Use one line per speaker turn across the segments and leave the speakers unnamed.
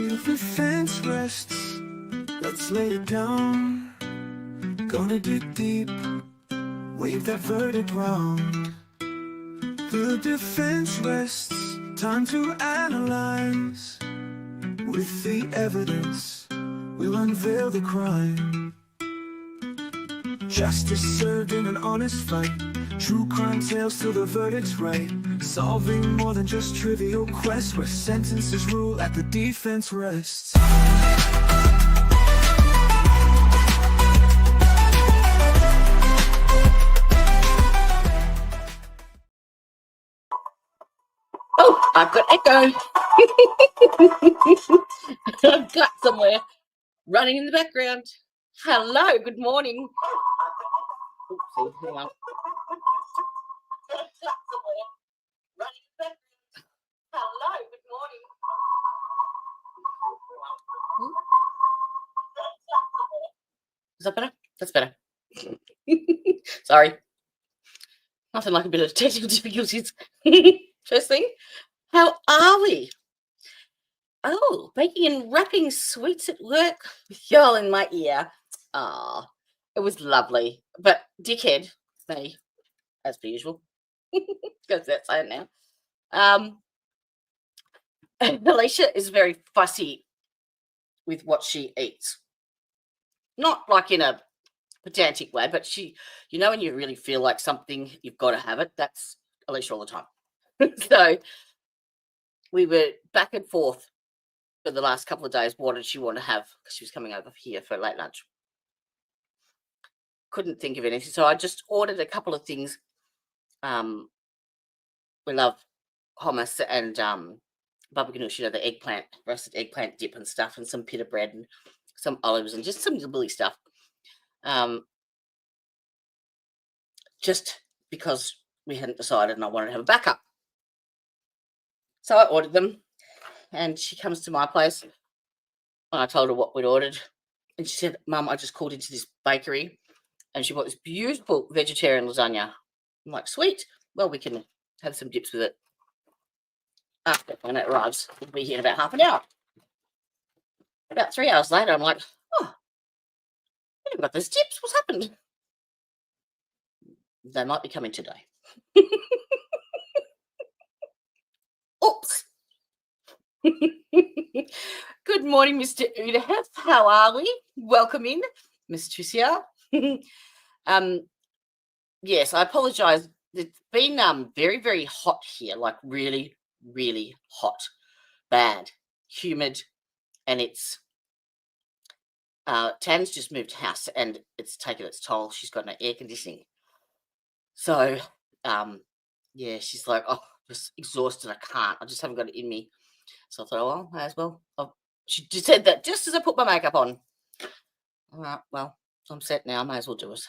Till the fence rests, let's lay it down. Gonna dig deep, wave that verdict round. The defense rests, time to analyze. With the evidence, we'll unveil the crime. Justice served in an honest fight. True crime tales till the verdict's right. Solving more than just trivial quests, where sentences rule at the defense rests.
Oh, I've got echo. I've got somewhere running in the background. Hello, good morning. Oopsie, hang on. Hello, good morning. Is that better? That's better. Sorry. Nothing like a bit of technical difficulties. First thing, how are we? Oh, baking and wrapping sweets at work with y'all in my ear. Ah, it was lovely. But dickhead, me, as per usual. Because that's it now. Alicia is very fussy with what she eats. Not like in a pedantic way, but she, you know, when you really feel like something, you've got to have it. That's Alicia all the time. So we were back and forth for the last couple of days. What did she want to have? Because she was coming over here for late lunch. Couldn't think of anything. So I just ordered a couple of things. We love hummus and baba ganoush, you know, the eggplant, roasted eggplant dip and stuff, and some pita bread and some olives and just some little stuff. Just because we hadn't decided and I wanted to have a backup. So I ordered them, and she comes to my place and I told her what we'd ordered, and she said, Mum, I just called into this bakery and she bought this beautiful vegetarian lasagna. I'm like, sweet. Well, we can have some dips with it after when it arrives. It'll be here in about half an hour. About 3 hours later, I'm like, oh, I haven't got those dips. What's happened? They might be coming today. Oops. Good morning, Mr. Udahef. How are we? Welcome in, Miss Tricia. Yes, I apologise. It's been very, very hot here, like really, really hot, bad, humid, and it's Tan's just moved house and it's taken its toll. She's got no air conditioning. So, yeah, she's like, oh, just exhausted. I can't. I just haven't got it in me. So I thought, oh, well, may as well. She just said that just as I put my makeup on. All right, well, I'm set now. I may as well do it.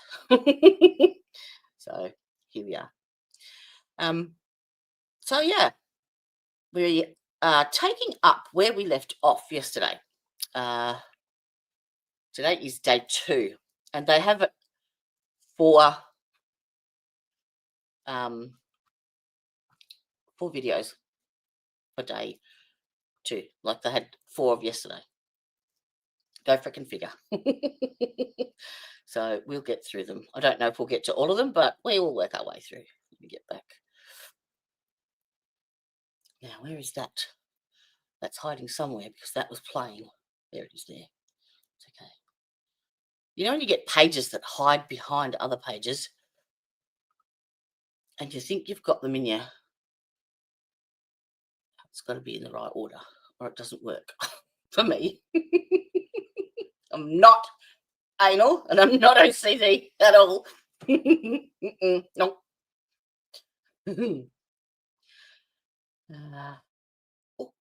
So here we are. So yeah, we are taking up where we left off yesterday. Today is day 2, and they have it for 4 videos for day 2, like they had 4 of yesterday. Go frickin' figure. So we'll get through them. I don't know if we'll get to all of them, but we will work our way through. Let me get back. Now, where is that? That's hiding somewhere because that was playing. There it is there. It's okay. You know when you get pages that hide behind other pages and you think you've got them in your... It's got to be in the right order or it doesn't work for me. I'm not anal and I'm not OCD at all. No. Oh.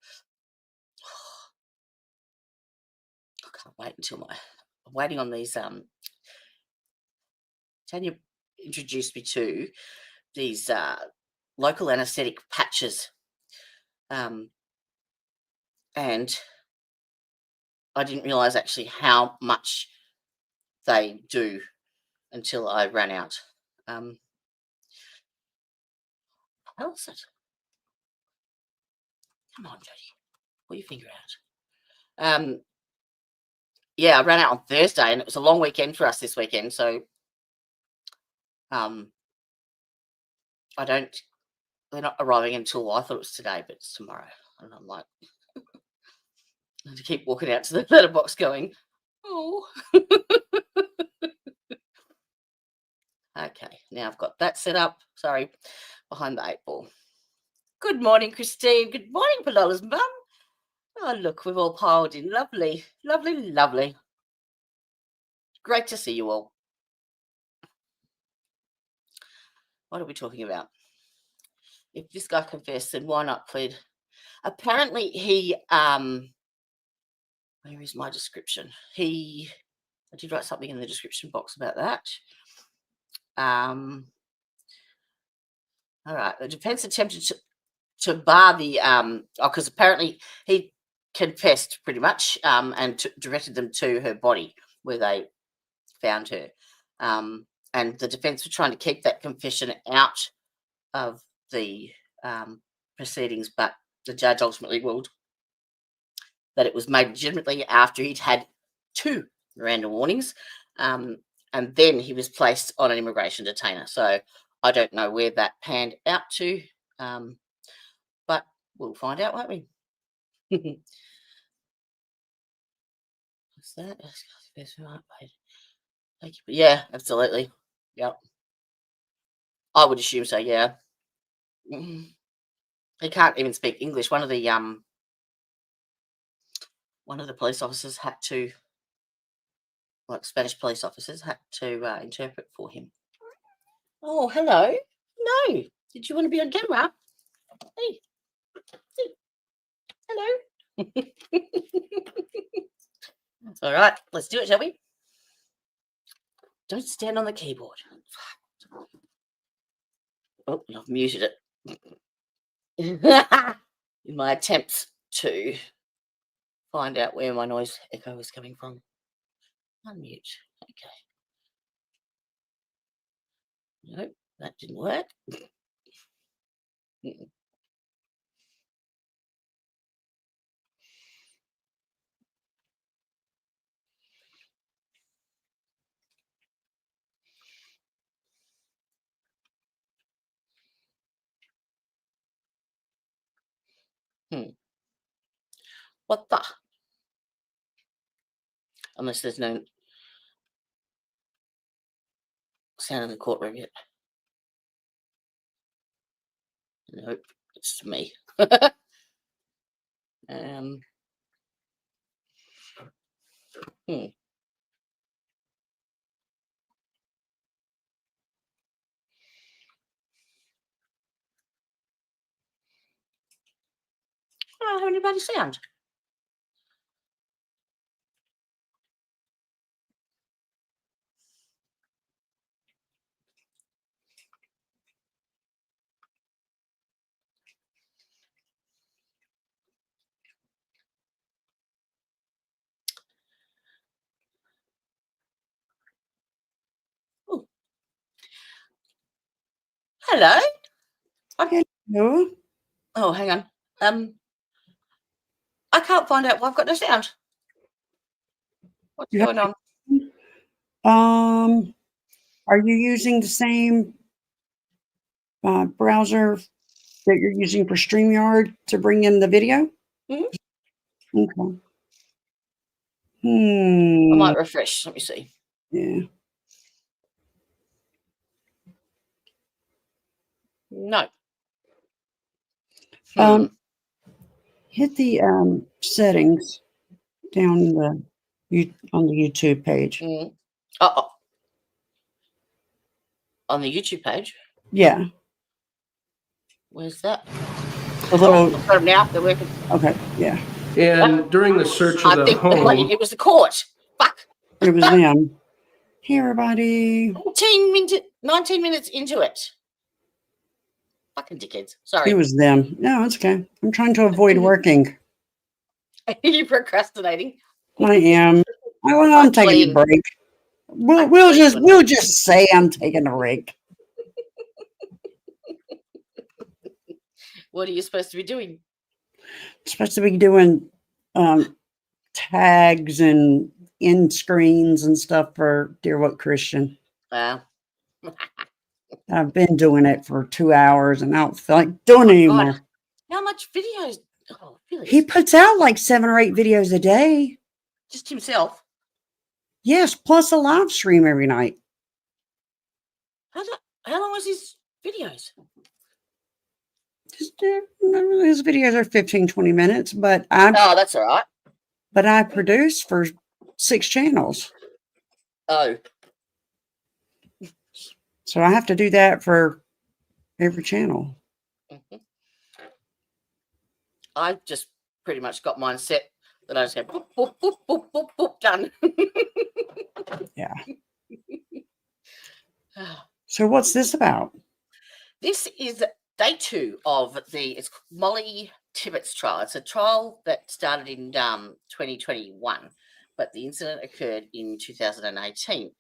I can't wait until I'm waiting on these. Tanya introduced me to these local anaesthetic patches, and I didn't realise actually how much they do until I ran out. How is it? Come on, Jodie. Pull your finger out. Yeah, I ran out on Thursday, and it was a long weekend for us this weekend. So, they're not arriving until I thought it was today, but it's tomorrow. And I'm like, I have to keep walking out to the letterbox going, oh. Okay, now I've got that set up. Sorry, behind the 8 ball. Good morning, Christine. Good morning, Palola's mum. Oh, look, we've all piled in. Lovely, lovely, lovely. Great to see you all. What are we talking about? If this guy confessed, then why not plead? Apparently, he where is my description? I did write something in the description box about that. All right, the defense attempted to bar the because apparently he confessed pretty much and directed them to her body where they found her, and the defense were trying to keep that confession out of the proceedings, but the judge ultimately ruled that it was made legitimately after he'd had 2 Miranda warnings, and then he was placed on an immigration detainer. So I don't know where that panned out to, but we'll find out, won't we? What's that? Yeah, absolutely. Yep. I would assume so, yeah. He can't even speak English. One of the police officers had to, like Spanish police officers, had to interpret for him. Oh, hello. No. Did you want to be on camera? Hey. Hello. All right, let's do it, shall we? Don't stand on the keyboard. Oh, I've muted it. In my attempts to find out where my noise echo is coming from. Unmute. Okay. Nope, that didn't work. What the? Unless there's no sound in the courtroom yet. Nope, it's me. I don't have anybody sound. Ooh. Hello.
Hello.
Oh, hang on. I can't find out why I've got no sound. What's going on?
Are you using the same browser that you're using for StreamYard to bring in the video?
Mm-hmm.
Okay.
I might refresh. Let me see.
Yeah.
No.
Hit the settings down on the YouTube page.
On the YouTube page?
Yeah.
Where's that?
A little.
I've got them now. They're working.
Okay. Yeah.
And during the search of the home,
it was the court. Fuck.
It was them. Hey, everybody.
19 minutes into it. Fucking dickheads. Sorry.
It was them. No, it's okay. I'm trying to avoid working.
Are you procrastinating?
I am. I'm taking a break. We'll just say I'm taking a break.
What are you supposed to be doing?
Supposed to be doing tags and end screens and stuff for Dear What Christian.
Wow.
I've been doing it for 2 hours and I don't feel like doing it
God,
anymore.
how much videos? Oh, really?
He puts out like 7 or 8 videos a day.
Just himself.
Yes, plus a live stream every night.
How long was his videos?
Just, his videos are 15, 20 minutes, but I
That's all right.
produce for 6 channels.
Oh,
So I have to do that for every channel.
I just pretty much got mine set that I just go boop, boop, boop, boop, boop, boop, done.
Yeah. So what's this about?
This is day 2 of it's Mollie Tibbetts trial. It's a trial that started in 2021, but the incident occurred in 2018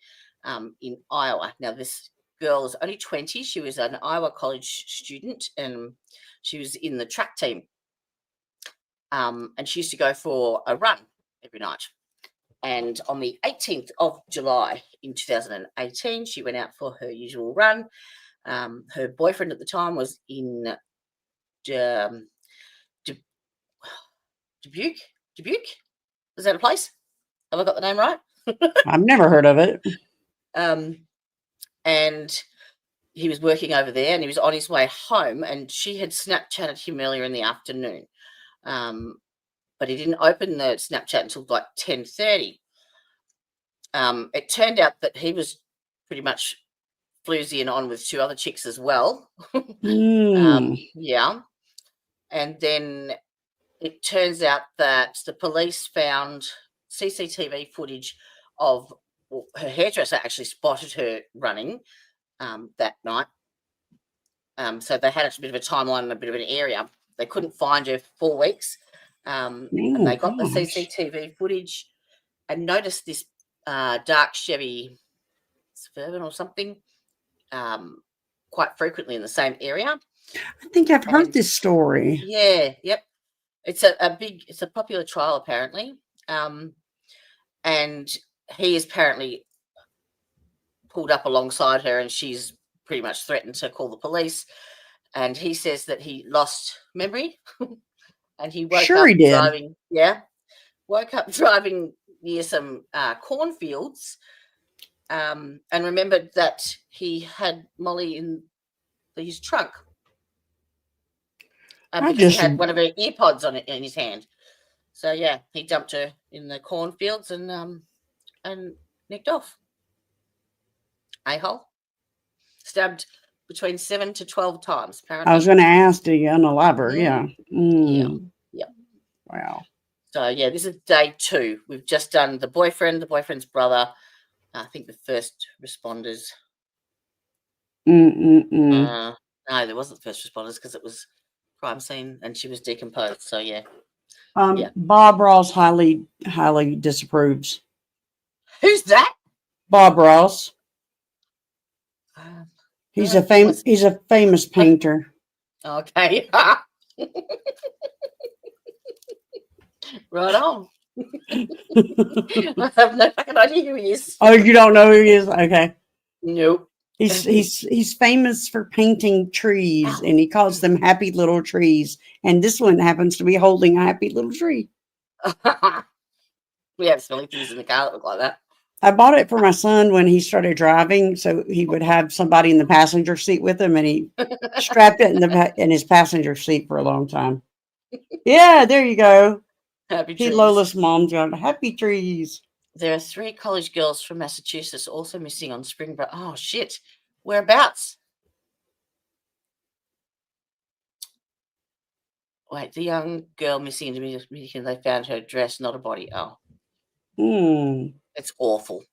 in Iowa. Now, this girl is only 20. She was an Iowa college student, and she was in the track team. And she used to go for a run every night. And on the 18th of July in 2018, she went out for her usual run. Her boyfriend at the time was in Dubuque. Dubuque? Is that a place? Have I got the name right?
I've never heard of it.
And he was working over there, and he was on his way home, and she had Snapchatted him earlier in the afternoon. But he didn't open the Snapchat until like 10:30. It turned out that he was pretty much floozy and on with 2 other chicks as well. Yeah. And then it turns out that the police found CCTV footage of her hairdresser actually spotted her running that night. So they had a bit of a timeline and a bit of an area. They couldn't find her for 4 weeks. And they got the CCTV footage and noticed this dark Chevy Suburban or something quite frequently in the same area.
I think I've heard this story.
Yeah, yep. It's a popular trial apparently. And he is apparently pulled up alongside her, and she's pretty much threatened to call the police. And he says that he lost memory and he woke up driving. Yeah. Woke up driving near some cornfields and remembered that he had Mollie in his trunk because he had one of her earpods in his hand. So yeah, he dumped her in the cornfields and nicked off. A-hole. Stabbed between 7 to 12 times, apparently.
I was going to ask, do you unalive her? Yeah.
Yeah.
Wow.
So yeah, this is day 2. We've just done the boyfriend, the boyfriend's brother, I think the first responders. No, there wasn't first responders because it was crime scene and she was decomposed. So yeah.
Bob Ross highly disapproves.
Who's that?
Bob Ross. He's a famous painter.
Okay. Right on. I have no fucking idea who he is.
Oh, you don't know who he is? Okay.
Nope.
He's famous for painting trees, and he calls them happy little trees. And this one happens to be holding a happy little tree.
We have smelly things in the car that look like that.
I bought it for my son when he started driving, so he would have somebody in the passenger seat with him, and he strapped it in his passenger seat for a long time. Yeah, there you go.
Happy trees.
Lola's mom's got happy trees.
There are 3 college girls from Massachusetts also missing on spring break. Oh shit! Whereabouts? Wait, the young girl missing in Dominican. They found her dress, not a body. Oh, it's awful.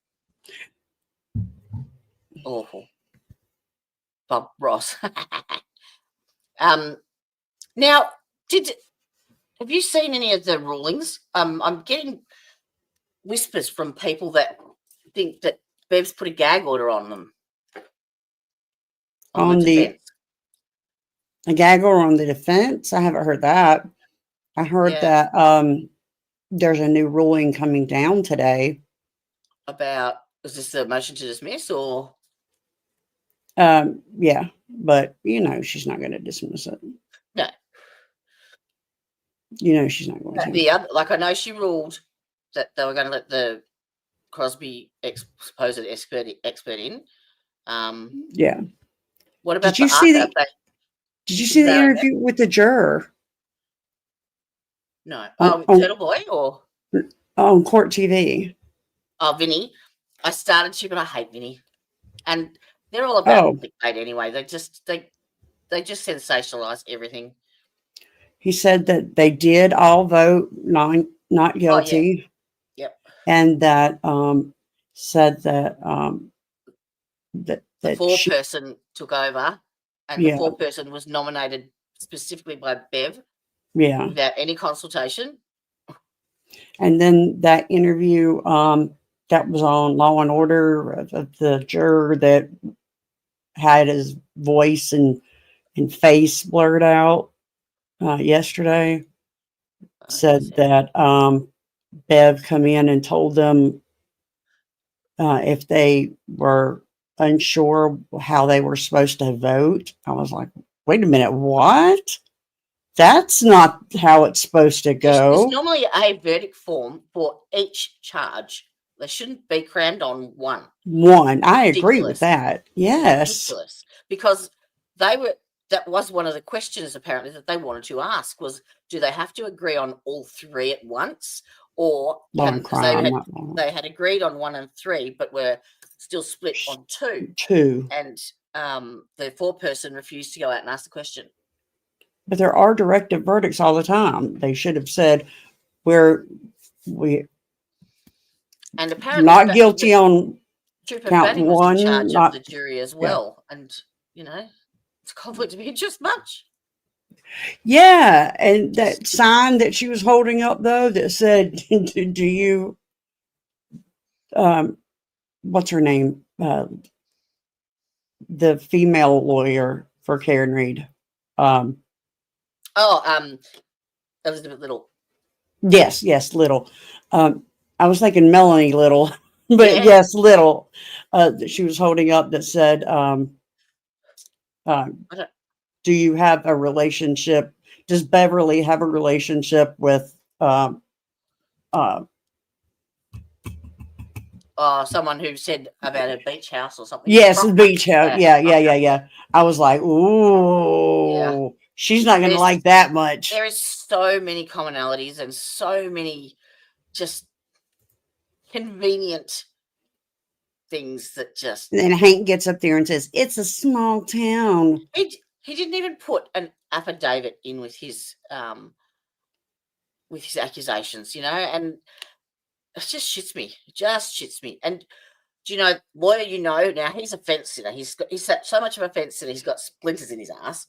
Awful. Bob Ross. Now, have you seen any of the rulings? I'm getting whispers from people that think that Bev's put a gag order on them.
On the a gag order on the defense? I haven't heard that. I heard that there's a new ruling coming down today.
About, is this a motion to dismiss or?
Yeah, but she's not going to dismiss it.
No.
She's not going to.
The other, like, I know she ruled that they were going to let the Crosby supposed expert in.
Yeah.
What about
Did you see the interview with the juror?
No.
On
Turtle Boy or
on Court TV?
Oh, Vinny. I started to, but I hate Vinny. And they're all about clickbait anyway. They just sensationalize everything.
He said that they did all vote not guilty.
Oh, yeah. Yep.
And that said that
the foreperson took over, and the foreperson was nominated specifically by Bev.
Yeah.
Without any consultation.
And then that interview that was on Law and Order of the juror that had his voice and face blurred out yesterday said that Bev come in and told them if they were unsure how they were supposed to vote. I was like, wait a minute, what? That's not how it's supposed to go.
There's normally a verdict form for each charge. They shouldn't be crammed on one.
I agree with that. Yes.
Ridiculous. Because that was one of the questions apparently that they wanted to ask was, do they have to agree on all three at once? Or they had agreed on 1 and 3, but were still split on 2. And the foreperson refused to go out and ask the question.
But there are directive verdicts all the time. They should have said we're
and apparently
not guilty on
count 1, in charge of the jury as well. Yeah. And it's conflict of interest much.
Yeah, and that sign that she was holding up though that said, "Do you?" What's her name? The female lawyer for Karen Reed.
Elizabeth Little.
Yes, Little. I was thinking Melanie Little, but yes, Little. She was holding up that said, "Do you have a relationship? Does Beverly have a relationship with
someone who said about a beach house or something?"
Yes, the beach house. Yeah. I was like, ooh, she's not going to like that much.
There is so many commonalities and so many just convenient things that just.
And then Hank gets up there and says, "It's a small town."
He didn't even put an affidavit in with his accusations, and it just shits me. And do you know, lawyer, now he's a fence sitter. He's so much of a fence sitter. He's got splinters in his ass.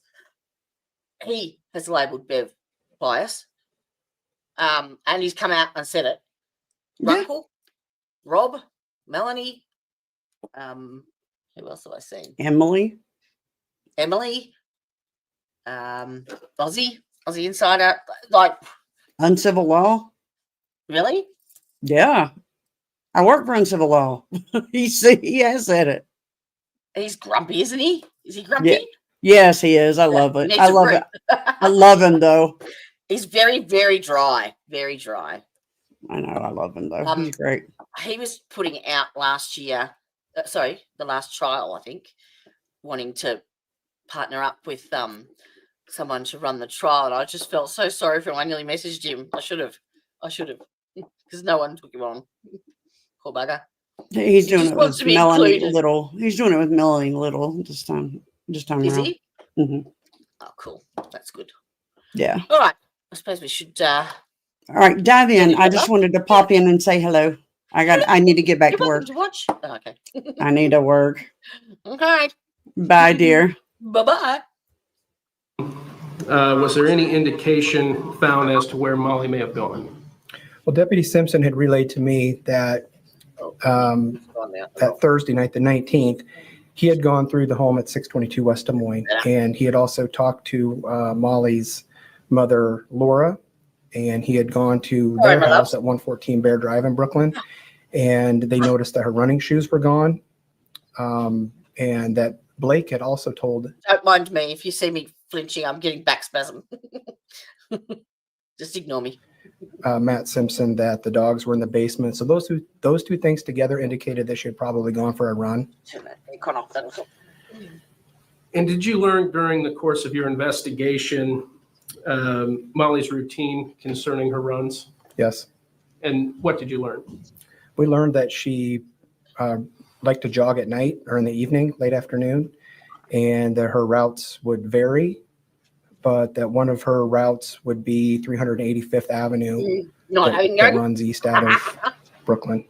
He has labelled Bev bias, and he's come out and said it. Runkle, Rob, Melanie, who else have I seen?
Emily,
Aussie Insider, like
Uncivil Law.
Really?
Yeah, I work for Uncivil Law. He has said it.
He's grumpy, isn't he? Is he grumpy?
Yeah. Yes, he is. I love it. I love it. I love him though. He's
very, very dry. Very dry.
I know. I love him though. He's great.
He was putting out last year. The last trial, I think, wanting to partner up with someone to run the trial, and I just felt so sorry for him. I nearly messaged him. I should have, because no one took him on. Poor bugger.
He's doing it with Melanie Little. He's doing it with Melanie Little this time.
Is
around.
he?
Mm-hmm.
Oh, cool. That's good.
Yeah.
All right. I suppose we should.
All right, dive in. I just wanted to pop in and say hello. I need to get back to work.
To watch. Oh, okay.
I need to work.
Okay.
Bye, dear.
Bye-bye.
Was there any indication found as to where Mollie may have gone?
Well, Deputy Simpson had relayed to me that that Thursday night, the 19th, he had gone through the home at 622 West Des Moines, and he had also talked to Mollie's mother, Laura, and he had gone to
Sorry,
their
my
house
love.
at 114 Bear Drive in Brooklyn, and they noticed that her running shoes were gone, and that Blake had also told.
Don't mind me. If you see me flinching, I'm getting back spasm. Just ignore me.
Matt Simpson that the dogs were in the basement. So those two things together indicated that she had probably gone for a run.
Turn that aircon off, that'll help.
And did you learn during the course of your investigation Mollie's routine concerning her runs?
Yes.
And what did you learn?
We learned that she liked to jog at night or in the evening, late afternoon, and that her routes would vary, but that one of her routes would be 385th Avenue
Not having
that
yoga?
runs east out of Brooklyn.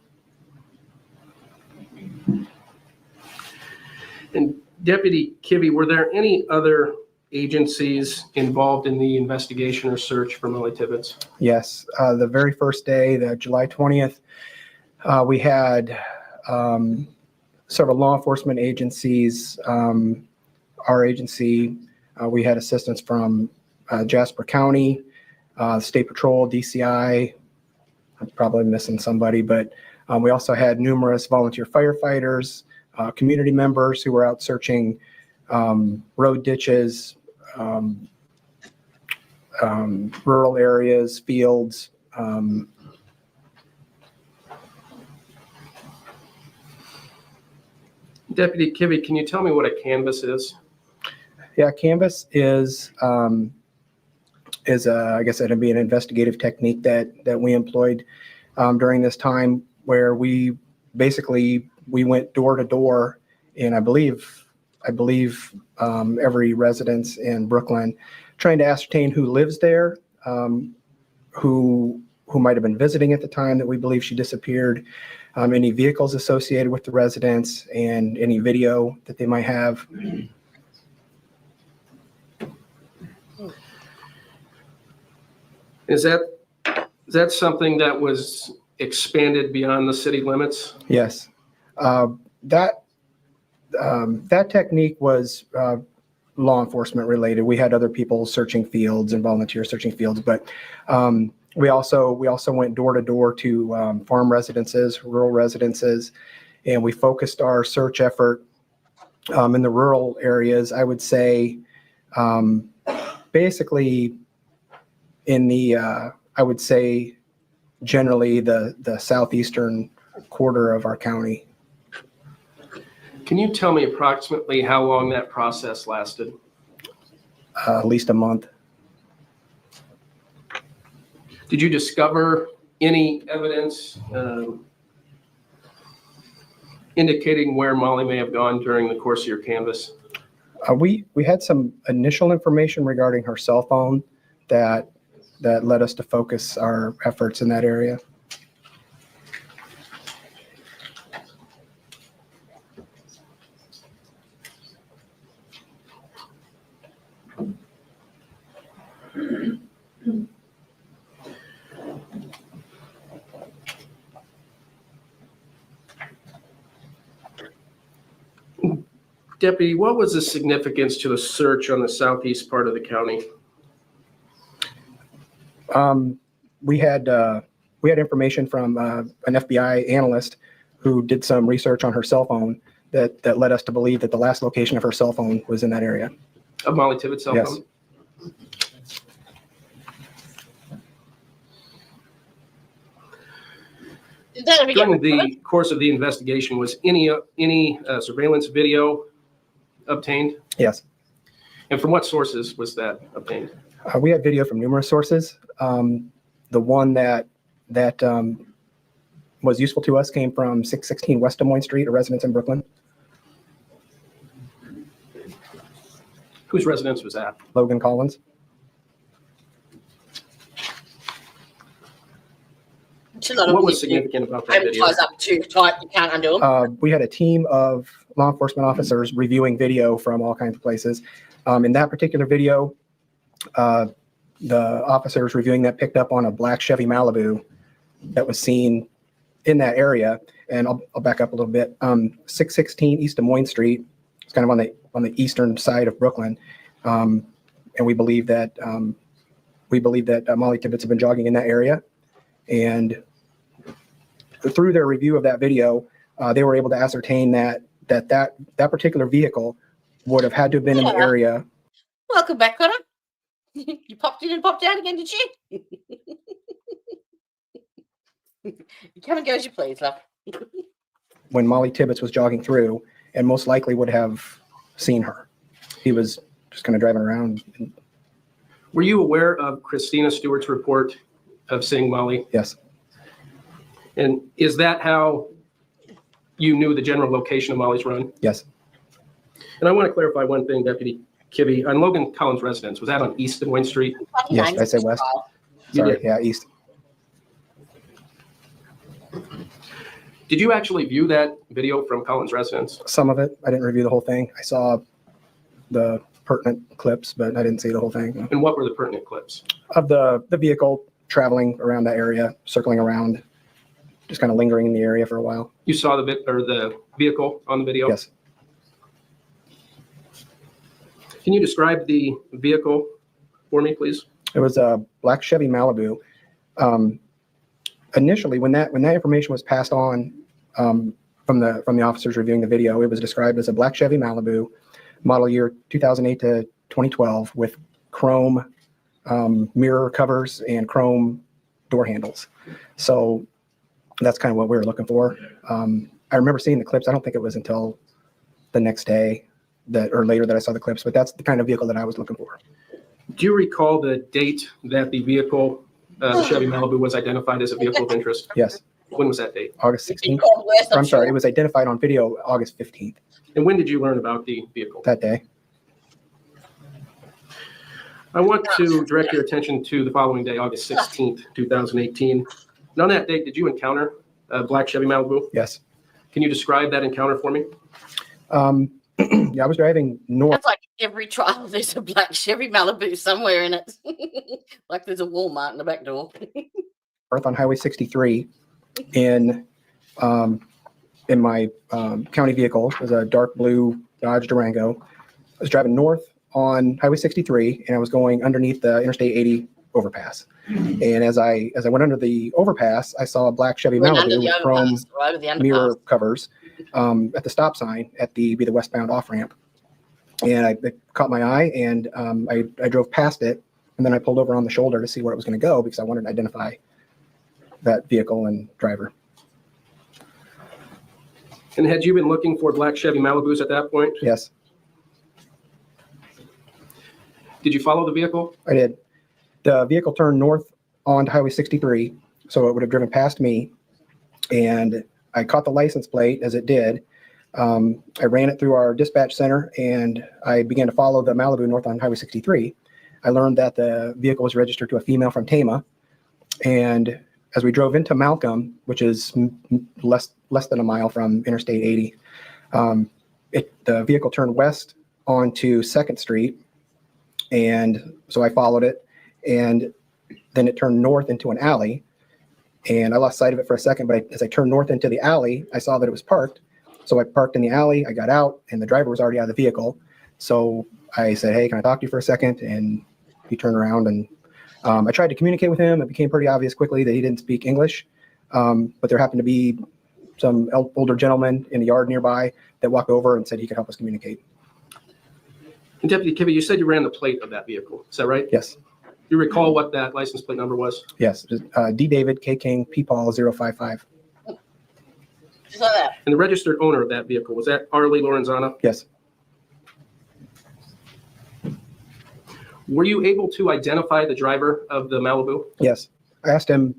And Deputy Kibbe, were there any other agencies involved in the investigation or search for Mollie Tibbetts?
Yes. The very first day, the July 20th, we had several law enforcement agencies. Our agency, we had assistance from Jasper County, State Patrol, DCI. I'm probably missing somebody, but we also had numerous volunteer firefighters, community members who were out searching road ditches, rural areas, fields.
Deputy Kibbe, can you tell me what a canvas is?
Yeah, canvas is I guess it'd be an investigative technique that we employed during this time, where we went door to door, and I believe every residence in Brooklyn, trying to ascertain who lives there, who might have been visiting at the time that we believe she disappeared, any vehicles associated with the residence, and any video that they might have.
Is that something that was expanded beyond the city limits?
Yes, that technique was law enforcement related. We had other people searching fields and volunteers searching fields, but we also went door to door to farm residences, rural residences, and we focused our search effort in the rural areas. I would say basically in the I would say generally the southeastern quarter of our county.
Can you tell me approximately how long that process lasted?
At least a month.
Did you discover any evidence indicating where Mollie may have gone during the course of your canvass?
We had some initial information regarding her cell phone that led us to focus our efforts in that area.
Deputy, what was the significance to the search on the southeast part of the county?
We had information from an FBI analyst who did some research on her cell phone that led us to believe that the last location of her cell phone was in that area.
Of Mollie Tibbetts' cell
Yes.
phone?
Did that ever get
During the
recorded?
course of the investigation, was any surveillance video obtained?
Yes.
And from what sources was that obtained?
We had video from numerous sources. The one that was useful to us came from 616 West Des Moines Street, a residence in Brooklyn.
Whose residence was that?
Logan Collins.
What was significant about that video?
Ties up too tight, you can't undo them.
We had a team of law enforcement officers reviewing video from all kinds of places. In that particular video, the officers reviewing that picked up on a black Chevy Malibu that was seen in that area. And I'll back up a little bit. 616 East Des Moines Street. It's kind of on the eastern side of Brooklyn. And we believe that we believe that Mollie Tibbetts had been jogging in that area. And through their review of that video, they were able to ascertain that particular vehicle would have had to have been in the
Yeah.
area.
Welcome back, Connor. You popped in and popped out again, did you? You come and go as you please, love.
When Mollie Tibbetts was jogging through, and most likely would have seen her. He was just kind of driving around.
Were you aware of Christina Stewart's report of seeing Mollie?
Yes.
And is that how you knew the general location of Mollie's run?
Yes.
And I want to clarify one thing, Deputy Kibbe. On Logan Collins' residence, was that on East and Wayne Street?
Yes, did I say west?
You
Sorry,
did.
yeah, east.
Did you actually view that video from Collins' residence?
Some of it. I didn't review the whole thing. I saw the pertinent clips, but I didn't see the whole thing.
And what were the pertinent clips?
Of the vehicle traveling around that area, circling around, just kind of lingering in the area for a while.
You saw the vehicle on the video?
Yes.
Can you describe the vehicle for me, please?
It was a black Chevy Malibu. Initially, when that information was passed on from the officers reviewing the video, it was described as a black Chevy Malibu, model year 2008 to 2012, with chrome mirror covers and chrome door handles. So that's kind of what we were looking for. I remember seeing the clips. I don't think it was until the next day or later that I saw the clips, but that's the kind of vehicle that I was looking for.
Do you recall the date that the vehicle, the Chevy Malibu, was identified as a vehicle of interest?
Yes.
When was that date?
August 16th.
West,
I'm sorry,
sure.
it was identified on video August 15th
And when did you learn about the vehicle?
that day.
I want to direct your attention to the following day, August 16th, 2018. And on that date, did you encounter a black Chevy Malibu?
Yes.
Can you describe that encounter for me?
Yeah, I was driving north.
That's like every trial, there's a black Chevy Malibu somewhere in it. Like there's a Walmart in the back door.
North on Highway 63 in my county vehicle. It was a dark blue Dodge Durango. I was driving north on Highway 63 and I was going underneath the Interstate 80 overpass. And as I went under the overpass, I saw a black Chevy
Went under
Malibu
the
with chrome
overpass, right, with the underpass.
mirror covers at the stop sign at the westbound off ramp. And it caught my eye and I drove past it. And then I pulled over on the shoulder to see where it was going to go because I wanted to identify that vehicle and driver.
And had you been looking for black Chevy Malibus at that point?
Yes,
Did you follow the vehicle?
I did. The vehicle turned north onto Highway 63, so it would have driven past me. And I caught the license plate as it did. I ran it through our dispatch center and I began to follow the Malibu north on Highway 63. I learned that the vehicle was registered to a female from Tama. And as we drove into Malcolm, which is less than a mile from Interstate 80, the vehicle turned west onto 2nd Street. And so I followed it, and then it turned north into an alley, and I lost sight of it for a second, but as I turned north into the alley, I saw that it was parked. So I parked in the alley, I got out, and the driver was already out of the vehicle. So I said, hey, can I talk to you for a second? And he turned around, and I tried to communicate with him. It became pretty obvious quickly that he didn't speak English, but there happened to be some older gentleman in the yard nearby that walked over and said he could help us communicate.
And Deputy Kibbe, you said you ran the plate of that vehicle. Is that right?
Yes.
You recall what that license plate number was?
Yes, D. David, K. King, P. Paul, 055.
Just like that.
And the registered owner of that vehicle, was that Arlie Lorenzana?
Yes.
Were you able to identify the driver of the Malibu?
Yes. I asked him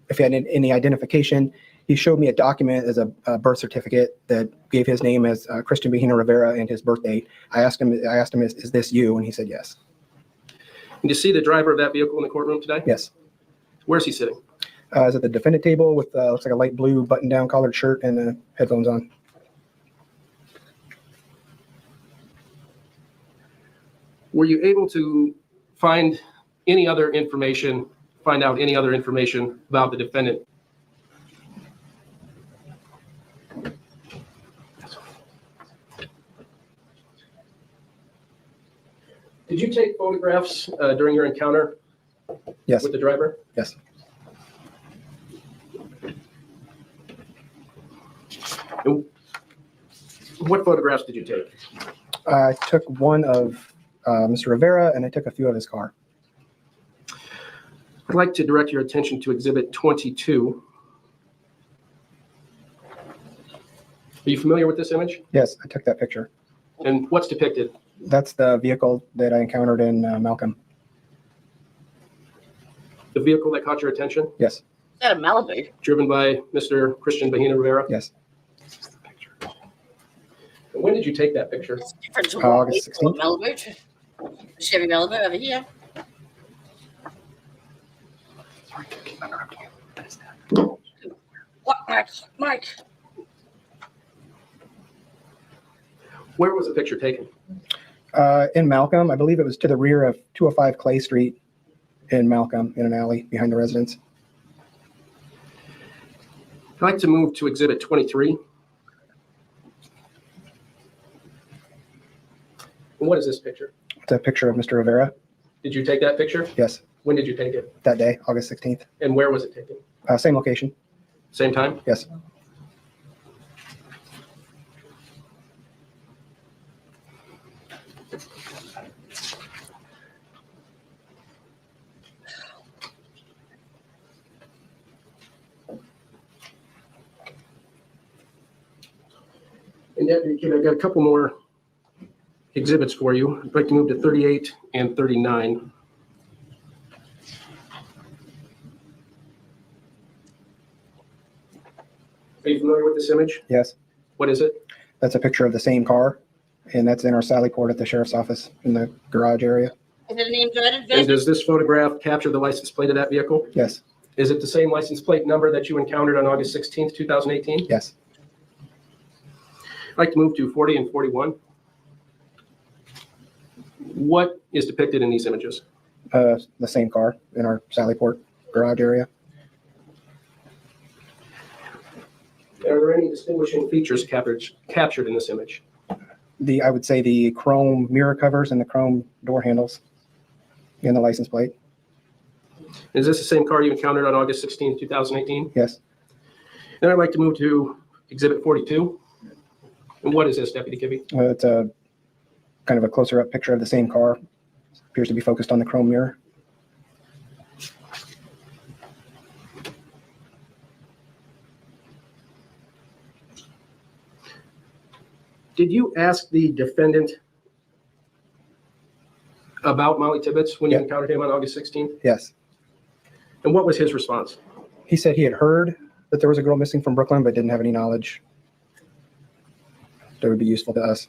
if he had any identification. He showed me a document as a birth certificate that gave his name as Cristhian Bahena Rivera and his birth date. I asked him, is this you? And he said, yes.
And you see the driver of that vehicle in the courtroom today?
Yes.
Where's he sitting?
Is at the defendant table with looks like a light blue button-down collared shirt and headphones on.
Were you able to find out any other information about the defendant? Did you take photographs during your encounter
Yes.
with the driver?
Yes.
And what photographs did you take?
I took one of Mr. Rivera, and I took a few of his car.
I'd like to direct your attention to Exhibit 22. Are you familiar with this image?
Yes, I took that picture.
And what's depicted?
That's the vehicle that I encountered in Malcolm.
The vehicle that caught your attention,
Yes.
Is that a Malibu?
driven by Mr. Cristhian Bahena Rivera?
Yes.
And when did you take that picture?
It's different to
August
what
16th.
Malibu. Chevy Malibu over here. What, Mike? Mike.
Where was the picture taken?
In Malcolm, I believe it was to the rear of 205 Clay Street in Malcolm, in an alley behind the residence.
I'd like to move to Exhibit 23. And what is this picture?
It's a picture of Mr. Rivera.
Did you take that picture?
Yes,
When did you take it?
that day, August 16th.
And where was it taken?
Same location.
Same time?
Yes.
And Deputy Kidd, I've got a couple more exhibits for you. I'd like to move to 38 and 39. Are you familiar with this image?
Yes.
What is it?
That's a picture of the same car, and that's in our Sally Port at the sheriff's office in the garage area.
Is it an inverted
And
version?
does this photograph capture the license plate of that vehicle?
Yes.
Is it the same license plate number that you encountered on August 16th, 2018?
Yes.
I'd like to move to 40 and 41. What is depicted in these images?
The same car in our Sally Port garage area.
Are there any distinguishing features captured in this image?
I would say the chrome mirror covers and the chrome door handles and the license plate.
Is this the same car you encountered on August 16th, 2018?
Yes.
Then I'd like to move to Exhibit 42. And what is this, Deputy Kibbe?
It's a kind of a closer up picture of the same car. Appears to be focused on the chrome mirror.
Did you ask the defendant about Mollie Tibbetts when you
Yeah.
encountered him on August 16th?
Yes.
And what was his response?
He said he had heard that there was a girl missing from Brooklyn, but didn't have any knowledge that would be useful to us.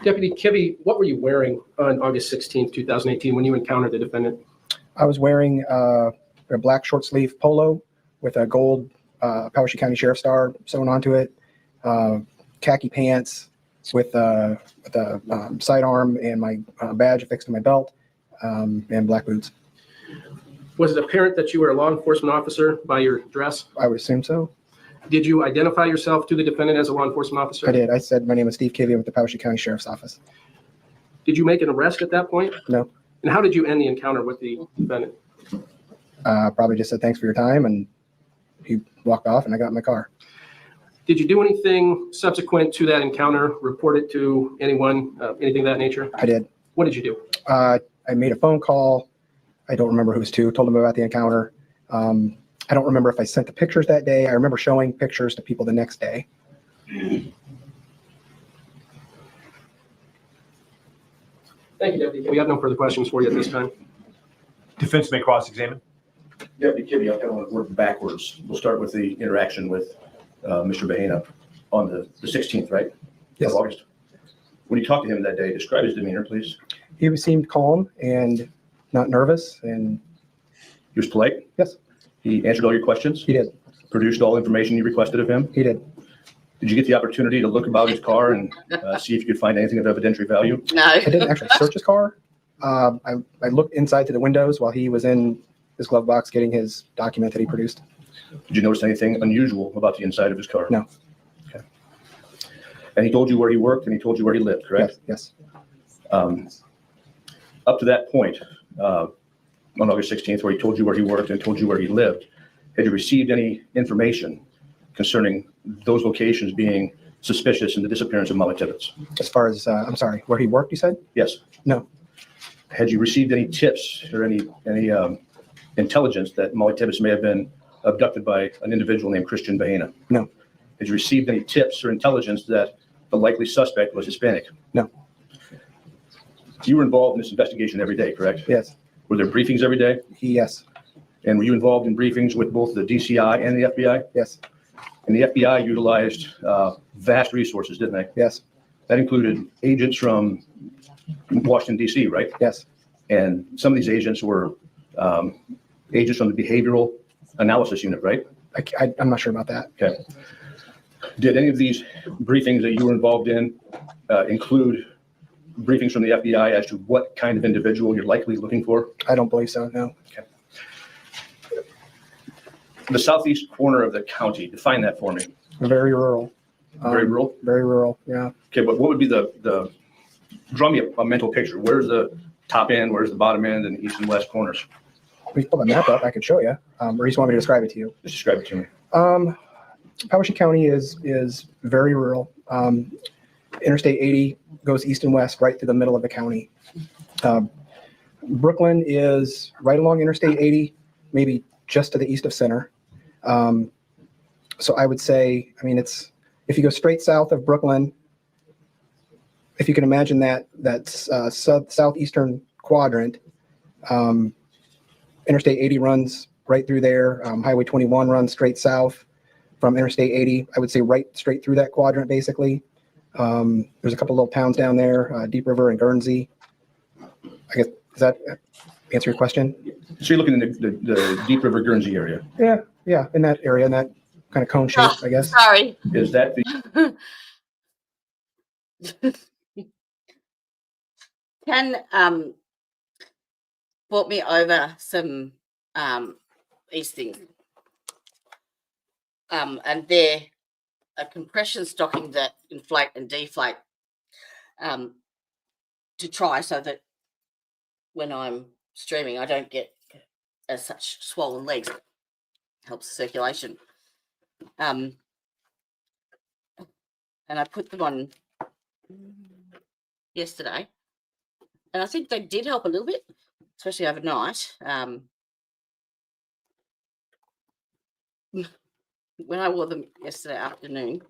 Deputy Kibbe, what were you wearing on August 16th, 2018 when you encountered the defendant?
I was wearing a black short sleeve polo with a gold Powashik County Sheriff star sewn onto it, khaki pants with a sidearm and my badge affixed to my belt, and black boots.
Was it apparent that you were a law enforcement officer by your dress?
I would assume so.
Did you identify yourself to the defendant as a law enforcement officer?
I did. I said my name is Steve Kivia with the Powashik County Sheriff's Office.
Did you make an arrest at that point?
No.
And how did you end the encounter with the defendant?
Probably just said thanks for your time, and he walked off, and I got in my car.
Did you do anything subsequent to that encounter, report it to anyone, anything of that nature?
I did.
What did you do?
I made a phone call. I don't remember who it was to. Told them about the encounter. I don't remember if I sent the pictures that day. I remember showing pictures to people the next day.
Thank you, Deputy. We have no further questions for you at this time.
Defense may cross-examine.
Deputy Kibbe, I kind of want to work backwards. We'll start with the interaction with Mr. Bahena on the 16th, right?
Yes.
Of August. When you talked to him that day, describe his demeanor, please.
He seemed calm and not nervous, and
He was polite?
yes,
He answered all your questions?
he did.
Produced all information you requested of him?
He did.
Did you get the opportunity to look about his car and see if you could find anything of evidentiary value?
No.
I didn't actually search his car. I looked inside to the windows while he was in his glove box, getting his document that he produced.
Did you notice anything unusual about the inside of his car?
No.
Okay. And he told you where he worked and he told you where he lived, correct?
Yes.
Up to that point, on August 16th, where he told you where he worked and told you where he lived, had you received any information concerning those locations being suspicious in the disappearance of Mollie Tibbetts?
As far as, I'm sorry, where he worked, you said?
Yes.
No.
Had you received any tips or any intelligence that Mollie Tibbetts may have been abducted by an individual named Cristhian Bahena?
No.
Had you received any tips or intelligence that the likely suspect was Hispanic?
No.
You were involved in this investigation every day, correct?
Yes.
Were there briefings every day?
Yes.
And were you involved in briefings with both the DCI and the FBI?
Yes.
And the FBI utilized vast resources, didn't they?
Yes.
That included agents from Washington, D.C., right?
Yes.
And some of these agents were agents from the Behavioral Analysis Unit, right?
I'm not sure about that.
Okay. Did any of these briefings that you were involved in include briefings from the FBI as to what kind of individual you're likely looking for?
I don't believe so, no.
Okay. The southeast corner of the county, define that for me.
Very rural.
Very rural?
Very rural, yeah.
Okay, but what would be draw me a mental picture. Where's the top end, where's the bottom end, and the east and west corners?
We can pull the map up, I could show you. Or you just want me to describe it to you?
Just describe it to me.
Powashik County is very rural. Interstate 80 goes east and west right through the middle of the county. Brooklyn is right along Interstate 80, maybe just to the east of Center. So I would say, I mean, if you go straight south of Brooklyn, if you can imagine that southeastern quadrant, Interstate 80 runs right through there. Highway 21 runs straight south from Interstate 80. I would say right straight through that quadrant, basically. There's a couple little towns down there, Deep River and Guernsey. I guess, does that answer your question?
So you're looking in the Deep River Guernsey area.
Yeah, in that area, in that kind of cone shape, I guess.
Sorry.
Is that the
Ken brought me over some these things. And they're a compression stocking that inflate and deflate to try so that when I'm streaming, I don't get as such swollen legs. Helps the circulation. And I put them on yesterday, and I think they did help a little bit, especially overnight. When I wore them yesterday afternoon,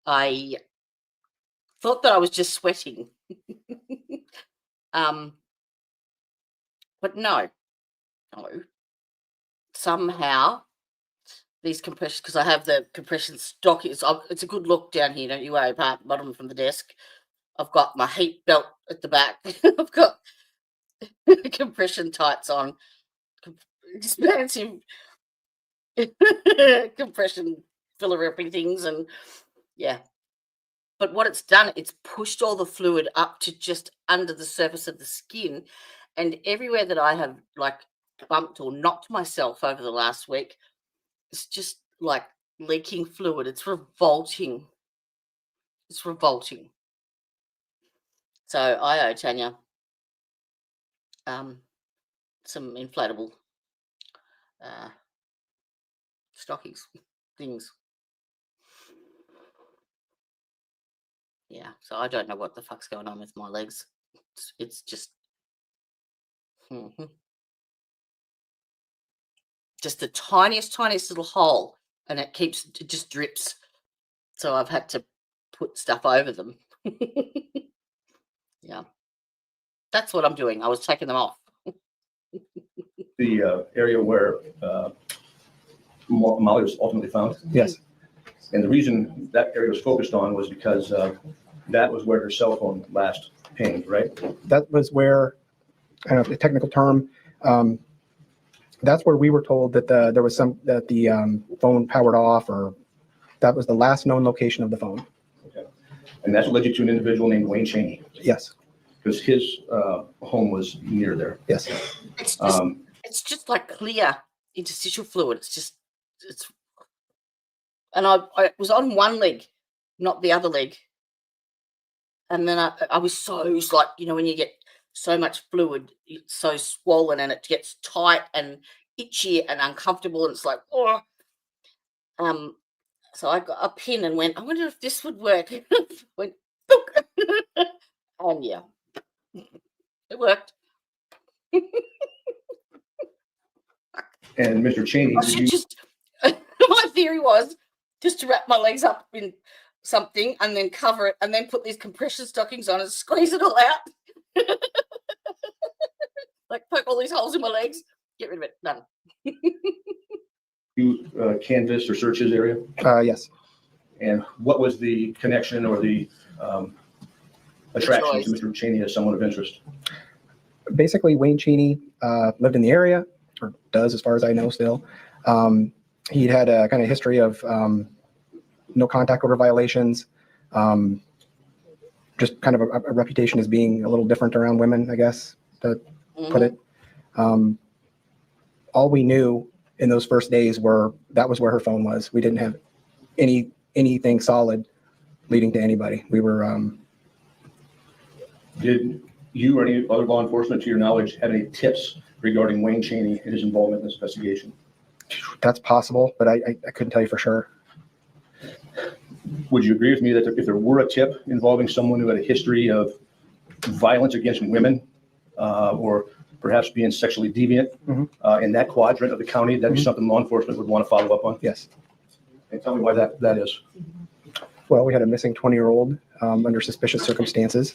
I thought that I was just sweating. But no. Somehow these compressions, because I have the compression stock, it's a good look down here, don't you worry, apart bottom from the desk. I've got my heat belt at the back. I've got compression tights on, expensive compression filler-ripping things, and yeah. But what it's done, it's pushed all the fluid up to just under the surface of the skin, and everywhere that I have like bumped or knocked myself over the last week, it's just like leaking fluid. It's revolting. It's revolting. So I owe Tanya some inflatable stockings things. Yeah, so I don't know what the fuck's going on with my legs. It's just just the tiniest little hole, and it just drips. So I've had to put stuff over them. Yeah, that's what I'm doing. I was taking them off.
the area where Mollie was ultimately found?
Yes.
And the reason that area was focused on was because that was where her cell phone last pinged, right?
That was where, I don't know the technical term, that's where we were told that the phone powered off, or that was the last known location of the phone.
Okay. And that's what led you to an individual named Wayne Cheney,
Yes.
because his home was near there.
Yes.
It's just like clear interstitial fluid. And I was on one leg, not the other leg. And then I was so like, when you get so much fluid, it's so swollen and it gets tight and itchy and uncomfortable. And it's like, oh. So I got a pin and went, I wonder if this would work. Went, book. And yeah, it worked.
And Mr. Cheney,
I should just, my theory was just to wrap my legs up in something and then cover it and then put these compression stockings on and squeeze it all out. Like poke all these holes in my legs, get rid of it, done.
you canvassed or searched his area?
Yes.
And what was the connection or the attraction to Mr. Cheney as someone of interest?
Basically, Wayne Cheney lived in the area, or does as far as I know still. He'd had a kind of history of no contact order violations, just kind of a reputation as being a little different around women, I guess, to put it. All we knew in those first days that was where her phone was. We didn't have anything solid leading to anybody. We were. Did
you or any other law enforcement, to your knowledge, have any tips regarding Wayne Cheney and his involvement in this investigation?
That's possible, but I couldn't tell you for sure.
Would you agree with me that if there were a tip involving someone who had a history of violence against women or perhaps being sexually deviant in that quadrant of the county, that'd be something law enforcement would want to follow up on?
Yes.
And tell me why that is.
Well, we had a missing 20-year-old under suspicious circumstances.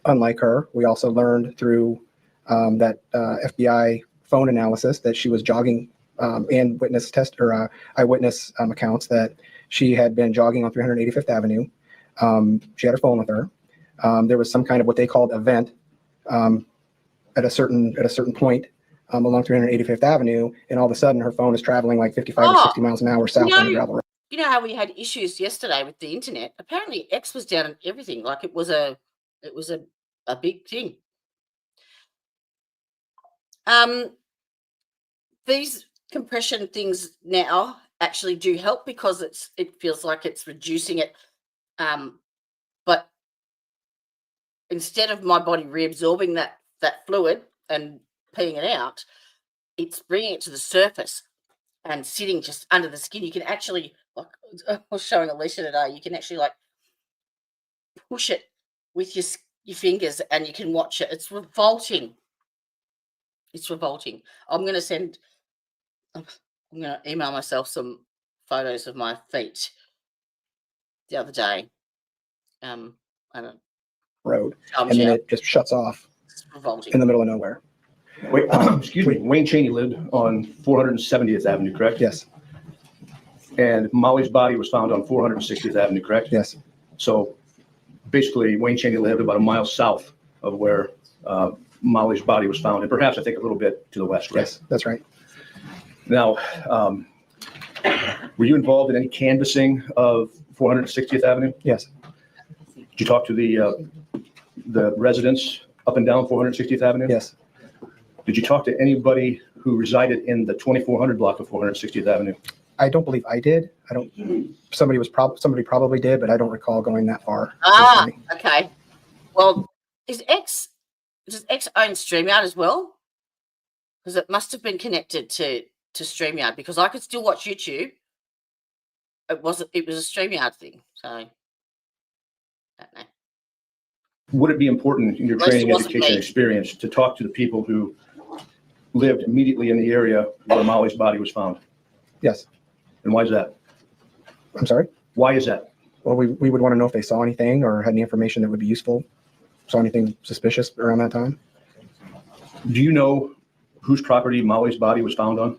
Unlike her, we also learned through that FBI phone analysis that she was jogging and witness test or eyewitness accounts that she had been jogging on 385th Avenue. She had her phone with her. There was some kind of what they called event at a certain point along 385th Avenue, and all of a sudden her phone is traveling like 55 or 60 miles an hour south on the gravel road.
You know how we had issues yesterday with the internet? Apparently X was down and everything. Like it was a big thing. These compression things now actually do help because it feels like it's reducing it. But instead of my body reabsorbing that fluid and peeing it out, it's bringing it to the surface and sitting just under the skin. You can actually, like I was showing Alicia today, you can actually like push it with your fingers and you can watch it. It's revolting. It's revolting. I'm going to email myself some photos of my feet the other day.
Road, and then it just shuts off in the middle of nowhere.
Wait, excuse me. Wayne Cheney lived on 470th Avenue, correct?
Yes.
And Mollie's body was found on 460th Avenue, correct?
Yes.
So basically, Wayne Cheney lived about a mile south of where Mollie's body was found, and perhaps I think a little bit to the west, right?
Yes, that's right.
Now, were you involved in any canvassing of 460th Avenue?
Yes.
Did you talk to the residents up and down 460th Avenue?
Yes.
Did you talk to anybody who resided in the 2400 block of 460th Avenue?
I don't believe I did. I don't. Somebody probably did, but I don't recall going that far.
Okay. Well, does X own StreamYard as well? Because it must have been connected to StreamYard because I could still watch YouTube. It was a StreamYard thing, so I don't know.
Would it be important in your training, education, experience to talk to the people who lived immediately in the area where Mollie's body was found?
Yes.
And why is that?
I'm sorry?
Why is that?
Well, we would want to know if they saw anything or had any information that would be useful. Saw anything suspicious around that time?
Do you know whose property Mollie's body was found on?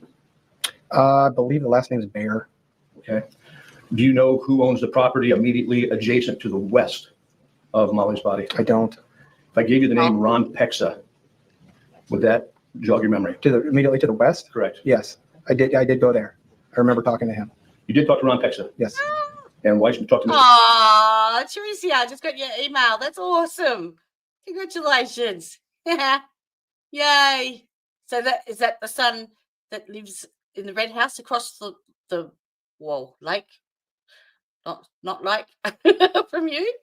I believe the last name is Bayer.
Okay. Do you know who owns the property immediately adjacent to the west of Mollie's body?
I don't.
If I gave you the name Ron Pexa, would that jog your memory?
Immediately to the west?
Correct.
Yes, I did go there. I remember talking to him.
You did talk to Ron Pexa?
Yes.
And why should we talk to Mr.
Oh, Teresa, I just got your email. That's awesome. Congratulations. Yay. So is that the son that lives in the red house across the lake? Not lake from you?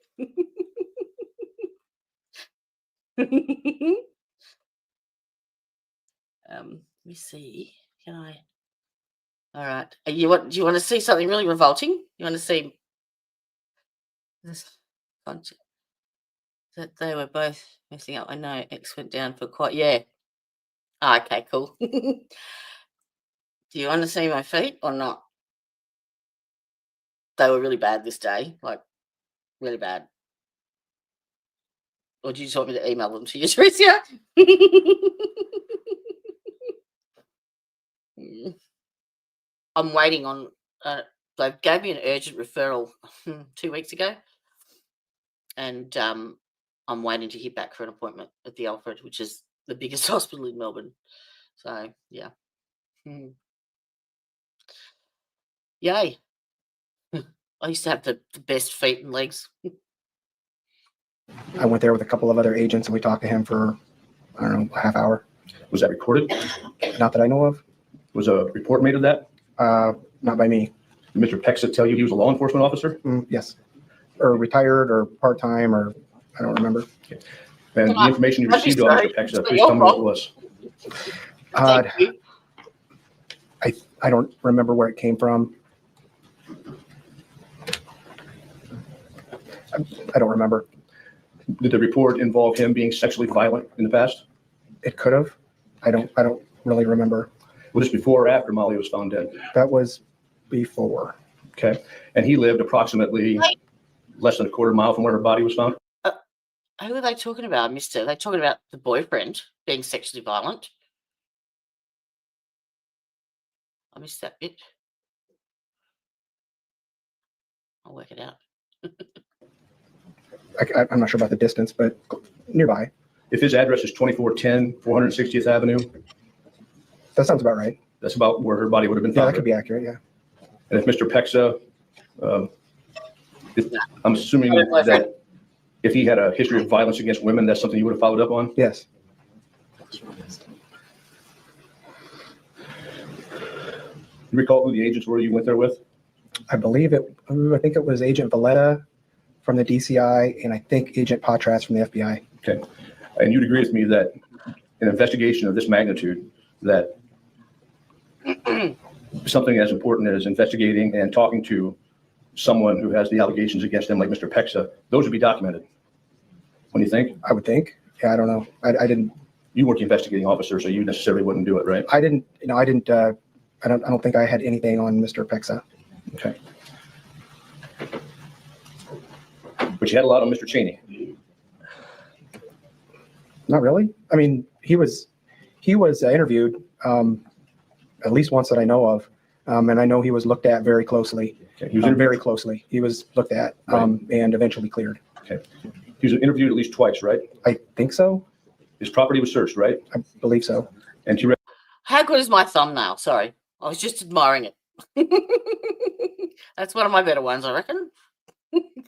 Let me see. Can I? All right. Do you want to see something really revolting? You want to see this concept that they were both messing up? I know X went down for quite. Yeah. Oh, okay. Cool. Do you want to see my feet or not? They were really bad this day, like really bad. Or do you just want me to email them to you, Teresa? I'm waiting on. They gave me an urgent referral 2 weeks ago, and I'm waiting to hear back for an appointment at the Alfred, which is the biggest hospital in Melbourne. So yeah, yay! I used to have the best feet and legs.
I went there with a couple of other agents and we talked to him for, I don't know, a half hour.
Was that recorded?
Not that I know of.
Was a report made of that?
Not by me.
Did Mr. Pexa tell you he was a law enforcement officer?
Yes. Or retired or part-time or I don't remember.
And the information you received on Mr. Pexa, please tell me what it was.
Thank you.
I don't remember where it came from. I don't remember.
Did the report involve him being sexually violent in the past?
It could have. I don't really remember.
Was this before or after Mollie was found dead?
That was before.
Okay. And he lived approximately less than a quarter mile from where her body was found?
Who are they talking about? I missed it. Are they talking about the boyfriend being sexually violent? I missed that bit. I'll work it out.
I'm not sure about the distance, but nearby.
If his address is 2410 460th Avenue,
That sounds about right.
that's about where her body would have been
Yeah,
found.
that could be accurate. Yeah.
And if Mr. Pexa, I'm assuming that if he had a history of violence against women, that's something you would have followed up on?
Yes.
You recall who the agents were you went there with?
I think it was Agent Valletta from the DCI and I think Agent Patras from the FBI.
Okay. And you'd agree with me that an investigation of this magnitude, that something as important as investigating and talking to someone who has the allegations against them, like Mr. Pexa, those would be documented. What do you think?
I would think. Yeah, I don't know. I didn't.
You weren't the investigating officer, so you necessarily wouldn't do it, right?
I didn't. I don't think I had anything on Mr. Pexa.
Okay. But you had a lot on Mr. Cheney.
Not really. I mean, he was interviewed at least once that I know of, and I know he was looked at very closely.
Okay. He was interviewed.
Very closely. He was looked at and eventually cleared.
Okay. He was interviewed at least twice, right?
I think so.
His property was searched, right?
I believe so.
And you read
How good is my thumbnail? Sorry. I was just admiring it. That's one of my better ones, I reckon.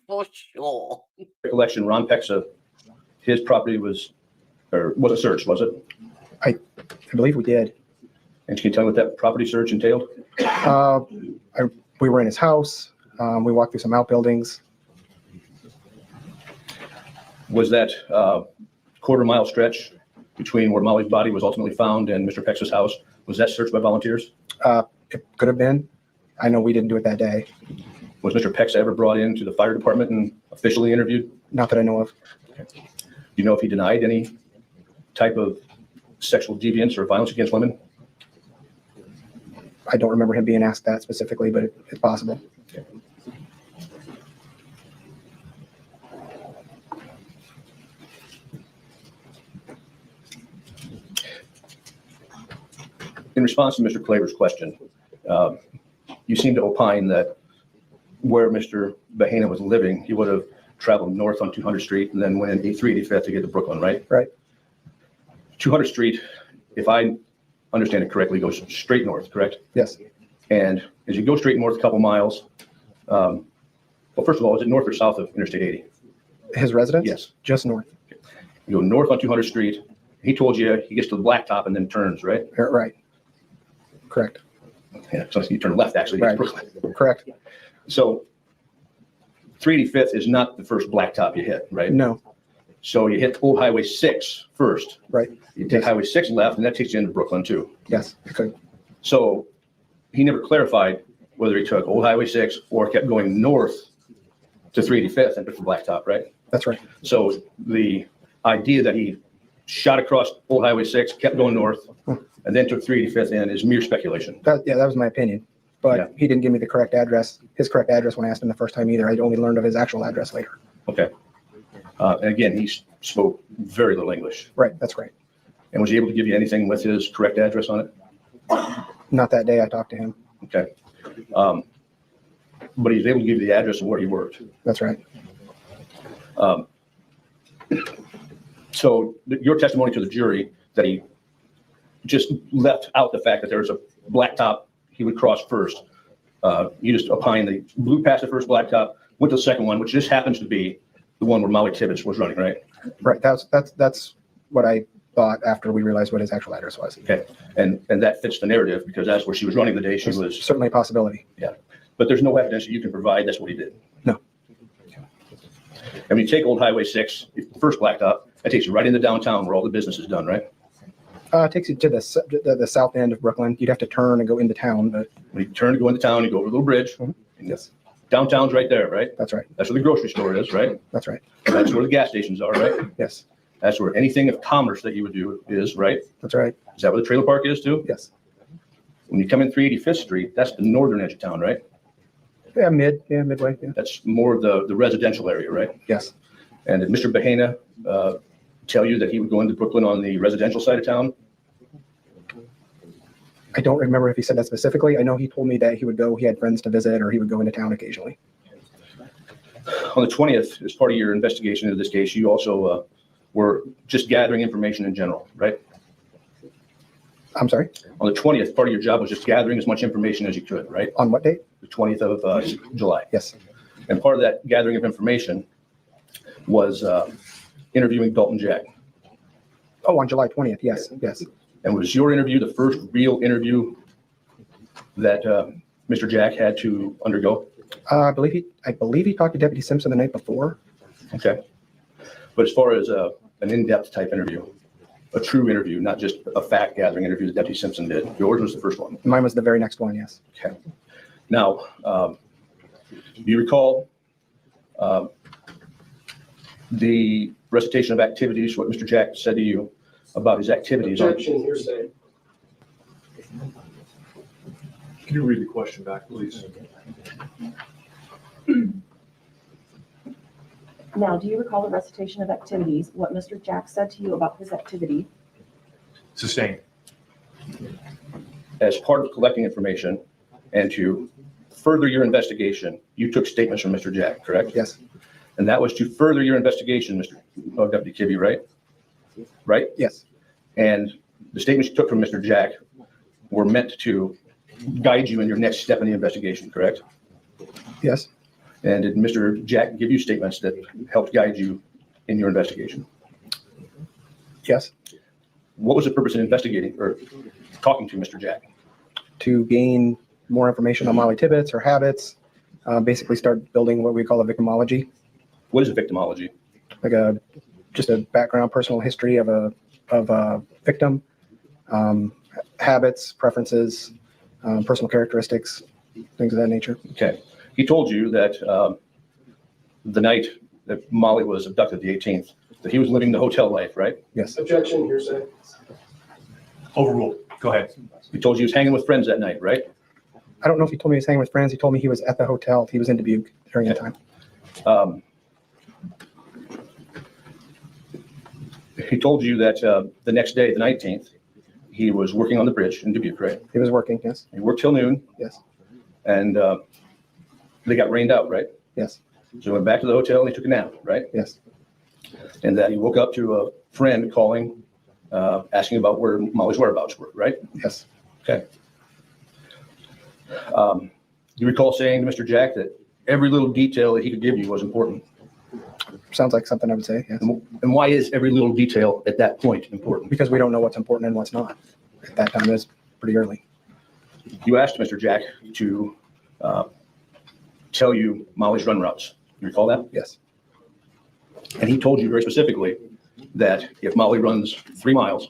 For sure.
recollection, Ron Pexa, his property wasn't searched, was it?
I believe we did.
And can you tell me what that property search entailed?
We were in his house. We walked through some outbuildings.
Was that quarter-mile stretch between where Mollie's body was ultimately found and Mr. Pexa's house, was that searched by volunteers?
It could have been. I know we didn't do it that day.
Was Mr. Pexa ever brought into the fire department and officially interviewed?
Not that I know of.
Do you know if he denied any type of sexual deviance or violence against women?
I don't remember him being asked that specifically, but it's possible.
Okay. In response to Mr. Claver's question, you seem to opine that where Mr. Bahena was living, he would have traveled north on 200 Street and then went in 385th to get to Brooklyn, right?
Right.
200 Street, if I understand it correctly, goes straight north, correct?
Yes.
And as you go straight north a couple miles, Well, first of all, is it north or south of Interstate 80?
His residence?
Yes.
Just north.
You go north on 200th Street. He told you he gets to the blacktop and then turns, right?
Right. Correct.
Yeah, so you turn left, actually. to get to
Right.
Brooklyn.
Correct.
So 385th is not the first blacktop you hit, right?
No.
So you hit Old Highway 6 first.
Right.
You take Highway 6 left, and that takes you into Brooklyn, too.
Yes. Okay.
So he never clarified whether he took Old Highway 6 or kept going north to 385th and took the blacktop, right?
That's right.
So the idea that he shot across Old Highway 6, kept going north, and then took 385th in is mere speculation.
That was my opinion. But
Yeah.
he didn't give me the correct address, his correct address when I asked him the first time either. I only learned of his actual address later.
Okay. And again, he spoke very little English.
Right. That's right.
And was he able to give you anything with his correct address on it?
Not that day I talked to him.
Okay. But he's able to give you the address of where he worked.
That's right.
So your testimony to the jury that he just left out the fact that there was a blacktop he would cross first. You just opined that he blew past the first blacktop, went to the second one, which just happens to be the one where Mollie Tibbetts was running, right?
Right. That's what I thought after we realized what his actual address was.
Okay. And that fits the narrative because that's where she was running the day she was.
Certainly a possibility.
Yeah. But there's no evidence that you can provide that's what he did.
No.
And when you take Old Highway 6, the first blacktop, that takes you right into downtown where all the business is done, right?
It takes you to the south end of Brooklyn. You'd have to turn and go into town, but
When you turn to go into town, you go over a little bridge.
Mhm.
And
yes,
downtown's right there, right?
that's right.
That's where the grocery store is, right?
That's right.
That's where the gas stations are, right?
Yes,
That's where anything of commerce that you would do is, right?
that's right.
Is that where the trailer park is too?
Yes.
When you come in 385th Street, that's the northern edge of town, right?
Yeah, midway. Yeah.
That's more of the residential area, right?
Yes.
And did Mr. Bahena tell you that he would go into Brooklyn on the residential side of town?
I don't remember if he said that specifically. I know he told me that he would go, he had friends to visit, or he would go into town occasionally.
On the 20th, as part of your investigation into this case, you also were just gathering information in general, right?
I'm sorry,
On the 20th, part of your job was just gathering as much information as you could, right?
on what date?
The 20th of July.
Yes.
And part of that gathering of information was interviewing Dalton Jack.
Oh, on July 20th. Yes. Yes.
And was your interview the first real interview that Mr. Jack had to undergo?
I believe he talked to Deputy Simpson the night before.
Okay. But as far as an in-depth type interview, a true interview, not just a fact gathering interview that Deputy Simpson did, yours was the first one.
Mine was the very next one. Yes.
Okay. Now, do you recall the recitation of activities, what Mr. Jack said to you about his activities?
Objection, hearsay.
Can you read the question back, please?
Now, do you recall the recitation of activities, what Mr. Jack said to you about his activity?
Sustained.
As part of collecting information and to further your investigation, you took statements from Mr. Jack, correct?
Yes.
And that was to further your investigation, Deputy Kibbe, right? Right?
Yes.
And the statements you took from Mr. Jack were meant to guide you in your next step in the investigation, correct?
Yes.
And did Mr. Jack give you statements that helped guide you in your investigation?
Yes.
What was the purpose of investigating or talking to Mr. Jack?
To gain more information on Mollie Tibbetts, her habits, basically start building what we call a victimology,
What is a victimology?
like just a background, personal history of a victim, habits, preferences, personal characteristics, things of that nature.
Okay. He told you that the night that Mollie was abducted, the 18th, that he was living the hotel life, right?
Yes.
Objection, hearsay.
Overruled. Go ahead.
He told you he was hanging with friends that night, right?
I don't know if he told me he was hanging with friends. He told me he was at the hotel. He was in Dubuque during that time.
He told you that the next day, the 19th, he was working on the bridge in Dubuque, right?
He was working. Yes.
He worked till noon,
Yes.
and they got rained out, right?
Yes.
So he went back to the hotel and he took a nap, right?
Yes.
And that he woke up to a friend calling, asking about where Mollie's whereabouts were, right?
Yes.
Okay. Do you recall saying to Mr. Jack that every little detail that he could give you was important.
Sounds like something I would say, yes.
And why is every little detail at that point important?
Because we don't know what's important and what's not. At that time, it was pretty early.
You asked Mr. Jack to tell you Mollie's run routes. You recall that?
Yes.
And he told you very specifically that if Mollie runs 3 miles,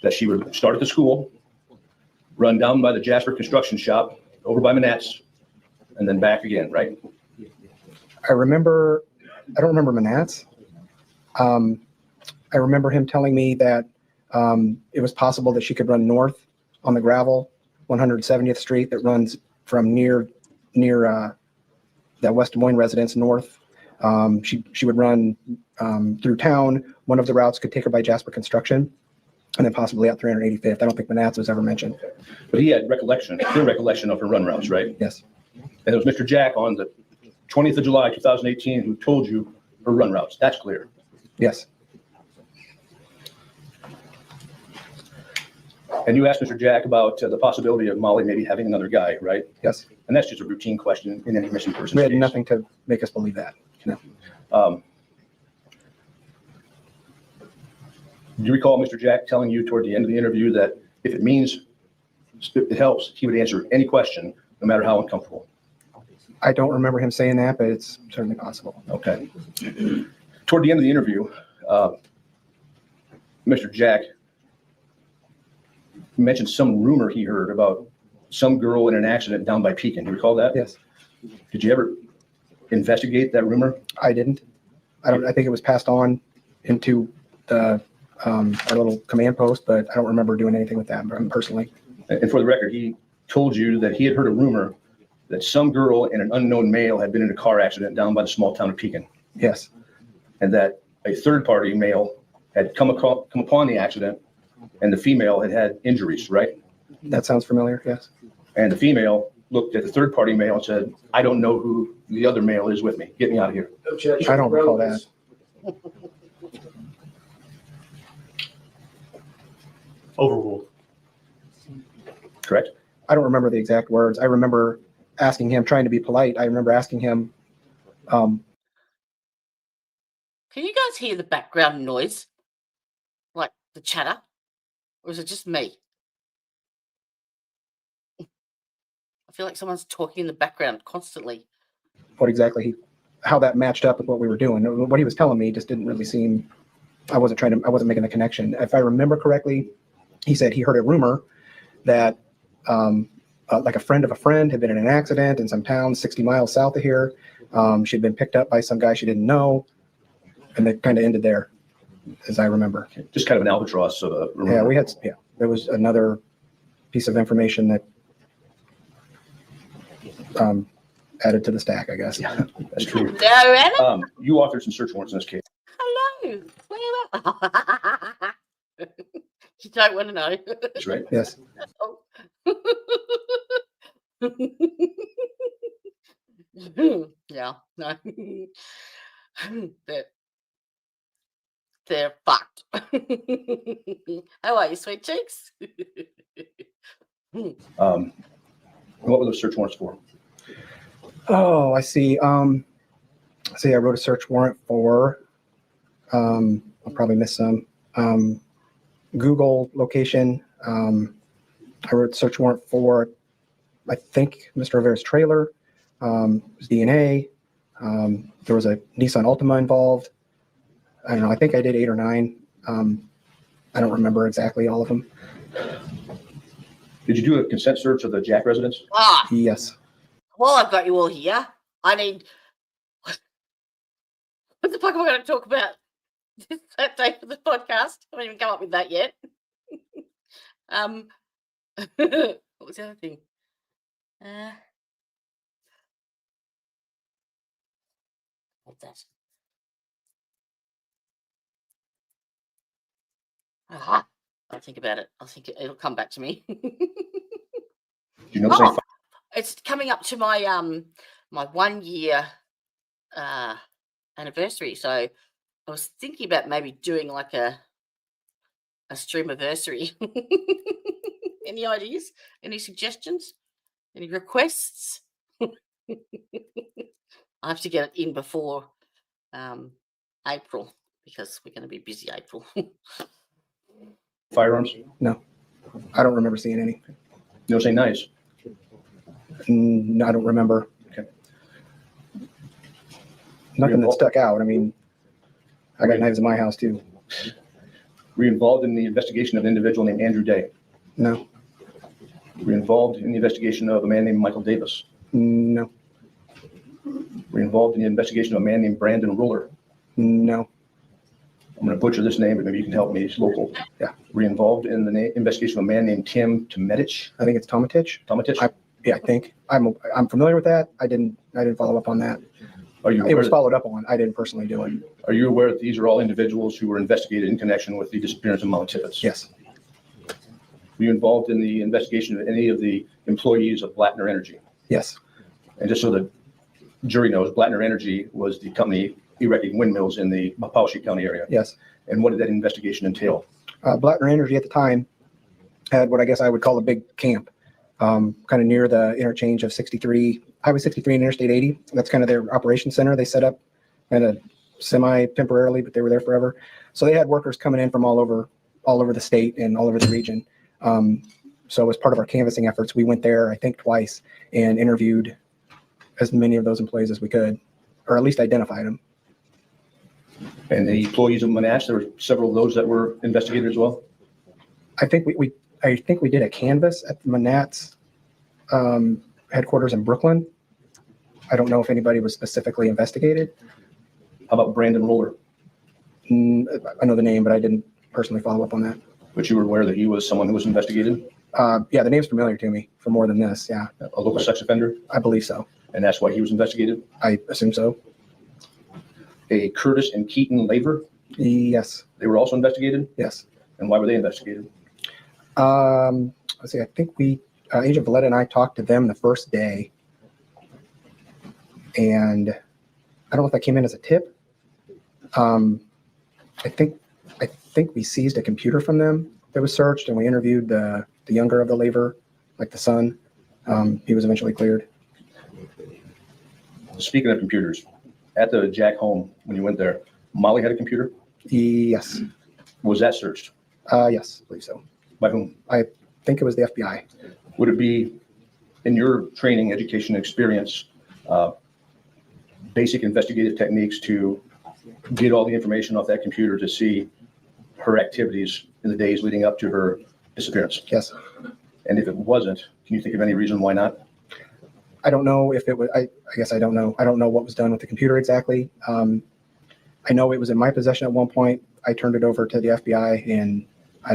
that she would start at the school, run down by the Jasper construction shop, over by Manat's, and then back again, right?
I don't remember Manat's. I remember him telling me that it was possible that she could run north on the gravel, 170th Street, that runs from near that West Des Moines residence north. She would run through town. One of the routes could take her by Jasper Construction, and then possibly out 385th. I don't think Manat's was ever mentioned.
But he had clear recollection of her run routes, right?
Yes.
And it was Mr. Jack on the 20th of July, 2018, who told you her run routes. That's clear.
Yes.
And you asked Mr. Jack about the possibility of Mollie maybe having another guy, right?
Yes.
And that's just a routine question in any missing person's
We had
case.
nothing to make us believe that. No.
Do you recall Mr. Jack telling you toward the end of the interview that if it means it helps, he would answer any question, no matter how uncomfortable?
I don't remember him saying that, but it's certainly possible.
Okay. Toward the end of the interview, Mr. Jack mentioned some rumor he heard about some girl in an accident down by Pekin. Do you recall that?
Yes.
Did you ever investigate that rumor?
I didn't. I think it was passed on into the our little command post, but I don't remember doing anything with that personally.
And for the record, he told you that he had heard a rumor that some girl and an unknown male had been in a car accident down by the small town of Pekin,
Yes.
and that a third-party male had come upon the accident, and the female had had injuries, right?
That sounds familiar. Yes.
And the female looked at the third-party male and said, "I don't know who the other male is with me. Get me out of here."
I don't recall that.
Overruled.
Correct?
I don't remember the exact words. I remember asking him, trying to be polite. I remember asking him,
Can you guys hear the background noise? Like the chatter? Or is it just me? I feel like someone's talking in the background constantly.
what exactly how that matched up with what we were doing. What he was telling me just didn't really seem, I wasn't making the connection. If I remember correctly, he said he heard a rumor that like a friend of a friend had been in an accident in some town 60 miles south of here. She'd been picked up by some guy she didn't know, and they kind of ended there, as I remember.
Just kind of an albatross of a rumor.
Yeah, there was another piece of information that added to the stack, I guess.
Yeah, that's true.
No, Anna?
You authored some search warrants in this case.
Hello. Where are you don't want to know.
That's right.
Yes.
Oh. Yeah, no. They're fucked. How are you, sweet cheeks?
What were those search warrants for?
Oh, I see. I wrote a search warrant for, I'll probably miss some, Google location. I wrote a search warrant for, I think, Mr. Rivera's trailer, his DNA. There was a Nissan Altima involved. I don't know. I think I did 8 or 9. I don't remember exactly all of them.
Did you do a consent search of the Jack residence?
Ah,
Yes.
well, I've got you all here. I need. What the fuck am I going to talk about that day for the podcast? I haven't even come up with that yet. What was the other thing? What's that? Aha. I'll think about it. I'll think it'll come back to me.
Do you know the
Oh, it's coming up to my my 1 year anniversary. So I was thinking about maybe doing like a streamiversary. Any ideas? Any suggestions? Any requests? I have to get it in before April because we're going to be busy April.
Firearms?
I don't remember seeing any.
No, say knives.
No, I don't remember.
Okay.
Nothing that stuck out. I mean, I got knives in my house too.
Were you involved in the investigation of an individual named Andrew Day?
No,
Were you involved in the investigation of a man named Michael Davis?
no,
Were you involved in the investigation of a man named Brandon Ruller?
no,
I'm going to butcher this name, but maybe you can help me. It's local.
Yeah.
Were you involved in the investigation of a man named Tim Timetich?
I think it's Tomatich.
Tomatich?
Yeah, I think I'm familiar with that. I didn't follow up on that.
Are you
It was
aware,
followed up on. I didn't personally do it.
are you aware that these are all individuals who were investigated in connection with the disappearance of Mollie Tibbetts?
Yes,
Were you involved in the investigation of any of the employees of Blattner Energy?
yes,
And just so the jury knows, Blattner Energy was the company erecting windmills in the Powashik County area.
yes.
And what did that investigation entail?
Blattner Energy at the time had what I guess I would call a big camp, kind of near the interchange of Highway 63 and Interstate 80. That's kind of their operations center. They set up kind of semi-temporarily, but they were there forever. So they had workers coming in from all over the state and all over the region. So as part of our canvassing efforts, we went there, I think, twice and interviewed as many of those employees as we could, or at least identified them.
And the employees of Monash, there were several of those that were investigated as well?
I think we did a canvass at the Manat's headquarters in Brooklyn. I don't know if anybody was specifically investigated.
How about Brandon Ruller?
I know the name, but I didn't personally follow up on that.
But you were aware that he was someone who was investigated?
Yeah, the name's familiar to me for more than this. Yeah,
A local sex offender?
I believe so.
And that's why he was investigated?
I assume so.
A Curtis and Keaton Laver?
Yes,
They were also investigated?
yes.
And why were they investigated?
Let's see. I think Agent Valletta and I talked to them the first day, and I don't know if that came in as a tip. I think we seized a computer from them that was searched, and we interviewed the younger of the Laver, like the son. He was eventually cleared.
Speaking of computers, at the Jack home, when you went there, Mollie had a computer?
Yes,
Was that searched?
yes, I believe so.
By whom?
I think it was the FBI.
Would it be, in your training, education, experience, basic investigative techniques to get all the information off that computer to see her activities in the days leading up to her disappearance?
Yes.
And if it wasn't, can you think of any reason why not?
I don't know if it was, I guess I don't know. I don't know what was done with the computer exactly. I know it was in my possession at one point. I turned it over to the FBI, and I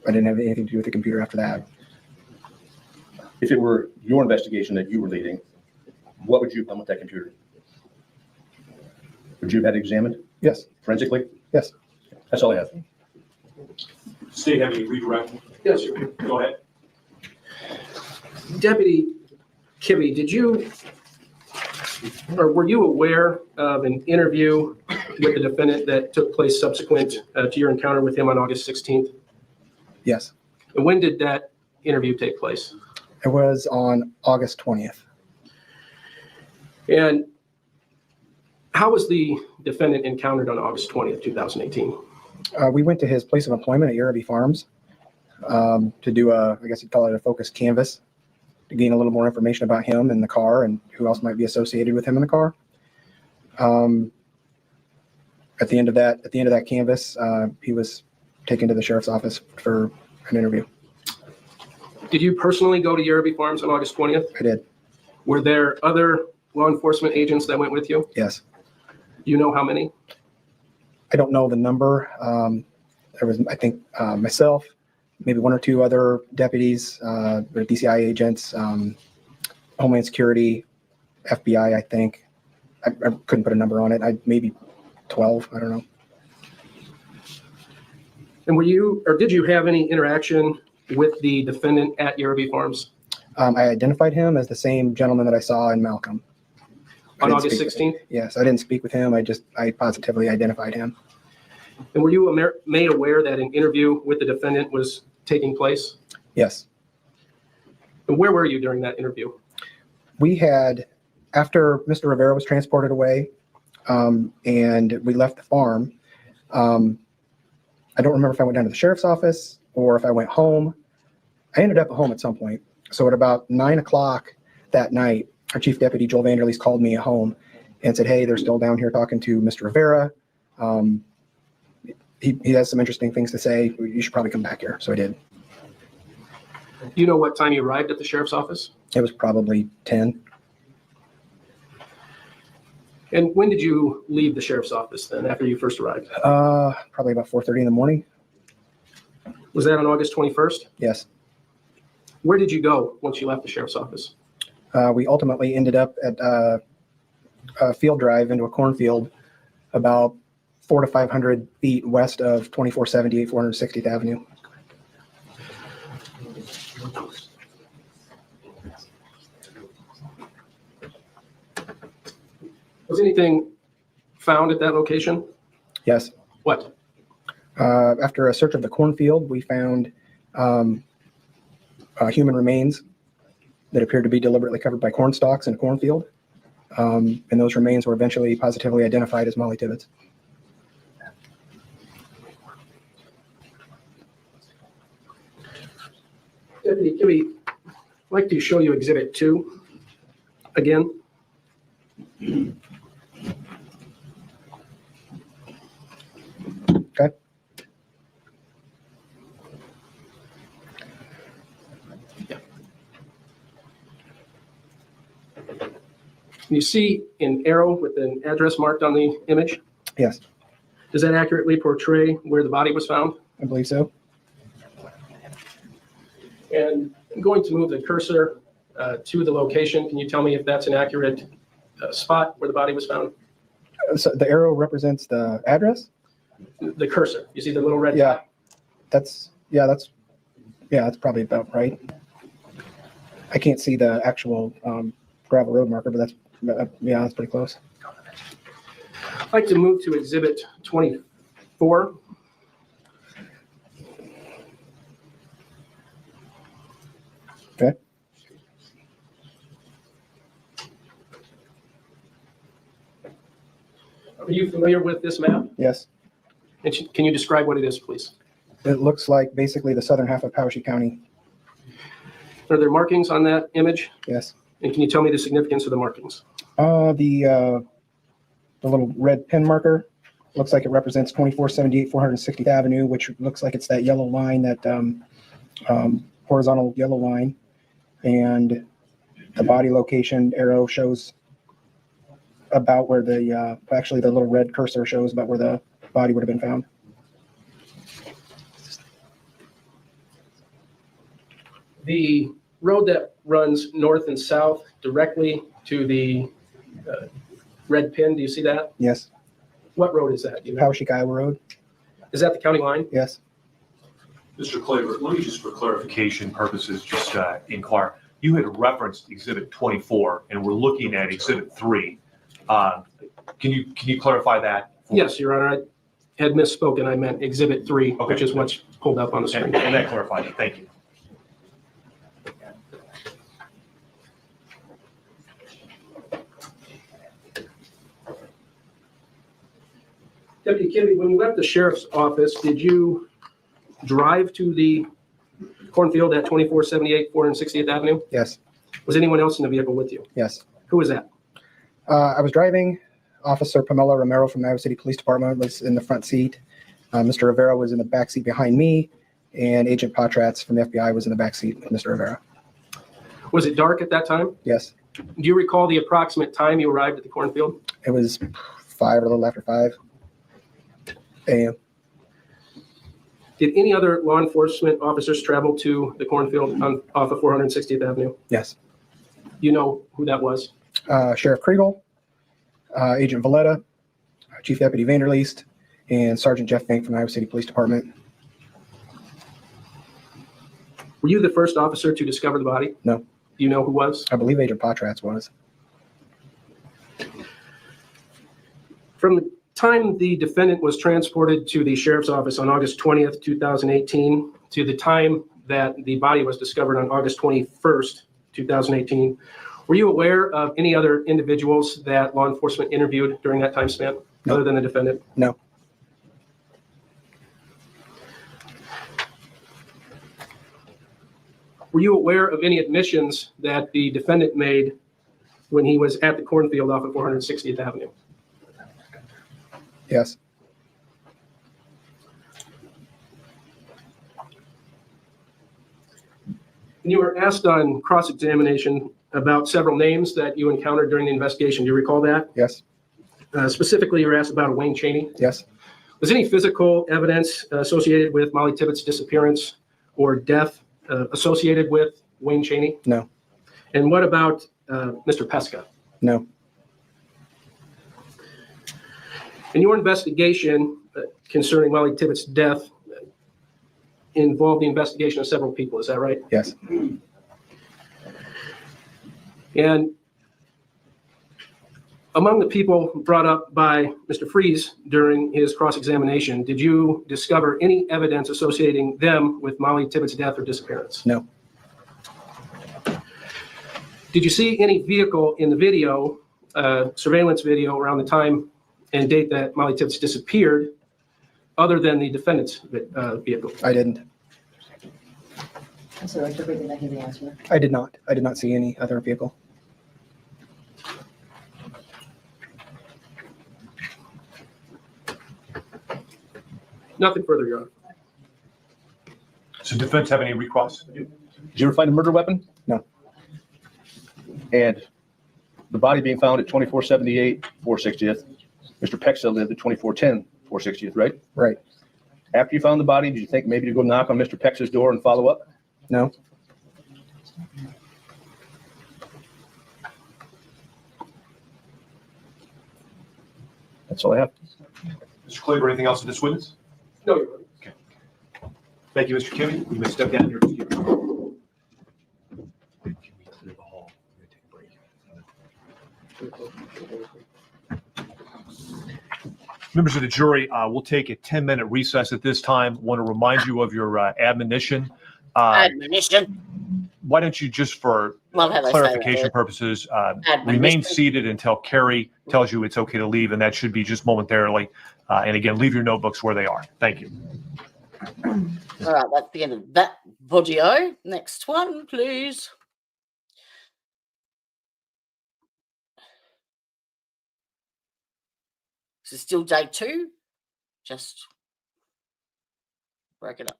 didn't have anything to do with the computer after that.
If it were your investigation that you were leading, what would you have done with that computer? Would you have had it examined
Yes,
forensically?
yes.
That's all I have.
State, have any redirect?
Yes,
Go ahead.
Deputy Kibbe, were you aware of an interview with the defendant that took place subsequent to your encounter with him on August 16th?
Yes.
And when did that interview take place?
It was on August 20th.
And how was the defendant encountered on August 20th, 2018?
We went to his place of employment at Yerby Farms to do I guess you'd call it a focus canvas, to gain a little more information about him and the car and who else might be associated with him in the car. At the end of that canvas, he was taken to the sheriff's office for an interview.
Did you personally go to Yerby Farms on August 20th?
I did.
Were there other law enforcement agents that went with you?
Yes.
Do you know how many?
I don't know the number. There was, I think, myself, maybe one or two other deputies, DCI agents, Homeland Security, FBI, I think. I couldn't put a number on it. Maybe 12. I don't know.
And did you have any interaction with the defendant at Yerby Farms
I identified him as the same gentleman that I saw in Malcolm.
on August 16th?
Yes, I didn't speak with him. I positively identified him.
And were you made aware that an interview with the defendant was taking place?
Yes.
And where were you during that interview?
We had After Mr. Rivera was transported away, and we left the farm, I don't remember if I went down to the sheriff's office or if I went home. I ended up at home at some point. So at about 9 o'clock that night, our chief deputy, Joel Vanderleest, called me at home and said, hey, they're still down here talking to Mr. Rivera. He has some interesting things to say. You should probably come back here. So I did.
Do you know what time you arrived at the sheriff's office?
It was probably 10.
And when did you leave the sheriff's office then, after you first arrived?
Probably about 4:30 in the morning.
Was that on August 21st?
Yes.
Where did you go once you left the sheriff's office?
We ultimately ended up at a field drive into a cornfield about 400 to 500 feet west of 2478 460th Avenue.
Was anything found at that location?
Yes.
What?
After a search of the cornfield, we found human remains that appeared to be deliberately covered by corn stalks in a cornfield. And those remains were eventually positively identified as Mollie Tibbetts.
Deputy Kibbe, I'd like to show you Exhibit 2 again.
Okay.
You see an arrow with an address marked on the image?
Yes,
Does that accurately portray where the body was found?
I believe so.
And I'm going to move the cursor to the location. Can you tell me if that's an accurate spot where the body was found?
So the arrow represents the address?
The cursor. You see the little red
Yeah.
dot?
That's probably about right. I can't see the actual gravel road marker, but that's pretty close.
I'd like to move to Exhibit 24.
Okay.
Are you familiar with this map?
Yes.
And can you describe what it is, please?
It looks like basically the southern half of Powashik County.
Are there markings on that image?
Yes.
And can you tell me the significance of the markings?
The little red pin marker looks like it represents 2478 460th Avenue, which looks like it's that yellow line, that horizontal yellow line. And the body location arrow shows about where actually the little red cursor shows about where the body would have been found.
The road that runs north and south directly to the red pin, do you see that?
Yes.
What road is that? Do you know?
Powashik, Iowa Road.
Is that the county line?
Yes.
Mr. Claver, let me just, for clarification purposes, just inquire. You had referenced Exhibit 24, and we're looking at Exhibit 3. Can you clarify that?
Yes, Your Honor. I had misspoken. I meant Exhibit 3,
Okay.
which is what's pulled up on the screen.
And that clarifies it. Thank you.
Deputy Kibbe, when you left the sheriff's office, did you drive to the cornfield at 2478 460th Avenue?
Yes.
Was anyone else in the vehicle with you?
Yes.
Who was that?
I was driving. Officer Pamela Romero from the Iowa City Police Department was in the front seat. Mr. Rivera was in the back seat behind me, and Agent Potratz from the FBI was in the back seat with Mr. Rivera.
Was it dark at that time?
Yes.
Do you recall the approximate time you arrived at the cornfield?
It was 5 or a little after 5 a.m.
Did any other law enforcement officers travel to the cornfield off of 460th Avenue?
Yes.
You know who that was?
Sheriff Kriegel, Agent Valletta, Chief Deputy Vanderleest, and Sergeant Jeff Fink from the Iowa City Police Department.
Were you the first officer to discover the body?
No.
Do you know who was?
I believe Agent Potratz was.
From the time the defendant was transported to the sheriff's office on August 20th, 2018, to the time that the body was discovered on August 21st, 2018, Were you aware of any other individuals that law enforcement interviewed during that time span,
No.
other than the defendant?
No.
Were you aware of any admissions that the defendant made when he was at the cornfield off of 460th Avenue?
Yes.
And you were asked on cross-examination about several names that you encountered during the investigation. Do you recall that?
Yes.
Specifically, you were asked about Wayne Cheney.
Yes.
Was any physical evidence associated with Mollie Tibbetts' disappearance or death associated with Wayne Cheney?
No.
And what about Mr. Pesca?
No.
In your investigation concerning Mollie Tibbetts' death involved the investigation of several people, is that right?
Yes.
And among the people brought up by Mr. Freeze during his cross-examination, did you discover any evidence associating them with Mollie Tibbetts' death or disappearance?
No.
Did you see any vehicle in the video, surveillance video, around the time and date that Mollie Tibbetts disappeared, other than the defendant's vehicle?
I didn't.
I'm sorry, I took everything that he answered.
I did not. I did not see any other vehicle.
Nothing further, Your Honor.
So defense have any recross?
Did you ever find a murder weapon?
No.
And the body being found at 2478 460th, Mr. Pexa lived at 2410 460th, right?
Right.
After you found the body, did you think maybe to go knock on Mr. Pexa's door and follow up?
No.
That's all I have.
Mr. Claver, anything else to this witness?
No, Your Honor.
Okay. Thank you, Mr. Kimmy. You may step down here. Can we clear the hall? We're gonna take a break. Members of the jury, we'll take a 10-minute recess at this time. Want to remind you of your admonition.
Admonition.
Why don't you, just for
Love how they say
clarification
that.
purposes,
Admonition.
remain seated until Carrie tells you it's okay to leave, and that should be just momentarily. And again, leave your notebooks where they are. Thank you.
All right, that's the end of that video. Next one, please. This is still day 2. Just break it up.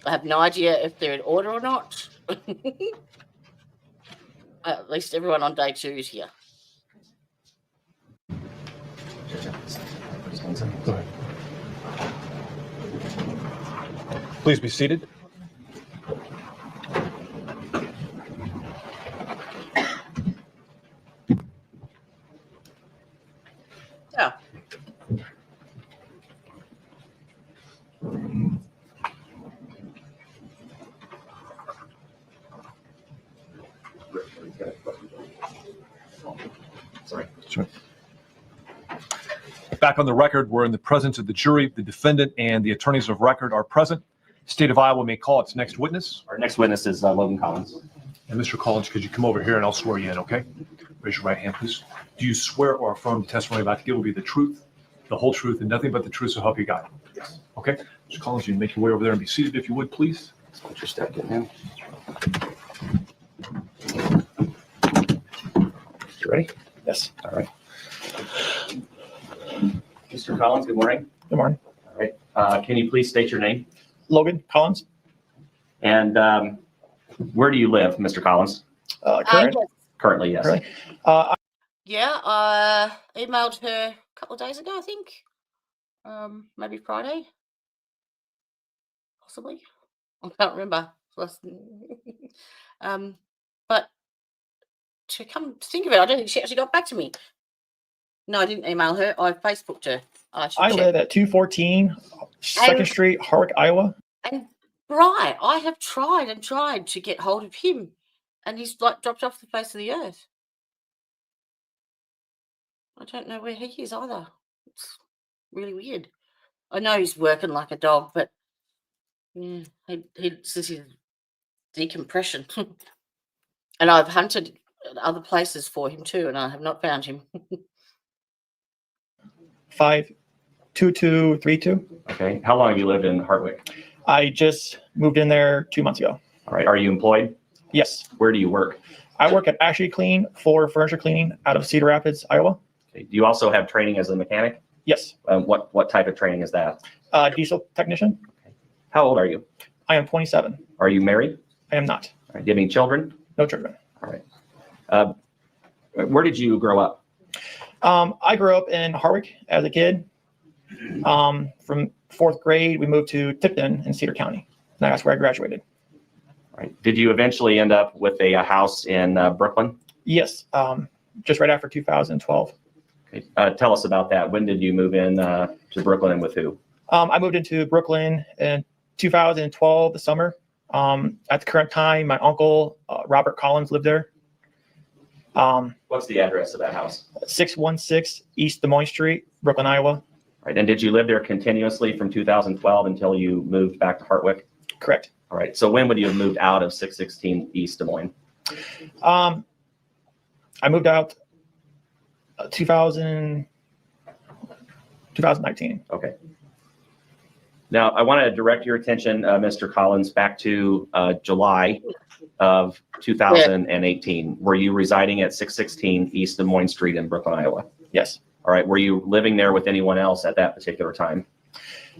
I have no idea if they're in order or not. At least everyone on day 2 is here.
Please be seated.
Yeah.
Sorry. Back on the record, we're in the presence of the jury. The defendant and the attorneys of record are present. State of Iowa may call its next witness.
Our next witness is Logan Collins.
And Mr. Collins, could you come over here and I'll swear you in, okay? Raise your right hand, please. Do you swear or affirm the testimony you're about to give will be the truth, the whole truth, and nothing but the truth, so help you God?
Yes.
Okay. Mr. Collins, you can make your way over there and be seated if you would, please.
Let's put your step in now. You ready?
Yes.
All right. Mr. Collins, good morning.
Good morning.
All right. Can you please state your name?
Logan Collins.
And where do you live, Mr. Collins? Currently, yes.
Currently.
Yeah, I emailed her a couple of days ago, I think. Maybe Friday. Possibly. I can't remember. But to come to think of it, I don't think she actually got back to me. No, I didn't email her. I Facebooked her.
I live at 214 2nd Street, Harwick, Iowa.
And right, I have tried and tried to get hold of him, and he's like dropped off the face of the earth. I don't know where he is either. It's really weird. I know he's working like a dog, but Yeah, he says he's decompression. And I've hunted other places for him too, and I have not found him.
52232.
Okay. How long have you lived in Hartwick?
I just moved in there 2 months ago.
All right. Are you employed?
Yes.
Where do you work?
I work at Ashley Clean for furniture cleaning out of Cedar Rapids, Iowa.
Okay. Do you also have training as a mechanic?
Yes.
What type of training is that?
Diesel technician.
How old are you?
I am 27.
Are you married?
I am not.
All right. Do you have any children?
No children.
All right. Where did you grow up?
I grew up in Hartwick as a kid. From 4th grade, we moved to Tipton in Cedar County. And that's where I graduated.
All right. Did you eventually end up with a house in Brooklyn?
Yes. Just right after 2012.
Okay. Tell us about that. When did you move in to Brooklyn and with who?
I moved into Brooklyn in 2012, the summer. At the current time, my uncle, Robert Collins, lived there.
What's the address of that house?
616 East Des Moines Street, Brooklyn, Iowa.
All right. And did you live there continuously from 2012 until you moved back to Hartwick?
Correct.
All right. So when would you have moved out of 616 East Des Moines?
I moved out 2019.
Okay. Now, I want to direct your attention, Mr. Collins, back to July of 2018. Were you residing at 616 East Des Moines Street in Brooklyn, Iowa?
Yes.
All right. Were you living there with anyone else at that particular time?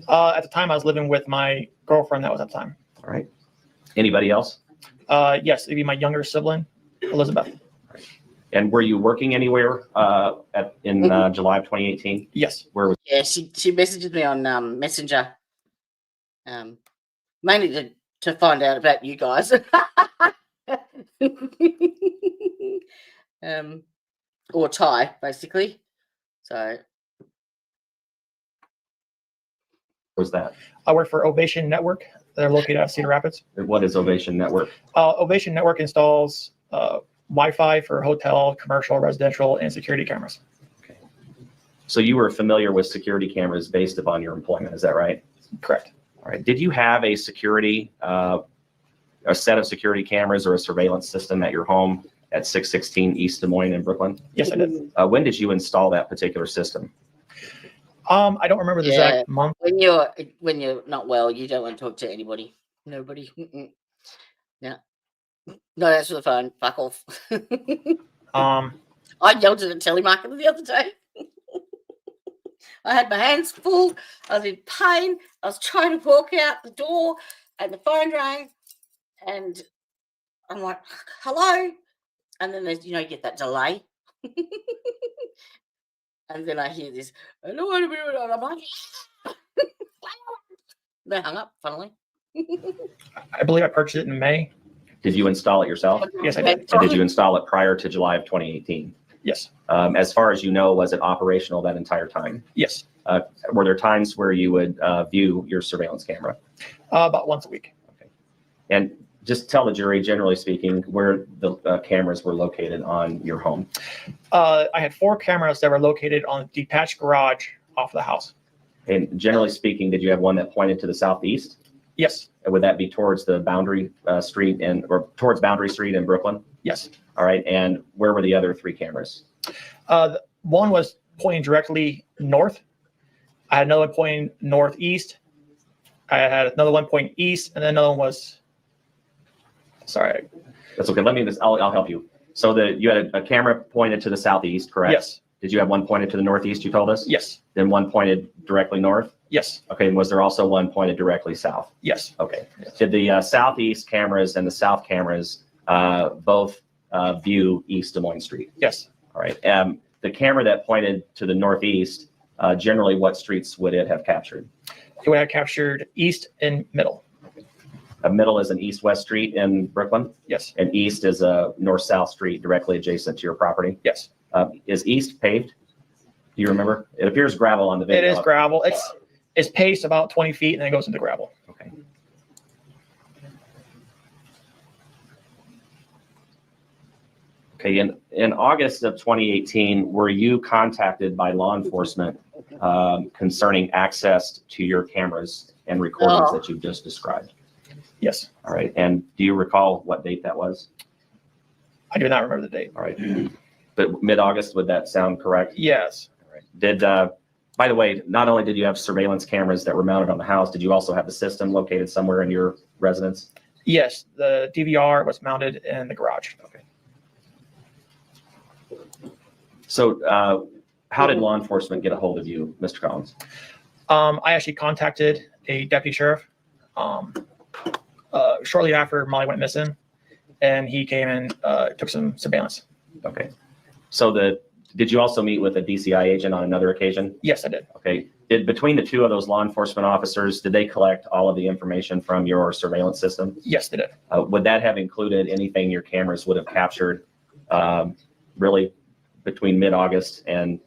At the time, I was living with my girlfriend that was at the time.
All right. Anybody else?
Yes, it'd be my younger sibling, Elizabeth.
And were you working anywhere in July of 2018?
Yes.
Where was?
Yeah, she messages me on Messenger, mainly to find out about you guys. Or Ty, basically. So
Was that?
I work for Ovation Network. They're located at Cedar Rapids.
What is Ovation Network?
Ovation Network installs Wi-Fi for hotel, commercial, residential, and security cameras.
Okay. So you were familiar with security cameras based upon your employment, is that right?
Correct.
All right. Did you have a set of security cameras or a surveillance system at your home at 616 East Des Moines in Brooklyn?
Yes, I did.
When did you install that particular system?
I don't remember the exact month.
when you're not well, you don't want to talk to anybody. Nobody. No. No, answer the phone. Fuck off. I yelled at a telemarketer the other day. I had my hands full. I was in pain. I was trying to walk out the door, and the phone rang, and I'm like, "Hello," and then there's you get that delay, and then I hear this, "Hello," and I'm like, they hung up. Funnily.
I believe I purchased it in May.
Did you install it yourself?
Yes, I did.
And did you install it prior to July of 2018?
Yes.
As far as you know, was it operational that entire time?
Yes.
Were there times where you would view your surveillance camera?
About once a week.
Okay. And just tell the jury, generally speaking, where the cameras were located on your home.
I had 4 cameras that were located on a detached garage off the house.
And generally speaking, did you have one that pointed to the southeast?
Yes.
And would that be towards the Boundary Street or towards Boundary Street in Brooklyn?
Yes.
All right. And where were the other 3 cameras?
One was pointing directly north. I had another one pointing northeast. I had another one pointing east, and then another one was. Sorry.
That's okay. I'll help you. So you had a camera pointed to the southeast, correct?
Yes.
Did you have one pointed to the northeast, you told us?
Yes.
Then one pointed directly north?
Yes.
Okay. And was there also one pointed directly south?
Yes.
Okay. Did the southeast cameras and the south cameras both view East Des Moines Street?
Yes.
All right. The camera that pointed to the northeast, generally what streets would it have captured?
It would have captured east and middle.
A middle is an east-west street in Brooklyn?
Yes.
And east is a north-south street directly adjacent to your property?
Yes.
Is east paved? Do you remember? It appears gravel on the video.
It is gravel. It's paced about 20 feet and then it goes into gravel.
Okay. Okay. In August of 2018, were you contacted by law enforcement concerning access to your cameras and recordings
Oh.
that you've just described.
Yes,
All right. And do you recall what date that was?
I do not remember the date.
All right. But mid-August, would that sound correct?
Yes,
All right. Did, by the way, not only did you have surveillance cameras that were mounted on the house, did you also have the system located somewhere in your residence?
yes, the DVR was mounted in the garage.
Okay. So how did law enforcement get a hold of you, Mr. Collins?
I actually contacted a deputy sheriff shortly after Mollie went missing, and he came and took some surveillance.
Okay. So did you also meet with a DCI agent on another occasion?
Yes, I did.
Okay. Between the two of those law enforcement officers, did they collect all of the information from your surveillance system?
Yes, they did.
Would that have included anything your cameras would have captured really between mid-August and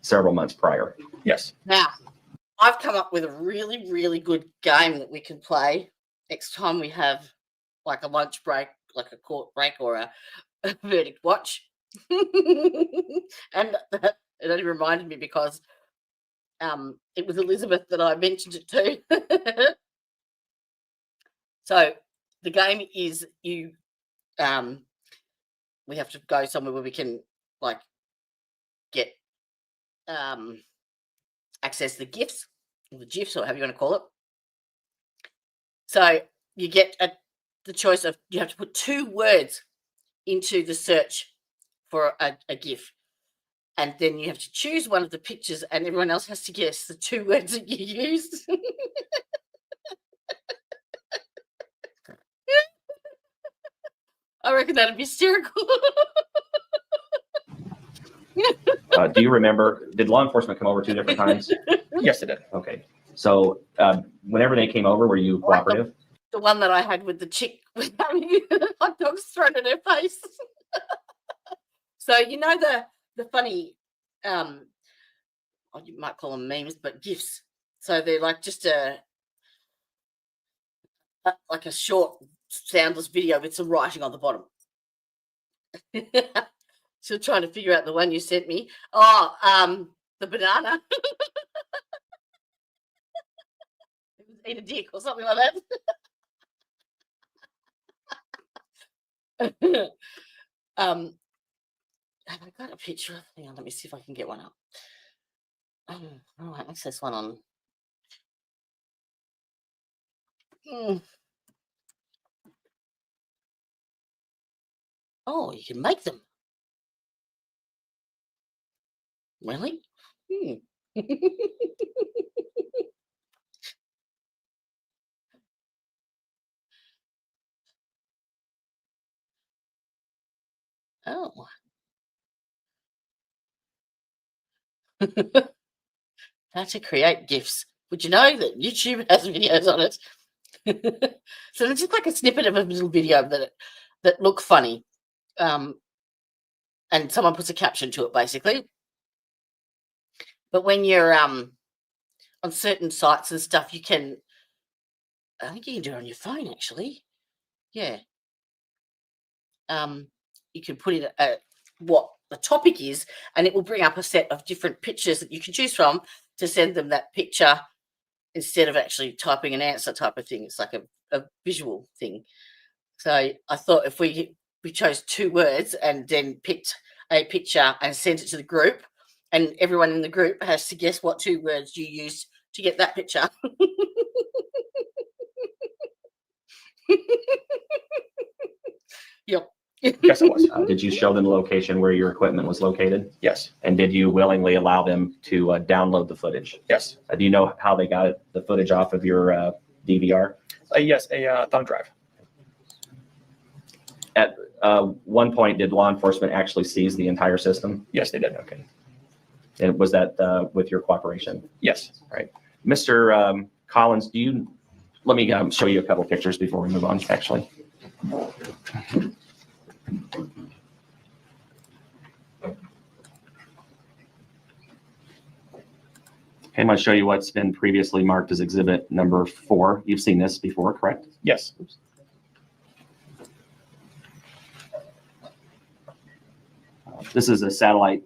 several months prior?
Yes.
Now, I've come up with a really, really good game that we can play next time we have like a lunch break, like a court break or a verdict watch. And it only reminded me because it was Elizabeth that I mentioned it to. So the game is we have to go somewhere where we can like get access the GIFs, or the GIFs, or however you want to call it. So you get the choice of, you have to put 2 words into the search for a GIF. And then you have to choose one of the pictures and everyone else has to guess the 2 words that you used. I reckon that'd be hysterical.
Do you remember, did law enforcement come over 2 different times?
Yes, they did.
Okay. So whenever they came over, were you cooperative?
The one that I had with the chick with having hot dogs thrown in her face. So you know the funny, you might call them memes, but GIFs. So they're like just like a short soundless video with some writing on the bottom. Still trying to figure out the one you sent me. Oh, the banana. It was eat a dick or something like that. Have I got a picture? Hang on, let me see if I can get one up. Oh, I access one on. Oh, you can make them. Really? Oh. How to create GIFs. Would you know that YouTube has videos on it? So it's just like a snippet of a little video that look funny. And someone puts a caption to it, basically. But when you're on certain sites and stuff, I think you can do it on your phone, actually. Yeah. You can put in what the topic is, and it will bring up a set of different pictures that you can choose from to send them that picture instead of actually typing an answer type of thing. It's like a visual thing. So I thought if we chose 2 words and then picked a picture and sent it to the group, and everyone in the group has to guess what 2 words you used to get that picture. Yep.
Yes, it was.
Did you show them the location where your equipment was located?
Yes.
And did you willingly allow them to download the footage?
Yes.
Do you know how they got the footage off of your DVR?
Yes, a thumb drive.
At one point, did law enforcement actually seize the entire system?
Yes, they did.
Okay. And was that with your cooperation?
Yes.
All right. Mr. Collins, let me show you a couple pictures before we move on, actually. Okay, I'm going to show you what's been previously marked as exhibit number 4. You've seen this before, correct?
Yes.
This is a satellite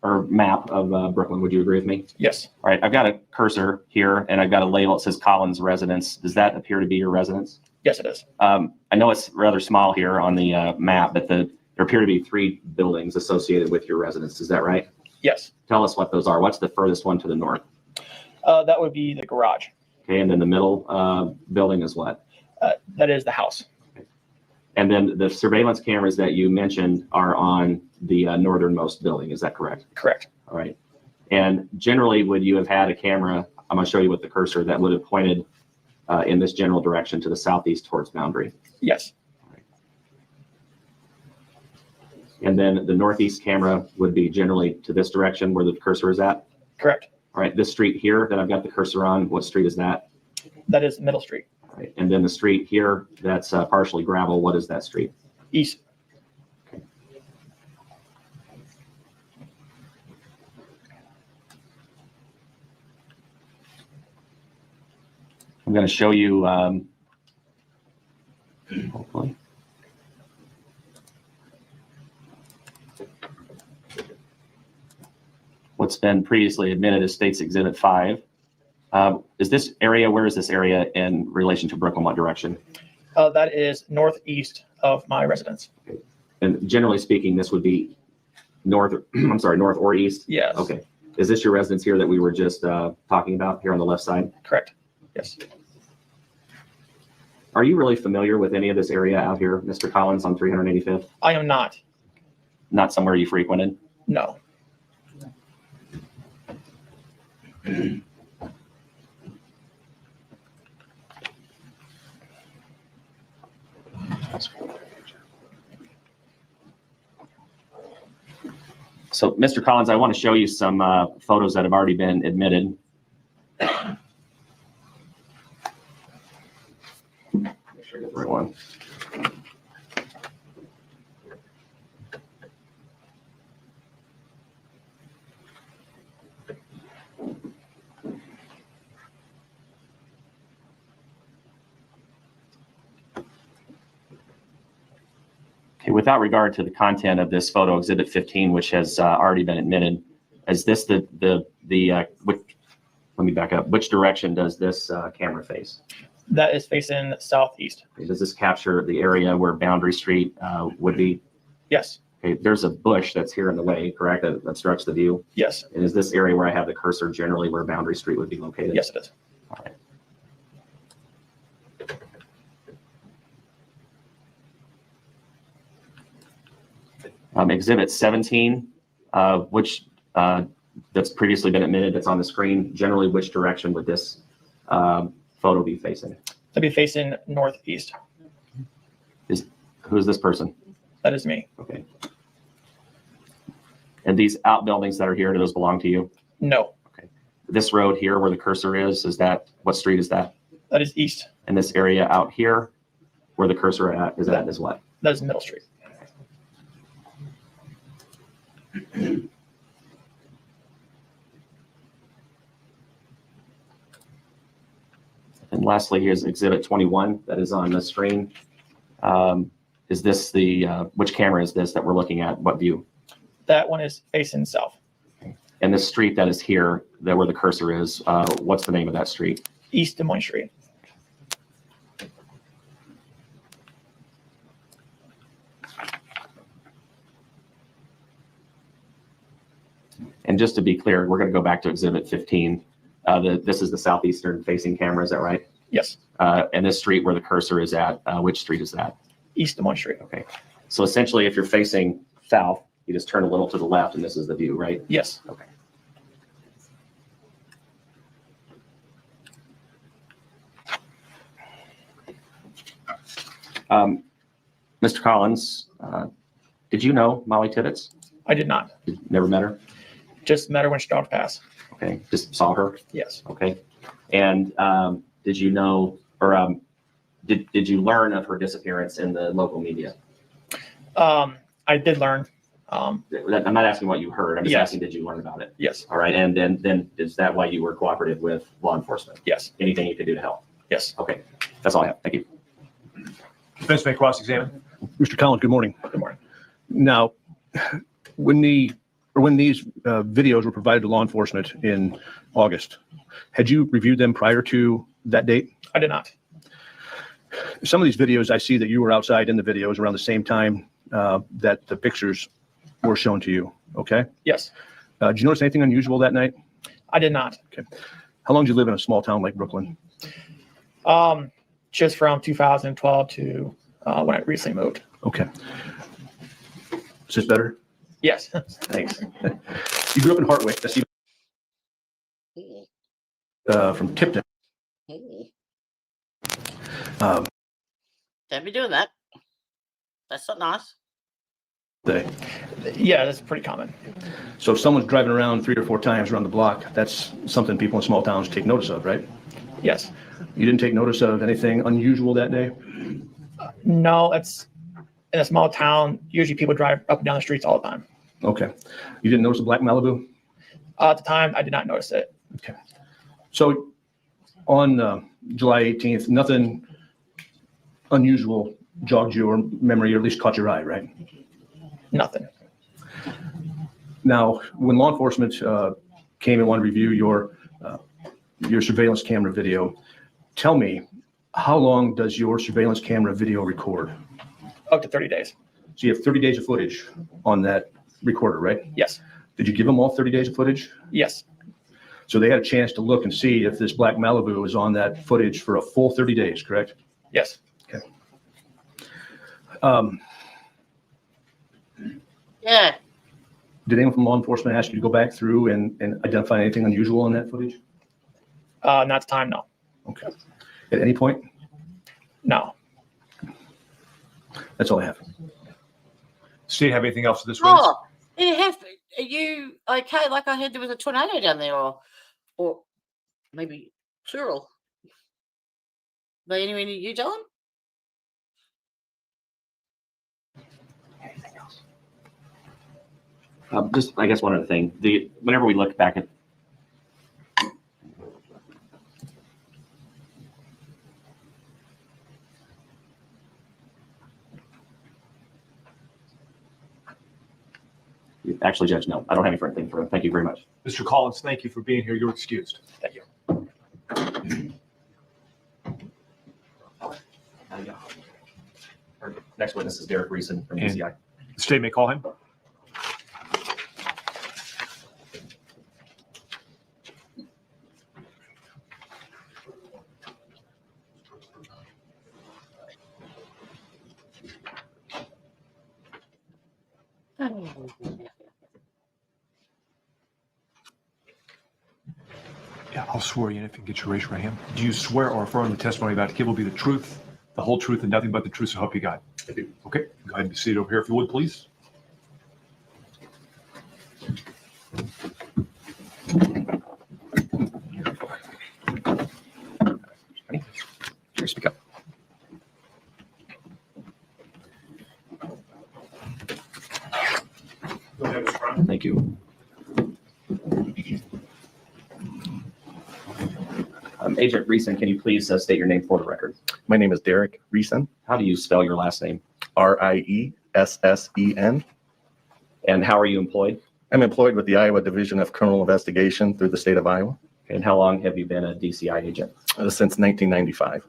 or map of Brooklyn. Would you agree with me?
Yes.
All right, I've got a cursor here and I've got a label that says Collins Residence. Does that appear to be your residence?
Yes, it is.
I know it's rather small here on the map, but there appear to be 3 buildings associated with your residence. Is that right?
Yes.
Tell us what those are. What's the furthest one to the north?
That would be the garage.
Okay, and then the middle building is what?
That is the house.
And then the surveillance cameras that you mentioned are on the northernmost building. Is that correct?
Correct.
All right. And generally, would you have had a camera, I'm going to show you with the cursor, that would have pointed in this general direction to the southeast towards boundary?
Yes.
And then the northeast camera would be generally to this direction where the cursor is at?
Correct.
All right, this street here that I've got the cursor on, what street is that?
That is Middle Street.
All right. And then the street here, that's partially gravel. What is that street?
East.
I'm going to show you, hopefully. What's been previously admitted as State's Exhibit 5. Is this area, where is this area in relation to Brooklyn? What direction?
That is northeast of my residence.
And generally speaking, this would be north, I'm sorry, north or east?
Yes.
Okay. Is this your residence here that we were just talking about here on the left side?
Correct. Yes.
Are you really familiar with any of this area out here, Mr. Collins, on 385th?
I am not.
Not somewhere you frequented?
No.
So, Mr. Collins, I want to show you some photos that have already been admitted. Make sure I get the right one. Okay, without regard to the content of this photo, Exhibit 15, which has already been admitted, is this which, let me back up. Which direction does this camera face?
That is facing southeast.
Okay, does this capture the area where Boundary Street would be?
Yes.
Okay, there's a bush that's here in the way, correct? That obstructs the view.
Yes.
And is this area where I have the cursor generally where Boundary Street would be located?
Yes, it is.
All right. Exhibit 17, which that's previously been admitted, that's on the screen. Generally, which direction would this photo be facing?
That'd be facing northeast.
Who's this person?
That is me.
Okay. And these outbuildings that are here, do those belong to you?
No.
Okay. This road here where the cursor is that, what street is that?
That is east.
And this area out here where the cursor is at is what?
That is Middle Street.
And lastly, here's Exhibit 21 that is on the screen. Is this which camera is this that we're looking at? What view?
That one is facing south.
And this street that is here, where the cursor is, what's the name of that street?
East Des Moines Street.
And just to be clear, we're going to go back to Exhibit 15. This is the southeastern facing camera, is that right?
Yes.
And this street where the cursor is at, which street is that?
East Des Moines Street.
Okay. So essentially, if you're facing south, you just turn a little to the left and this is the view, right?
Yes.
Okay. Mr. Collins, did you know Mollie Tibbetts?
I did not.
You never met her?
Just met her when she dropped pass.
Okay, just saw her?
Yes.
Okay. And did you know, or did you learn of her disappearance in the local media?
I did learn.
I'm not asking what you heard. I'm just
Yes.
asking, did you learn about it?
Yes.
All right. And then is that why you were cooperative with law enforcement?
Yes.
Anything you could do to help?
Yes.
Okay. That's all I have. Thank you.
Defense may cross-examine.
Mr. Collins, good morning.
Good morning.
Now, when the or when these videos were provided to law enforcement in August, had you reviewed them prior to that date?
I did not.
Some of these videos, I see that you were outside in the videos around the same time that the pictures were shown to you. Okay.
Yes,
Did you notice anything unusual that night?
I did not.
Okay. How long did you live in a small town like Brooklyn?
Just from 2012 to when I recently moved.
Okay. Is this better?
Yes.
Thanks. You grew up in Hartwick. That's from Tipton.
Don't be doing that. That's not nice.
Yeah, that's pretty common.
So if someone's driving around 3 or 4 times around the block, that's something people in small towns take notice of, right?
Yes.
You didn't take notice of anything unusual that day?
No, it's in a small town. Usually people drive up and down the streets all the time.
Okay. You didn't notice a black Malibu?
At the time, I did not notice it.
Okay. So on July 18th, nothing unusual jogged your memory, or at least caught your eye, right?
Nothing.
Now, when law enforcement came and wanted to review your surveillance camera video, tell me, how long does your surveillance camera video record?
Up to 30 days.
So you have 30 days of footage on that recorder, right?
Yes.
Did you give them all 30 days of footage?
Yes.
So they had a chance to look and see if this black Malibu was on that footage for a full 30 days, correct?
Yes.
Okay.
Yeah.
Did anyone from law enforcement ask you to go back through and identify anything unusual on that footage?
Not at the time, no.
Okay. At any point?
No.
That's all I have.
State have anything else for this week?
Oh, you have. Are you okay? Like I heard there was a tornado down there, or maybe plural. By anywhere near you, Dylan?
Anything else? Just, I guess, one other thing. Whenever we look back at actually, Judge, no, I don't have any further thing for him. Thank you very much.
Mr. Collins, thank you for being here. You're excused.
Thank you.
Our next witness is Derek Reeson from
And-
DCI.
The state may call him. Yeah, I'll swear you in if you can get your raise your right hand. Do you swear or affirm the testimony about to give will be the truth, the whole truth, and nothing but the truth, so help you God? I do. Okay, go ahead and be seated over here if you would, please.
Ready? Here, speak up.
Go ahead, Mr. Brown.
Thank you. Agent Reeson, can you please state your name for the record?
My name is Derek Reeson,
How do you spell your last name?
Riesen.
And how are you employed?
I'm employed with the Iowa Division of Criminal Investigation through the state of Iowa
And how long have you been a DCI agent?
since 1995.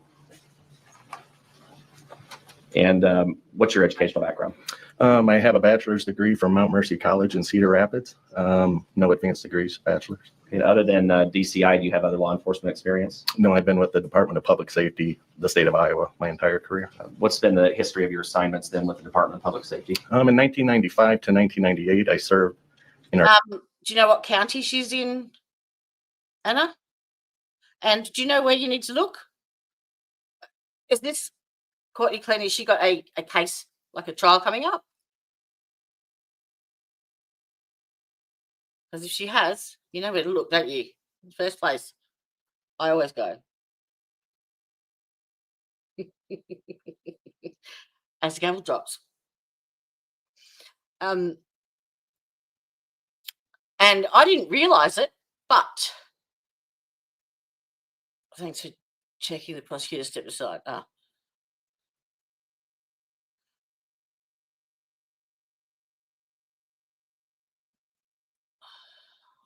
And what's your educational background?
I have a bachelor's degree from Mount Mercy College in Cedar Rapids. No advanced degrees, bachelor's.
And other than DCI, do you have other law enforcement experience?
No, I've been with the Department of Public Safety, the state of Iowa, my entire career.
What's been the history of your assignments then with the Department of Public Safety?
In 1995 to 1998, I served in our
Do you know what county she's in, Anna? And do you know where you need to look? Is this Courtney Clenny? Has she got a case, like a trial coming up? Because if she has, you know where to look, don't you? In the first place, I always go. As the gavel drops. And I didn't realize it, but thanks for checking. The prosecutor stepped aside.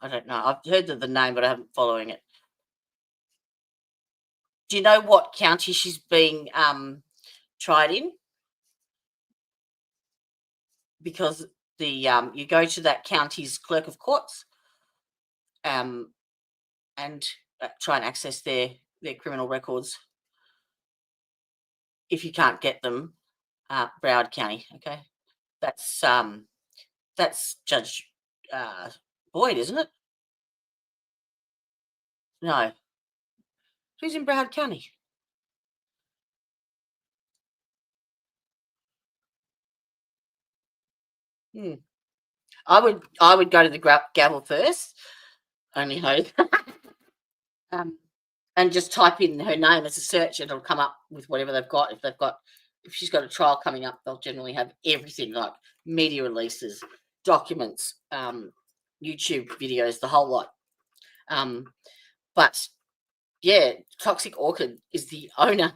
I don't know. I've heard of the name, but I haven't following it. Do you know what county she's being tried in? Because the you go to that county's clerk of courts and try and access their criminal records. If you can't get them, Broward County, okay, that's Judge Boyd, isn't it? No, who's in Broward County? I would go to the gavel first, only hope, and just type in her name as a search, and it'll come up with whatever they've got. If she's got a trial coming up, they'll generally have everything, like media releases, documents, YouTube videos, the whole lot. But yeah, Toxic Orchid is the owner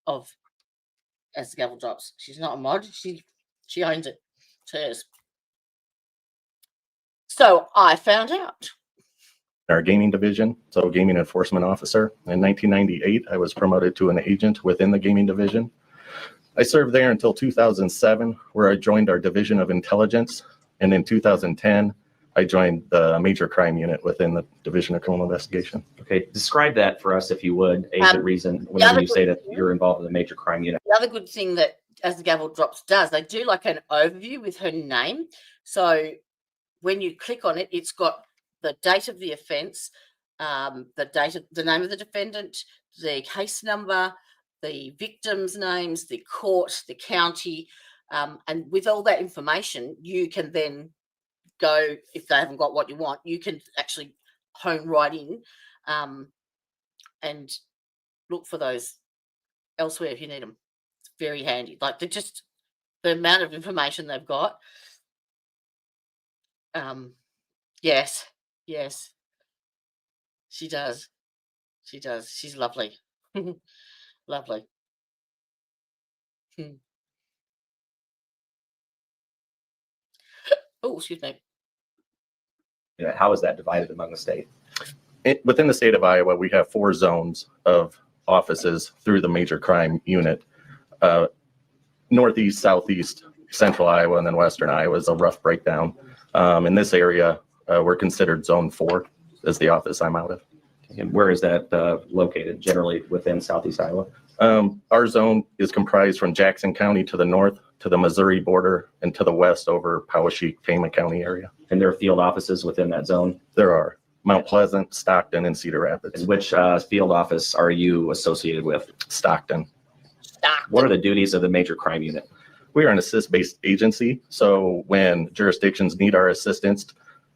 of As the Gavel Drops. She's not a mod. She owns it. It's hers. So I found out.
Our gaming division, so gaming enforcement officer. In 1998, I was promoted to an agent within the gaming division. I served there until 2007, where I joined our division of intelligence. And in 2010, I joined the major crime unit within the Division of Criminal Investigation.
Okay, describe that for us if you would, agent reason, whenever you say that you're involved in the major crime unit.
The other good thing that As the Gavel Drops does, they do like an overview with her name. So when you click on it, it's got the date of the offence, the name of the defendant, the case number, the victims' names, the court, the county, and with all that information, you can then go, if they haven't got what you want, you can actually hone right in and look for those elsewhere if you need them. It's very handy. Like they're just the amount of information they've got. Yes, she does. She's lovely. Lovely. Oh, excuse me.
How is that divided among the state?
Within the state of Iowa, we have 4 zones of offices through the major crime unit. Northeast, southeast, central Iowa, and then western Iowa is a rough breakdown. In this area, we're considered zone 4 as the office I'm out of.
And where is that located, generally within southeast Iowa?
Our zone is comprised from Jackson County to the north, to the Missouri border, and to the west over Poweshiek, Tama County area.
And there are field offices within that zone?
There are. Mount Pleasant, Stockton, and Cedar Rapids.
And which field office are you associated with?
Stockton.
What are the duties of the major crime unit?
We are an assist-based agency, so when jurisdictions need our assistance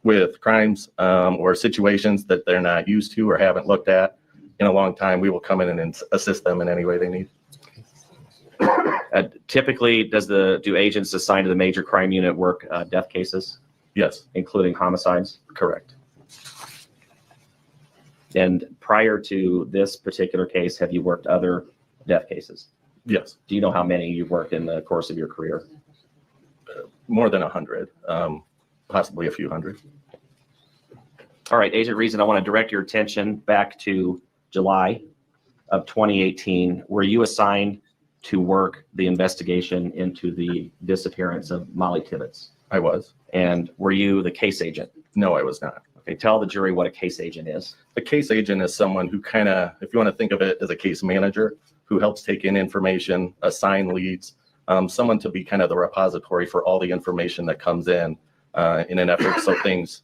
with crimes or situations that they're not used to or haven't looked at in a long time, we will come in and assist them in any way they need.
Typically, do agents assigned to the major crime unit work death cases?
Yes.
Including homicides?
Correct.
And prior to this particular case, have you worked other death cases?
Yes.
Do you know how many you've worked in the course of your career?
More than 100, possibly a few hundred.
All right, Agent Reason, I want to direct your attention back to July of 2018. Were you assigned to work the investigation into the disappearance of Mollie Tibbetts?
I was.
And were you the case agent?
No, I was not.
Okay, tell the jury what a case agent is.
A case agent is someone who kind of, if you want to think of it as a case manager, who helps take in information, assign leads, someone to be kind of the repository for all the information that comes in an effort so things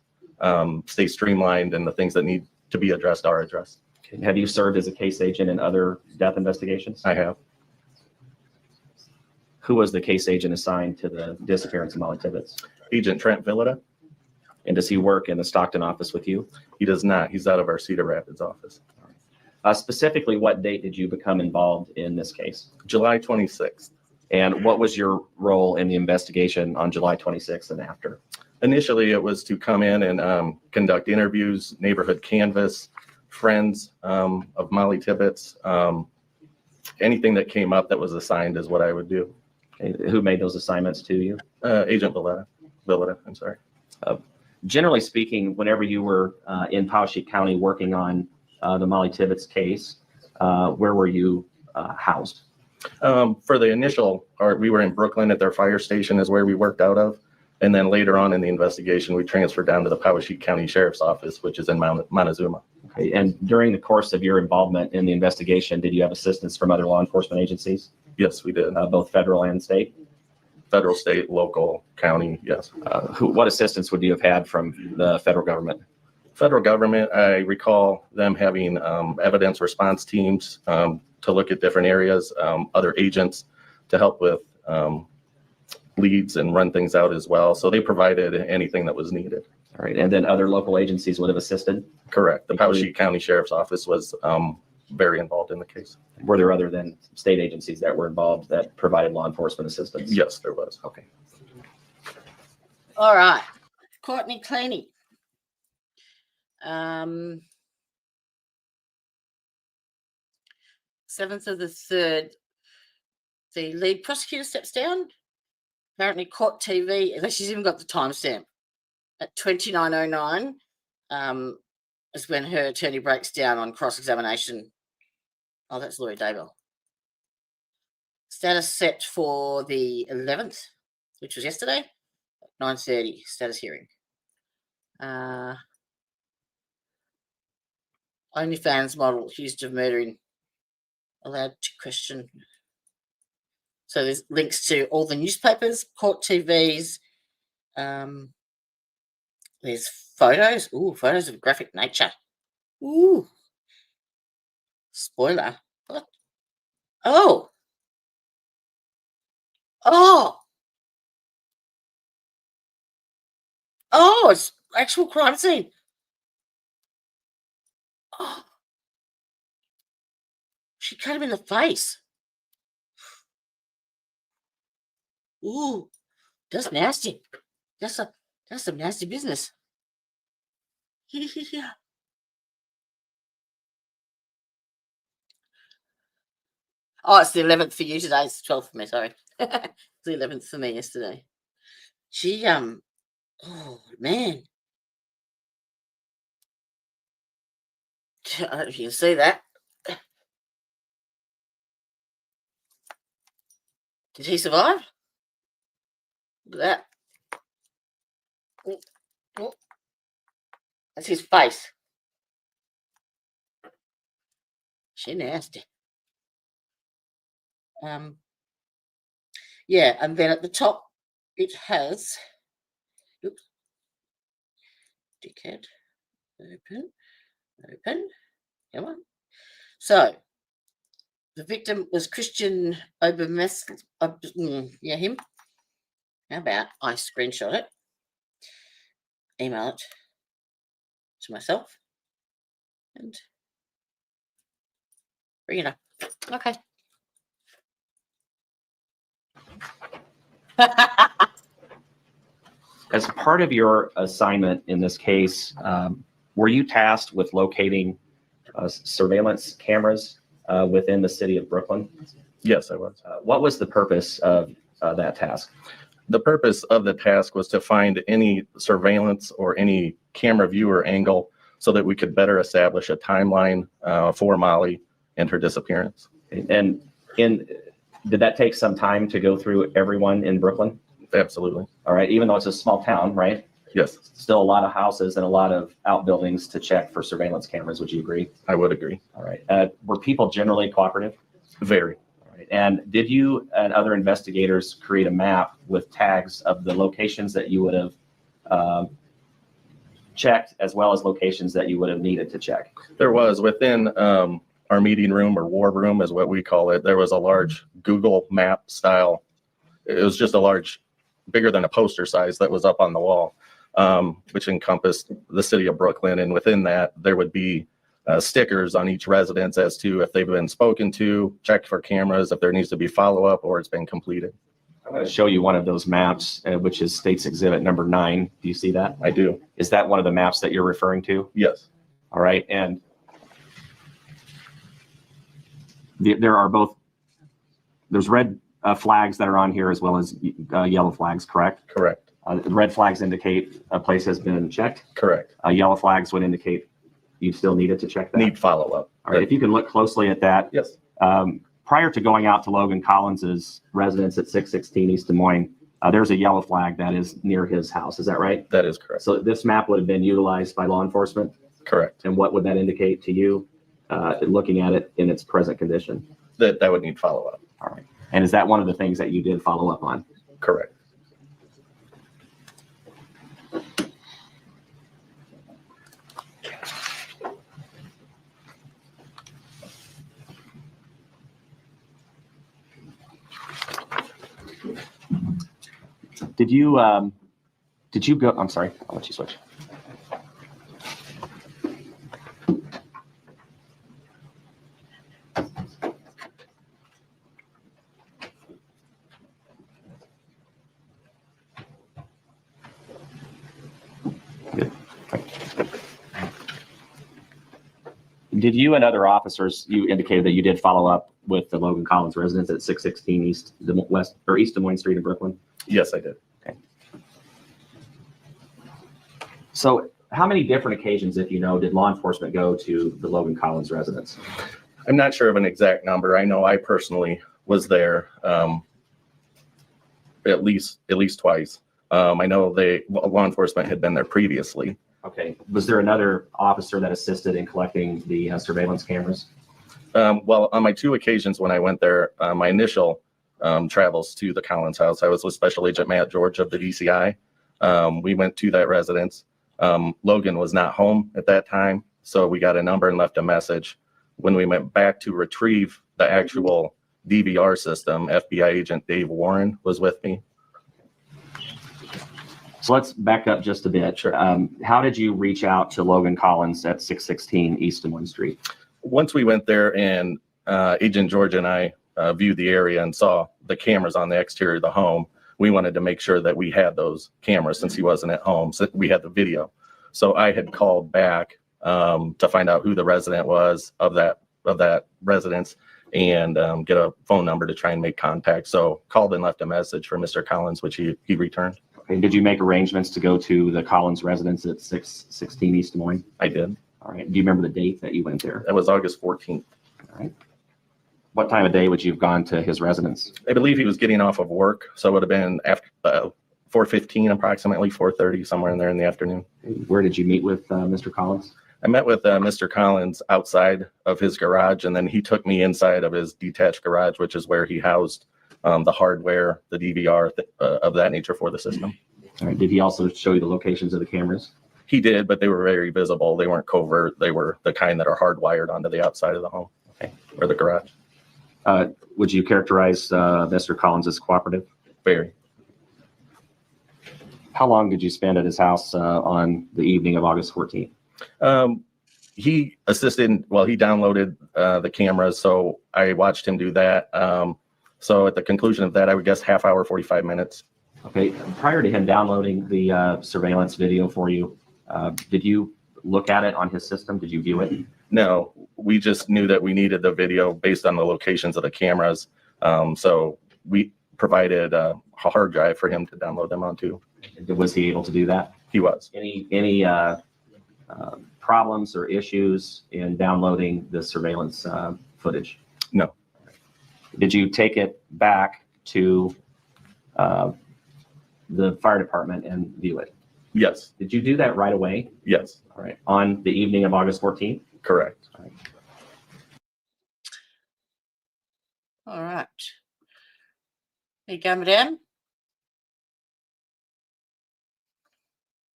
stay streamlined and the things that need to be addressed are addressed.
Okay. Have you served as a case agent in other death investigations?
I have.
Who was the case agent assigned to the disappearance of Mollie Tibbetts?
Agent Trent Villada.
And does he work in the Stockton office with you?
He does not. He's out of our Cedar Rapids office.
Specifically, what date did you become involved in this case?
July 26th.
And what was your role in the investigation on July 26th and after?
Initially, it was to come in and conduct interviews, neighborhood canvass, friends of Mollie Tibbetts. Anything that came up that was assigned is what I would do.
Okay. Who made those assignments to you?
Agent Villada, I'm sorry.
generally speaking, whenever you were in Poweshiek County working on the Mollie Tibbetts case, where were you housed?
For the initial, we were in Brooklyn at their fire station is where we worked out of. And then later on in the investigation, we transferred down to the Poweshiek County Sheriff's Office, which is in Montezuma.
Okay. And during the course of your involvement in the investigation, did you have assistance from other law enforcement agencies?
Yes, we did.
Both federal and state?
Federal, state, local, county, yes.
What assistance would you have had from the federal government?
Federal government, I recall them having evidence response teams to look at different areas, other agents to help with leads and run things out as well. So they provided anything that was needed.
All right. And then other local agencies would have assisted?
Correct. The Poweshiek County Sheriff's Office was very involved in the case.
Were there other than state agencies that were involved that provided law enforcement assistance?
Yes, there was.
Okay.
All right. Courtney Cleaney. 7th of the 3rd, the lead prosecutor steps down. Apparently, Court TV, she's even got the timestamp at 29:09 is when her attorney breaks down on cross-examination. Oh, that's Laurie Daybell. Status set for the 11th, which was yesterday, 9:30, status hearing. OnlyFans model accused of murdering, allowed to question. So there's links to all the newspapers, Court TVs. There's photos. Ooh, photos of graphic nature. Ooh. Spoiler. What? Oh. Oh. Oh, it's actual crime scene. Oh. She cut him in the face. Ooh, that's nasty. That's some nasty business. Yeah. Oh, it's the 11th for you today. It's the 12th for me. Sorry, it's the 11th for me yesterday. She oh man, I don't know if you can see that. Did he survive? Look at that. Oh. That's his face. She nasty. Yeah, and then at the top it has, oops, dickhead, open, come on. So the victim was Cristhian Bahena, yeah, him. How about I screenshot it, email it to myself, and bring it up. Okay.
As part of your assignment in this case, were you tasked with locating surveillance cameras within the city of Brooklyn?
Yes, I was.
What was the purpose of that task?
The purpose of the task was to find any surveillance or any camera viewer angle so that we could better establish a timeline for Mollie and her disappearance.
And did that take some time to go through everyone in Brooklyn?
Absolutely.
All right. Even though it's a small town, right?
Yes.
Still a lot of houses and a lot of outbuildings to check for surveillance cameras. Would you agree?
I would agree.
All right. Were people generally cooperative?
Very.
All right. And did you and other investigators create a map with tags of the locations that you would have checked, as well as locations that you would have needed to check?
There was within our meeting room, or war room is what we call it. There was a large Google map style. It was just a large, bigger than a poster size, that was up on the wall, which encompassed the city of Brooklyn. And within that, there would be stickers on each residence as to if they've been spoken to, check for cameras, if there needs to be follow-up, or it's been completed.
I'm going to show you one of those maps, which is State's Exhibit number 9. Do you see that?
I do.
Is that one of the maps that you're referring to?
Yes.
All right. And there are both, there's red flags that are on here as well as yellow flags, correct?
Correct.
The red flags indicate a place has been checked.
Correct.
Yellow flags would indicate you still needed to check that.
Need follow-up.
All right, if you can look closely at that.
Yes.
Prior to going out to Logan Collins's residence at 616 East Des Moines, there's a yellow flag that is near his house. Is that right?
That is correct.
So this map would have been utilized by law enforcement.
Correct.
And what would that indicate to you, looking at it in its present condition?
That would need follow-up.
All right. And is that one of the things that you did follow up on?
Correct.
Did you go, I'm sorry, I'll let you switch. Good. Did you and other officers, you indicated that you did follow up with the Logan Collins residence at 616 East Des Moines Street in Brooklyn?
Yes, I did.
Okay. So how many different occasions, if you know, did law enforcement go to the Logan Collins residence?
I'm not sure of an exact number. I know I personally was there at least twice. I know law enforcement had been there previously.
Okay. Was there another officer that assisted in collecting the surveillance cameras?
Well, on my 2 occasions when I went there, my initial travels to the Collins house, I was with Special Agent Matt George of the DCI. We went to that residence. Logan was not home at that time, so we got a number and left a message. When we went back to retrieve the actual DVR system, FBI agent Dave Warren was with me.
So let's back up just a bit.
Sure.
How did you reach out to Logan Collins at 616 East Des Moines Street?
Once we went there and Agent George and I viewed the area and saw the cameras on the exterior of the home, we wanted to make sure that we had those cameras since he wasn't at home, so we had the video. So I had called back to find out who the resident was of that residence and get a phone number to try and make contact. So called and left a message for Mr. Collins, which he returned.
Okay. Did you make arrangements to go to the Collins residence at 616 East Des Moines?
I did.
All right. Do you remember the date that you went there?
That was August 14th.
All right. What time of day would you have gone to his residence?
I believe he was getting off of work, so it would have been after 4:15, approximately 4:30, somewhere in there in the afternoon.
Where did you meet with Mr. Collins?
I met with Mr. Collins outside of his garage, and then he took me inside of his detached garage, which is where he housed the hardware, the DVR of that nature for the system.
All right. Did he also show you the locations of the cameras?
He did, but they were very visible. They weren't covert. They were the kind that are hardwired onto the outside of the home,
okay,
or the garage.
Would you characterize Mr. Collins as cooperative?
Very.
How long did you spend at his house on the evening of August 14th?
He assisted, well, he downloaded the cameras, so I watched him do that. So at the conclusion of that, I would guess half hour, 45 minutes.
Okay. Prior to him downloading the surveillance video for you, did you look at it on his system? Did you view it?
No, we just knew that we needed the video based on the locations of the cameras. So we provided a hard drive for him to download them onto.
Was he able to do that?
He was.
Any problems or issues in downloading the surveillance footage?
No.
Did you take it back to the fire department and view it?
Yes.
Did you do that right away?
Yes.
All right. On the evening of August 14th?
Correct.
All right.
All right. Are you go, madam?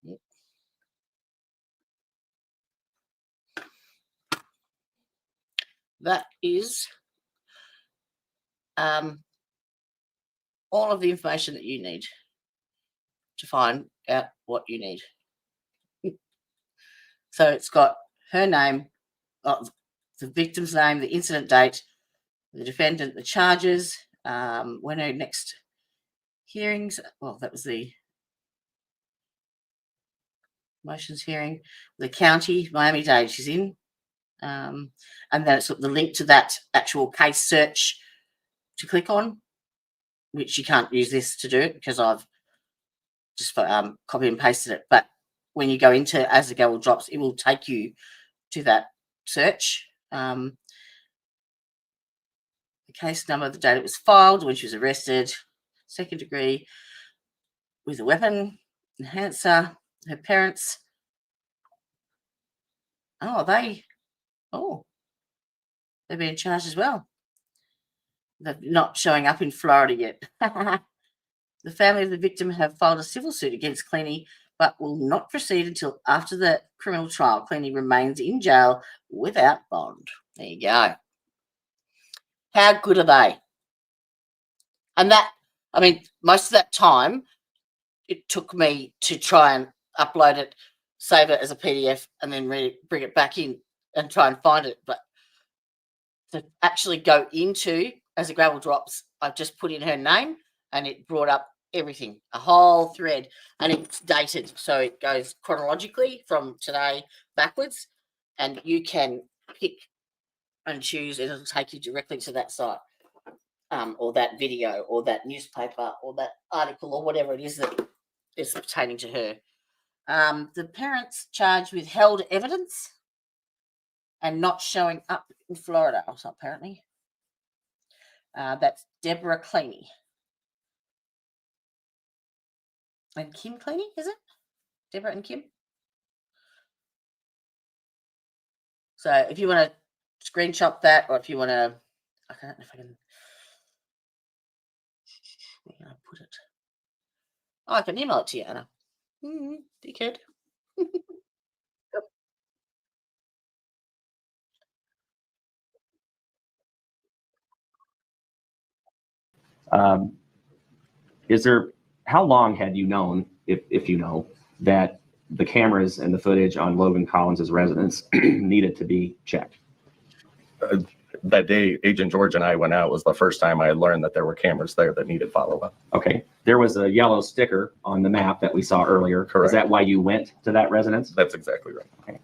Yep. That is all of the information that you need to find out what you need. So it's got her name, the victim's name, the incident date, the defendant, the charges, when her next hearings, well, that was the motions hearing, the county, Miami-Dade she's in, and then it's got the link to that actual case search to click on, which you can't use this to do it because I've just for, copy and pasted it. But when you go into as the gavel drops, it will take you to that search. The case number, the date it was filed, when she was arrested, 2nd degree with a weapon, enhancer, her parents. Oh, they're being charged as well. They're not showing up in Florida yet. The family of the victim have filed a civil suit against Cleany, but will not proceed until after the criminal trial. Cleany remains in jail without bond. There you go. How good are they? And that, I mean, most of that time, it took me to try and upload it, save it as a PDF, and then bring it back in and try and find it. But to actually go into, as the gravel drops, I just put in her name and it brought up everything, a whole thread, and it's dated. So it goes chronologically from today backwards, and you can pick and choose, and it'll take you directly to that site, or that video, or that newspaper, or that article, or whatever it is that is pertaining to her. The parents charged with held evidence and not showing up in Florida, also apparently. That's Deborah Cleany. And Kim Cleany, is it? Deborah and Kim? So if you want to screenshot that, or if you want to, I don't know if I can, where can I put it? Oh, I can email it to you, Anna. Dickhead.
How long had you known, if you know, that the cameras and the footage on Logan Collins's residence needed to be checked?
That day, Agent George and I went out was the first time I had learned that there were cameras there that needed follow-up.
Okay. There was a yellow sticker on the map that we saw earlier.
Correct.
Is that why you went to that residence?
That's exactly right.
Okay.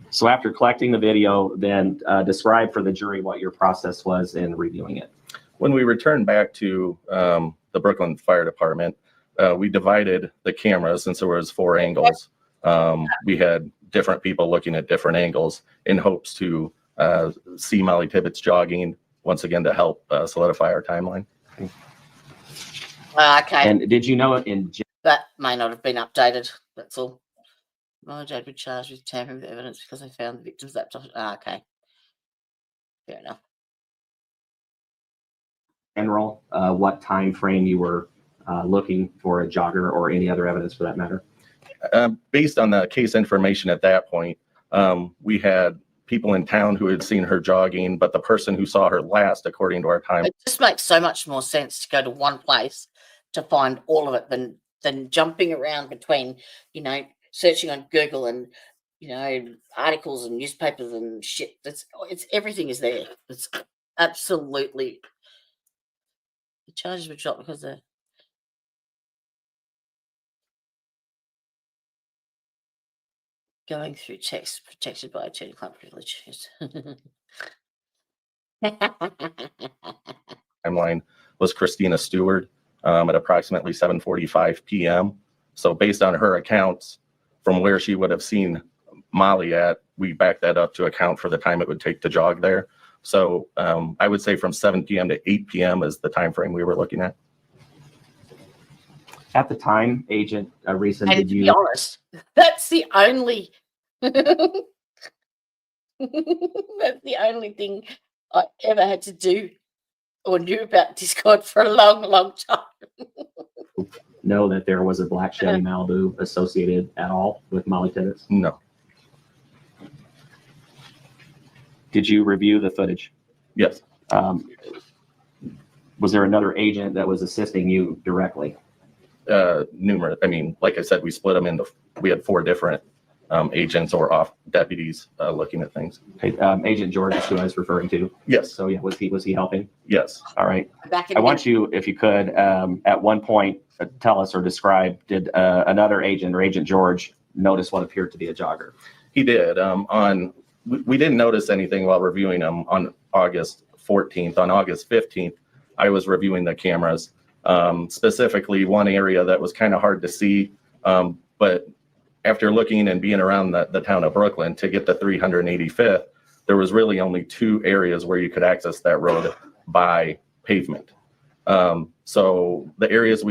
So after collecting the video, then describe for the jury what your process was in reviewing it.
When we returned back to the Brooklyn Fire Department, we divided the cameras since there was 4 angles. We had different people looking at different angles in hopes to see Mollie Tibbetts jogging once again to help solidify our timeline.
Okay.
And did you know it in
That may not have been updated. That's all. Mollie Jade was charged with tampering with evidence because they found the victim's laptop. Okay. Fair enough.
general, what time frame you were looking for a jogger or any other evidence for that matter?
Based on the case information at that point, we had people in town who had seen her jogging, but the person who saw her last, according to our time.
It just makes so much more sense to go to one place to find all of it than jumping around between, searching on Google and, articles and newspapers and shit. It's everything is there. It's absolutely. The charges were dropped because the going through text protected by attorney-client privilege.
Timeline was Christina Stewart at approximately 7:45 p.m. So based on her accounts from where she would have seen Mollie at, we backed that up to account for the time it would take to jog there. So I would say from 7 p.m. to 8 p.m. is the time frame we were looking at.
At the time, Agent Reeson,
And
did
to
you?
be honest, that's the only that's the only thing I ever had to do or knew about Discord for a long, long time.
Know that there was a black Chevy Malibu associated at all with Mollie Tibbetts?
No.
Did you review the footage?
Yes.
Was there another agent that was assisting you directly?
Numerous. I mean, like I said, we split them into. We had 4 different agents or off deputies looking at things.
Okay, Agent George is who I was referring to.
Yes.
So yeah, was he helping?
Yes.
All right.
Back in
I want you, if you could, at one point, tell us or describe, did another agent or Agent George notice what appeared to be a jogger?
He did. On we didn't notice anything while reviewing them on August 14th. On August 15th, I was reviewing the cameras, specifically one area that was kind of hard to see. But after looking and being around the town of Brooklyn to get the 385th, there was really only 2 areas where you could access that road by pavement. So the areas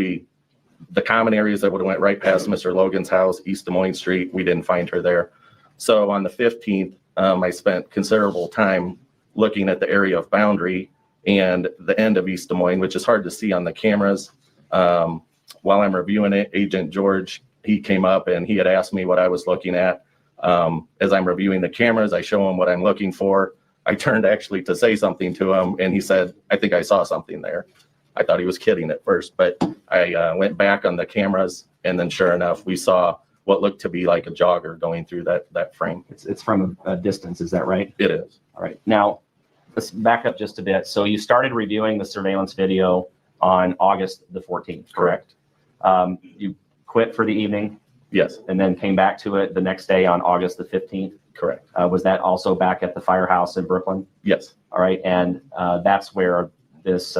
the common areas that would have went right past Mr. Logan's house, East Des Moines Street, we didn't find her there. So on the 15th, I spent considerable time looking at the area of boundary and the end of East Des Moines, which is hard to see on the cameras. While I'm reviewing it, Agent George, he came up and he had asked me what I was looking at. As I'm reviewing the cameras, I show him what I'm looking for. I turned actually to say something to him and he said, I think I saw something there. I thought he was kidding at first, but I went back on the cameras and then sure enough, we saw what looked to be like a jogger going through that frame.
It's from a distance, is that right?
It is.
All right. Now, let's back up just a bit. So you started reviewing the surveillance video on August the 14th, correct? You quit for the evening?
Yes.
And then came back to it the next day on August the 15th?
Correct.
Was that also back at the firehouse in Brooklyn?
Yes.
All right. And that's where this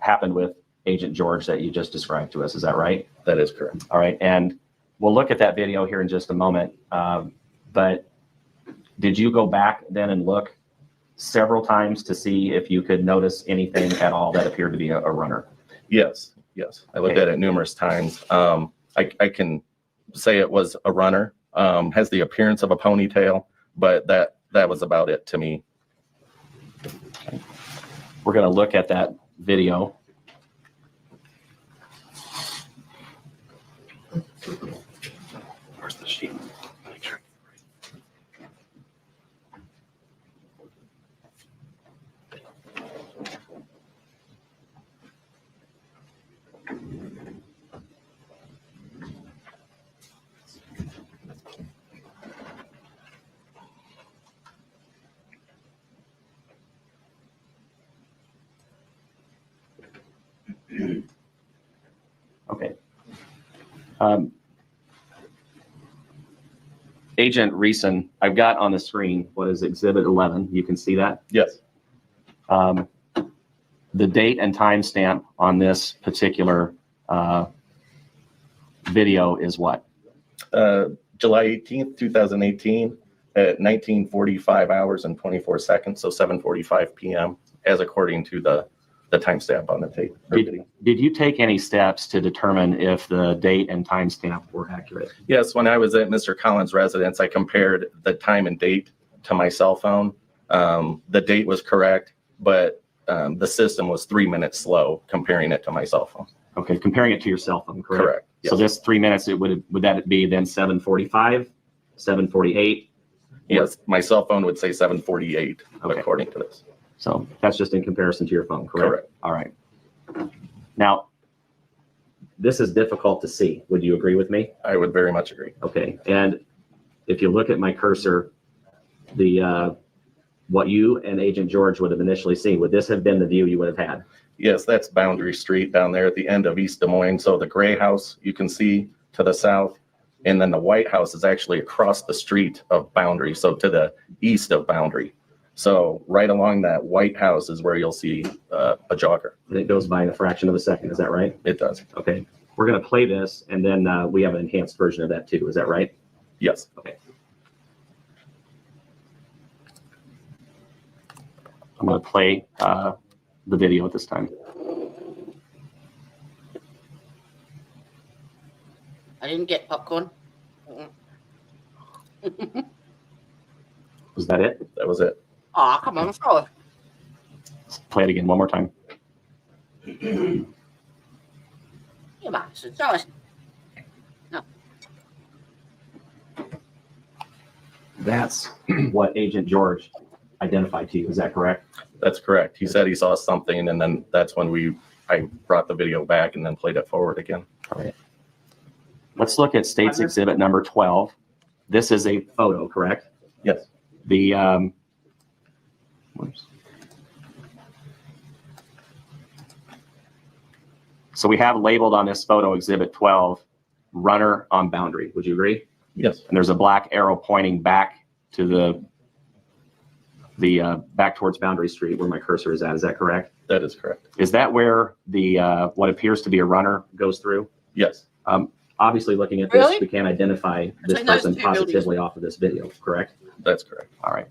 happened with Agent George that you just described to us. Is that right?
That is correct.
All right. And we'll look at that video here in just a moment. But did you go back then and look several times to see if you could notice anything at all that appeared to be a runner?
Yes. Yes. I looked at it numerous times. I can say it was a runner, has the appearance of a ponytail, but that was about it to me.
Okay. We're going to look at that video. Where's the sheet? Okay. Agent Reeson, I've got on the screen what is Exhibit 11. You can see that?
Yes.
The date and timestamp on this particular video is what?
July 18th, 2018 at 19:45 hours and 24 seconds, so 7:45 p.m. as according to the timestamp on the tape.
Did you take any steps to determine if the date and timestamp were accurate?
Yes, when I was at Mr. Collins' residence, I compared the time and date to my cell phone. The date was correct, but the system was 3 minutes slow comparing it to my cell phone.
Okay, comparing it to your cell phone, correct?
Correct.
So
Yes.
this 3 minutes, would that be then 7:45, 7:48?
Yes, my cell phone would say 7:48
Okay.
according to this.
So that's just in comparison to your phone, correct?
Correct.
All right. Now, this is difficult to see. Would you agree with me?
I would very much agree.
Okay. And if you look at my cursor, what you and Agent George would have initially seen, would this have been the view you would have had?
Yes, that's Boundary Street down there at the end of East Des Moines. So the gray house you can see to the south, and then the white house is actually across the street of Boundary, so to the east of Boundary. So right along that white house is where you'll see a jogger.
And it goes by in a fraction of a second. Is that right?
It does.
Okay. We're going to play this, and then we have an enhanced version of that too. Is that right?
Yes.
Okay. I'm going to play the video at this time.
I didn't get popcorn.
Was that it?
That was it.
Oh, come on, sorry.
Let's play it again one more time.
You bastard, sorry. No.
That's what Agent George identified to you. Is that correct?
That's correct. He said he saw something, and then that's when I brought the video back and then played it forward again.
All right. Let's look at State's Exhibit number 12. This is a photo, correct?
Yes.
The so we have labeled on this photo Exhibit 12, runner on boundary. Would you agree?
Yes.
And there's a black arrow pointing back to the the back towards Boundary Street where my cursor is at. Is that correct?
That is correct.
Is that where the what appears to be a runner goes through?
Yes.
Obviously, looking at this,
Really?
we can't identify this
I noticed
person
two buildings.
positively off of this video, correct?
That's correct.
All right.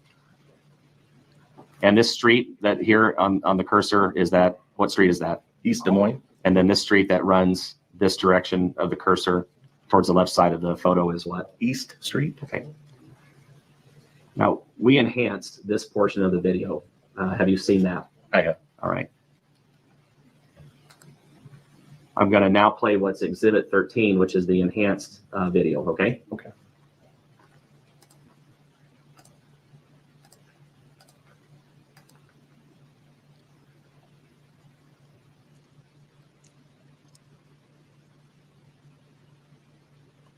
And this street that here on the cursor, is that, what street is that?
East Des Moines.
And then this street that runs this direction of the cursor towards the left side of the photo is what?
East Street.
Okay. Now, we enhanced this portion of the video. Have you seen that?
I have.
All right. I'm going to now play what's Exhibit 13, which is the enhanced video, okay?
Okay.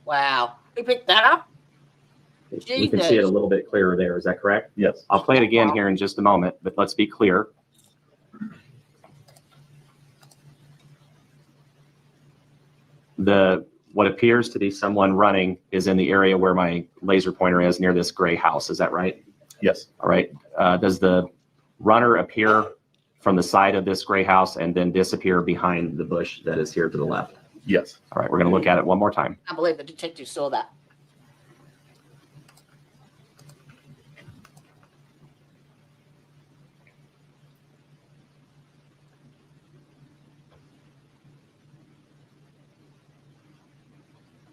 Wow. You picked that up?
We can see it a little bit clearer there. Is that correct?
Yes.
I'll play it again here in just a moment, but let's be clear. What appears to be someone running is in the area where my laser pointer is, near this gray house. Is that right?
Yes.
All right. Does the runner appear from the side of this gray house and then disappear behind the bush that is here to the left?
Yes.
All right. We're going to look at it one more time.
I believe the detective saw that.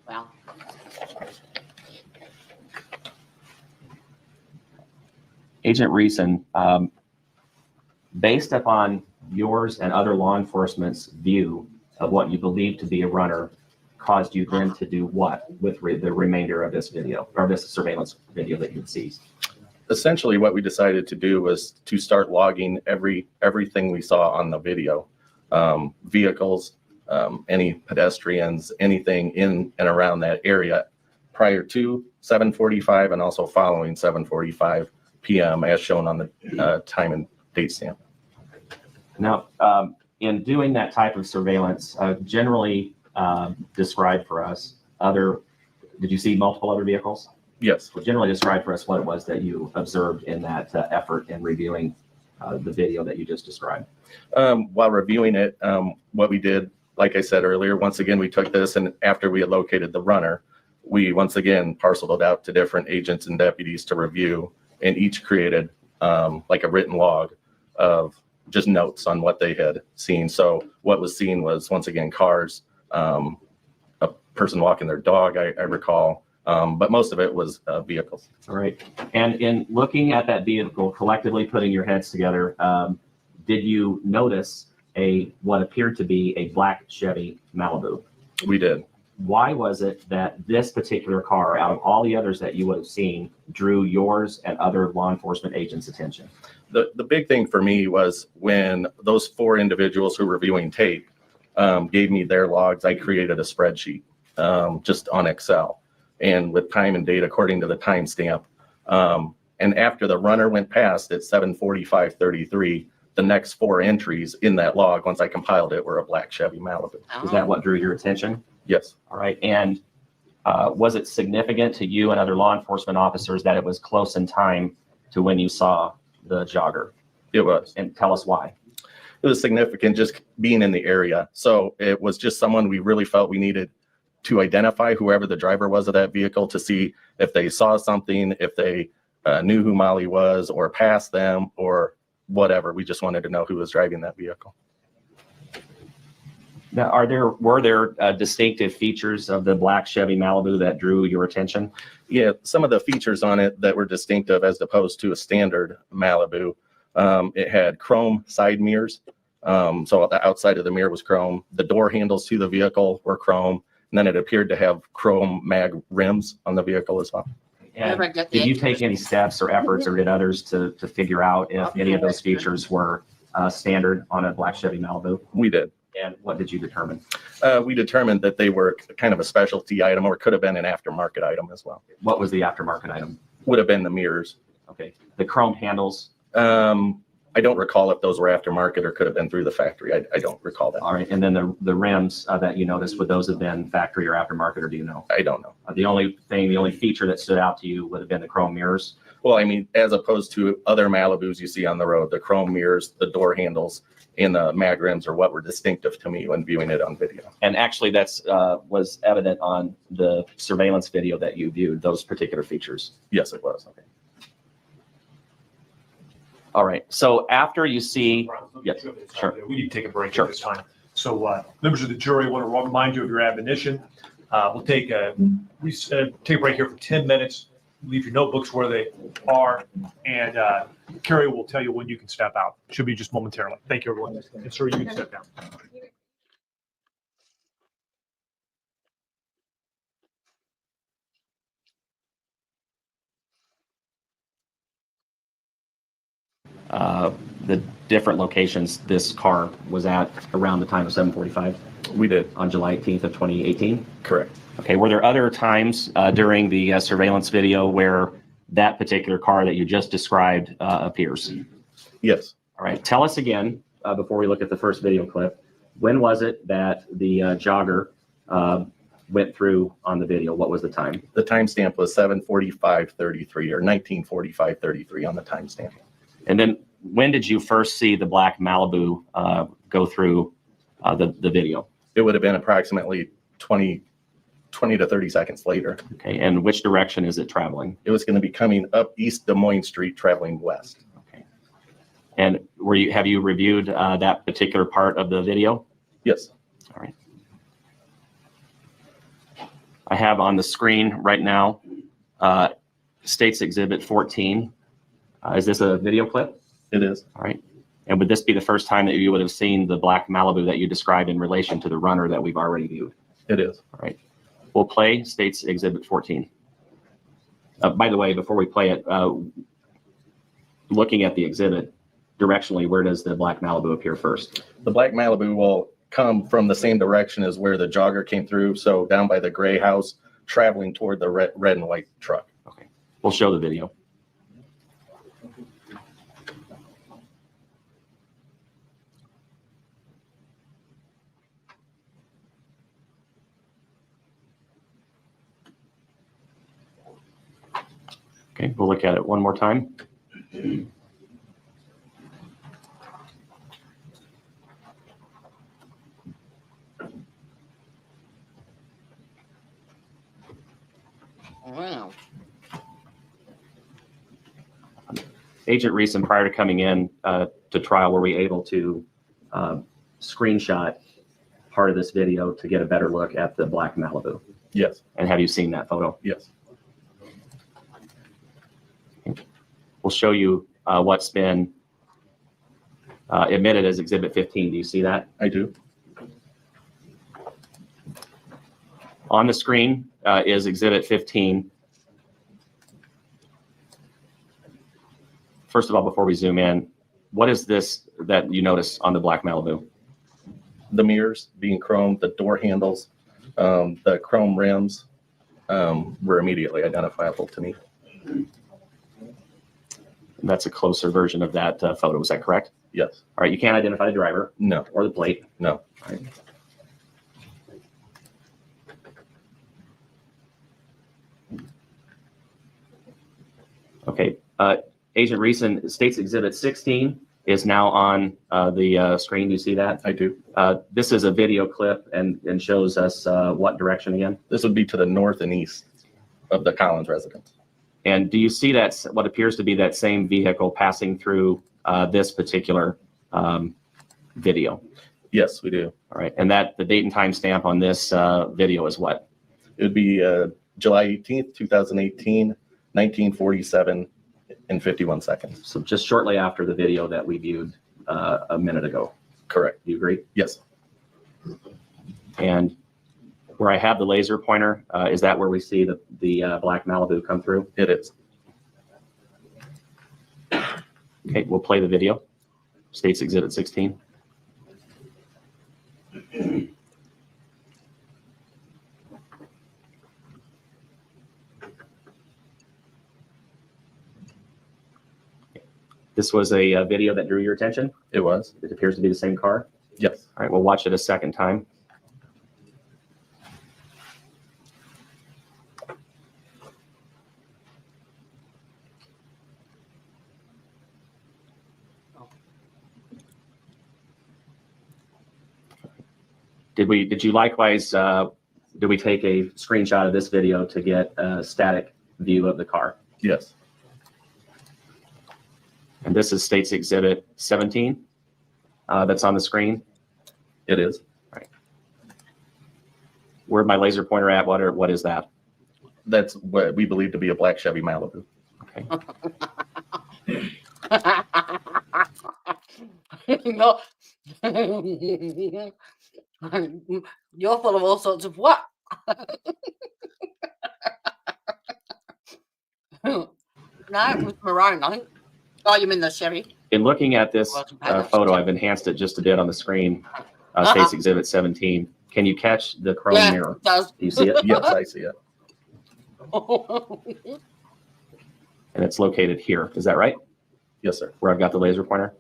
Wow.
Agent Reeson, based upon yours and other law enforcement's view of what you believe to be a runner, caused you then to do what with the remainder of this video, or this surveillance video that you'd seized?
Essentially, what we decided to do was to start logging everything we saw on the video, vehicles, any pedestrians, anything in and around that area prior to 7:45 and also following 7:45 p.m. as shown on the time and date stamp.
Now, in doing that type of surveillance, generally describe for us did you see multiple other vehicles?
Yes.
Well, generally describe for us what it was that you observed in that effort in reviewing the video that you just described.
While reviewing it, what we did, like I said earlier, once again, we took this, and after we had located the runner, we once again parceled it out to different agents and deputies to review, and each created like a written log of just notes on what they had seen. So what was seen was, once again, cars, a person walking their dog, I recall, but most of it was vehicles.
All right. And in looking at that vehicle, collectively putting your heads together, did you notice what appeared to be a black Chevy Malibu?
We did.
Why was it that this particular car, out of all the others that you would have seen, drew yours and other law enforcement agents' attention?
The big thing for me was when those 4 individuals who were viewing tape gave me their logs, I created a spreadsheet just on Excel, and with time and date according to the timestamp. And after the runner went past at 7:45:33, the next 4 entries in that log, once I compiled it, were a black Chevy Malibu.
Is that what drew your attention?
Yes.
All right. And was it significant to you and other law enforcement officers that it was close in time to when you saw the jogger?
It was.
And tell us why.
It was significant just being in the area. So it was just someone we really felt we needed to identify, whoever the driver was of that vehicle, to see if they saw something, if they knew who Mollie was or passed them or whatever. We just wanted to know who was driving that vehicle.
Now, were there distinctive features of the black Chevy Malibu that drew your attention?
Yeah, some of the features on it that were distinctive as opposed to a standard Malibu. It had chrome side mirrors. So the outside of the mirror was chrome. The door handles to the vehicle were chrome. And then it appeared to have chrome mag rims on the vehicle as well.
And did you take any steps or efforts, or did others to figure out if any of those features were standard on a black Chevy Malibu?
We did.
And what did you determine?
We determined that they were kind of a specialty item, or could have been an aftermarket item as well.
What was the aftermarket item?
Would have been the mirrors.
Okay. The chrome handles?
I don't recall if those were aftermarket or could have been through the factory. I don't recall that.
All right. And then the rims that you noticed, would those have been factory or aftermarket, or do you know?
I don't know.
The only feature that stood out to you would have been the chrome mirrors?
Well, I mean, as opposed to other Malibus you see on the road, the chrome mirrors, the door handles, and the mag rims are what were distinctive to me when viewing it on video.
And actually, that's was evident on the surveillance video that you viewed, those particular features.
Yes, it was.
Okay. All right. So after you see, yes, sure.
We need to take a break
Sure.
at this time. So members of the jury, want to remind you of your admonition. We'll take a break here for 10 minutes. Leave your notebooks where they are, and Carrie will tell you when you can step out. Should be just momentarily. Thank you, everyone. And sir, you can step down.
The different locations this car was at around the time of 7:45
We did.
on July 18th of 2018.
Correct.
Okay. Were there other times during the surveillance video where that particular car that you just described appears?
Yes.
All right. Tell us again, before we look at the first video clip, when was it that the jogger went through on the video? What was the time?
The timestamp was 7:45:33 or 19:45:33 on the timestamp.
And then when did you first see the black Malibu go through the video?
It would have been approximately 20 to 30 seconds later.
Okay. And which direction is it traveling?
It was going to be coming up East Des Moines Street, traveling west.
Okay. And have you reviewed that particular part of the video?
Yes.
All right. I have on the screen right now, State's Exhibit 14. Is this a video clip?
It is.
All right. And would this be the first time that you would have seen the black Malibu that you described in relation to the runner that we've already viewed?
It is.
All right. We'll play State's Exhibit 14. By the way, before we play it, looking at the exhibit, directionally, where does the black Malibu appear first?
The black Malibu will come from the same direction as where the jogger came through. So down by the gray house, traveling toward the red and white truck.
Okay. We'll show the video. Okay, we'll look at it one more time.
Wow.
Agent Reeson, prior to coming in to trial, were we able to screenshot part of this video to get a better look at the black Malibu?
Yes.
And have you seen that photo?
Yes.
We'll show you what's been admitted as Exhibit 15. Do you see that?
I do.
On the screen is Exhibit 15. First of all, before we zoom in, what is this that you notice on the black Malibu?
The mirrors being chromed, the door handles, the chrome rims were immediately identifiable to me.
That's a closer version of that photo. Is that correct?
Yes.
All right. You can't identify the driver?
No.
Or the plate?
No.
All right. Okay. Agent Reeson, State's Exhibit 16 is now on the screen. Do you see that?
I do.
This is a video clip and shows us what direction again?
This would be to the north and east of the Collins residence.
And do you see that what appears to be that same vehicle passing through this particular video?
Yes, we do.
All right. And that the date and time stamp on this video is what?
It would be July 18th, 2018, 1947 and 51 seconds.
So just shortly after the video that we viewed a minute ago.
Correct.
Do you agree?
Yes.
And where I have the laser pointer, is that where we see the black Malibu come through?
It is.
Okay, we'll play the video. State's Exhibit 16. This was a video that drew your attention.
It was.
It appears to be the same car.
Yes.
All right, we'll watch it a second time. Did you likewise, did we take a screenshot of this video to get a static view of the car?
Yes.
And this is State's Exhibit 17 that's on the screen.
It is.
Right. Where'd my laser pointer at? What is that?
That's what we believe to be a black Chevy Malibu.
Okay.
No. You're full of all sorts of what? No, it was maroon, I think. Oh, you mean the Chevy?
In looking at this photo, I've enhanced it just a bit on the screen. State's Exhibit 17. Can you catch the chrome
Yeah,
mirror?
it does.
Do you see it?
Yes, I see it.
And it's located here. Is that right?
Yes, sir.
Where I've got the laser pointer?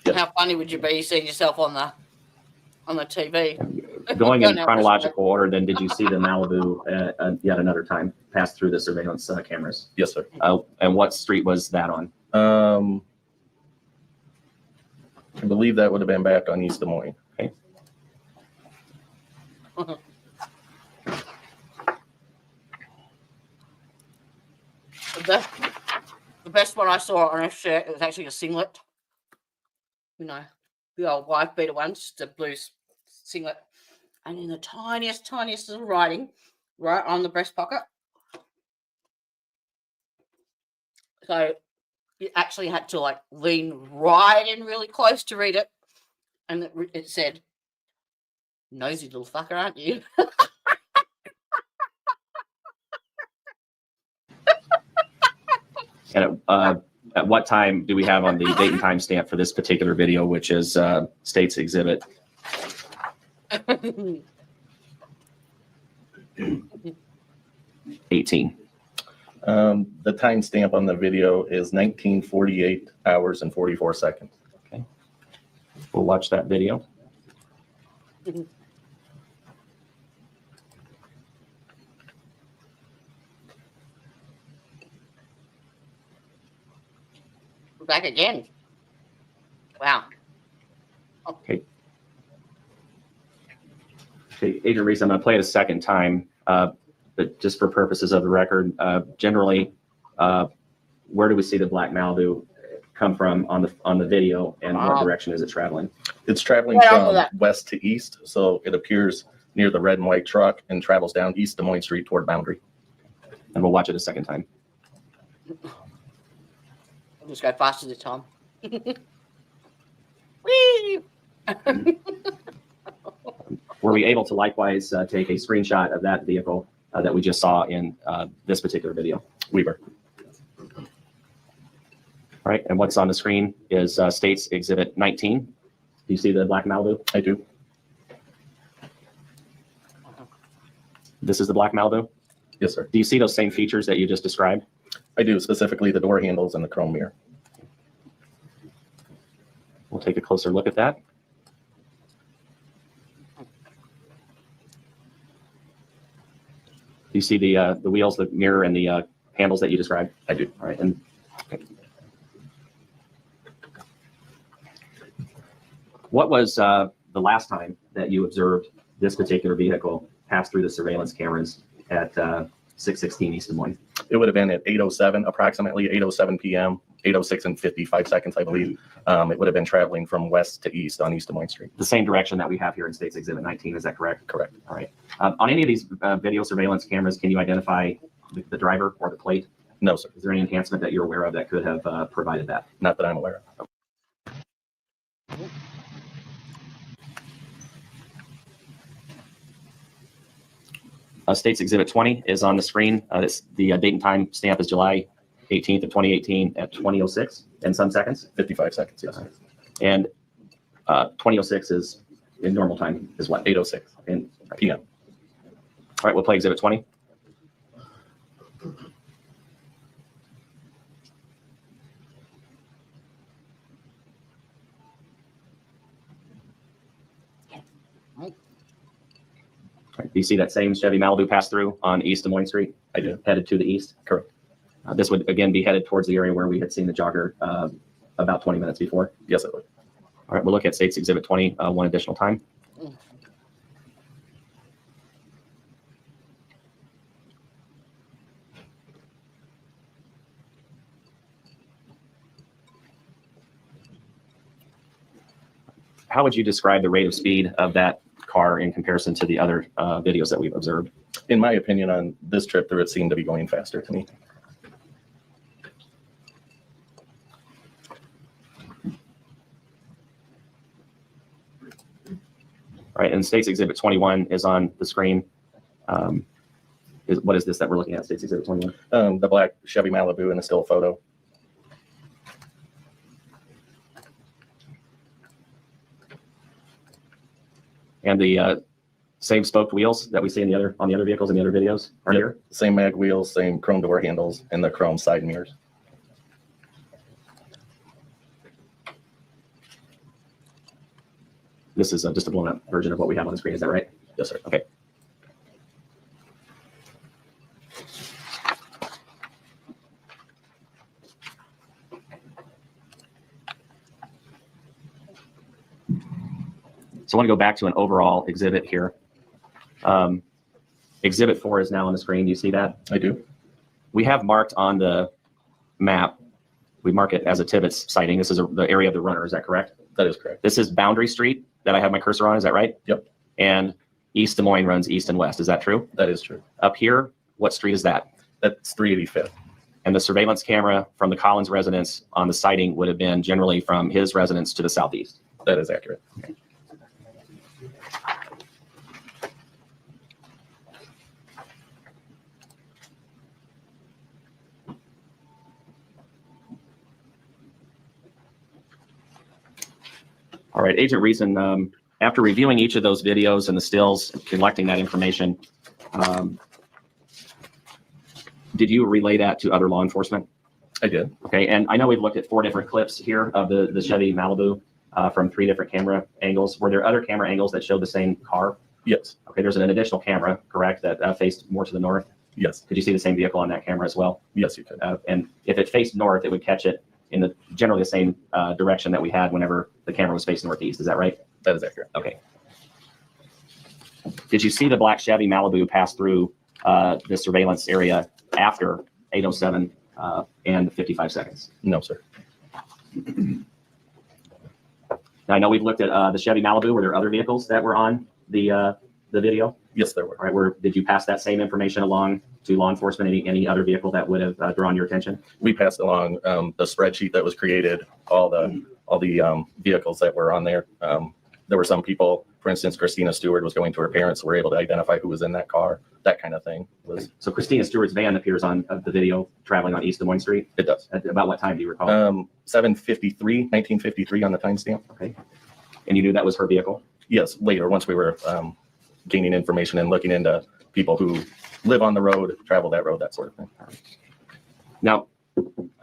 Yes.
How funny would you be seeing yourself on the TV?
Going in
Go now,
chronological order, then did you see the Malibu yet another time pass through the surveillance cameras?
Yes, sir.
And what street was that on?
I believe that would have been back on East Des Moines.
Okay.
The best one I saw on a shirt, it was actually a singlet. You know, the old wife beater one, just a blue singlet. And in the tiniest little writing, right on the breast pocket. So you actually had to like lean right in really close to read it. And it said, "Nosy little fucker, aren't you?"
And at what time do we have on the date and time stamp for this particular video, which is State's Exhibit 18?
The timestamp on the video is 1948 hours and 44 seconds.
Okay. We'll watch that video.
We're back again. Wow.
Okay. Okay, Agent Reese, I'm going to play it a second time, but just for purposes of the record, generally, where do we see the black Malibu come from on the video, and what direction is it traveling?
It's traveling
Right on
from
that.
west to east, so it appears near the red and white truck and travels down East Des Moines Street toward Boundary.
And we'll watch it a second time.
I'll just go faster this time. Whee!
Were we able to likewise take a screenshot of that vehicle that we just saw in this particular video?
We were.
All right, and what's on the screen is State's Exhibit 19. Do you see the black Malibu?
I do.
This is the black Malibu?
Yes, sir.
Do you see those same features that you just described?
I do, specifically the door handles and the chrome mirror.
We'll take a closer look at that. Do you see the wheels, the mirror, and the handles that you described?
I do.
All right, and okay. What was the last time that you observed this particular vehicle pass through the surveillance cameras at 616 East Des Moines?
It would have been at 8:07, approximately 8:07 p.m., 8:06 and 55 seconds, I believe. It would have been traveling from west to east on East Des Moines Street.
The same direction that we have here in State's Exhibit 19, is that correct?
Correct.
All right. On any of these video surveillance cameras, can you identify the driver or the plate?
No, sir.
Is there any enhancement that you're aware of that could have provided that?
Not that I'm aware of.
State's Exhibit 20 is on the screen. The date and time stamp is July 18th of 2018 at 20:06 and some seconds.
55 seconds, yes.
And 20:06 is in normal time is what?
8:06 p.m.
All right, we'll play Exhibit 20. Do you see that same Chevy Malibu pass through on East Des Moines Street?
I do.
Headed to the east?
Correct.
This would, again, be headed towards the area where we had seen the jogger about 20 minutes before.
Yes, it would.
All right, we'll look at State's Exhibit 20 one additional time. how would you describe the rate of speed of that car in comparison to the other videos that we've observed?
In my opinion, on this trip through, it seemed to be going faster to me.
All right, and State's Exhibit 21 is on the screen. What is this that we're looking at, State's Exhibit 21?
The black Chevy Malibu in the still photo.
And the same spoked wheels that we see on the other vehicles in the other videos are here?
Same mag wheels, same chrome door handles, and the chrome side mirrors.
This is just a blown up version of what we have on the screen, is that right?
Yes, sir.
Okay. So I want to go back to an overall exhibit here. Exhibit 4 is now on the screen. Do you see that?
I do.
We have marked on the map, we mark it as a Tibbetts sighting. This is the area of the runner. Is that correct?
That is correct.
This is Boundary Street that I have my cursor on. Is that right?
Yep.
And East Des Moines runs east and west. Is that true?
That is true.
Up here, what street is that?
That's 385th.
And the surveillance camera from the Collins residence on the sighting would have been generally from his residence to the southeast.
That is accurate.
Okay. All right, Agent Reason, after reviewing each of those videos and the stills, and collecting that information, did you relay that to other law enforcement?
I did.
Okay, and I know we've looked at 4 different clips here of the Chevy Malibu from 3 different camera angles. Were there other camera angles that showed the same car?
Yes.
Okay, there's an additional camera, correct, that faced more to the north?
Yes.
Could you see the same vehicle on that camera as well?
Yes, you could.
And if it faced north, it would catch it in generally the same direction that we had whenever the camera was facing northeast. Is that right?
That is accurate.
Okay. Did you see the black Chevy Malibu pass through the surveillance area after 8:07 and 55 seconds?
No, sir.
Now, I know we've looked at the Chevy Malibu. Were there other vehicles that were on the video?
Yes, there were.
All right. Did you pass that same information along to law enforcement? Any other vehicle that would have drawn your attention?
We passed along the spreadsheet that was created, all the vehicles that were on there. There were some people, for instance, Christina Stewart was going to her parents, were able to identify who was in that car. That kind of thing was.
So Christina Stewart's van appears on the video traveling on East Des Moines Street.
It does.
At about what time do you recall?
1953 on the timestamp.
Okay. And you knew that was her vehicle?
Yes, later, once we were gaining information and looking into people who live on the road, travel that road, that sort of thing.
Now,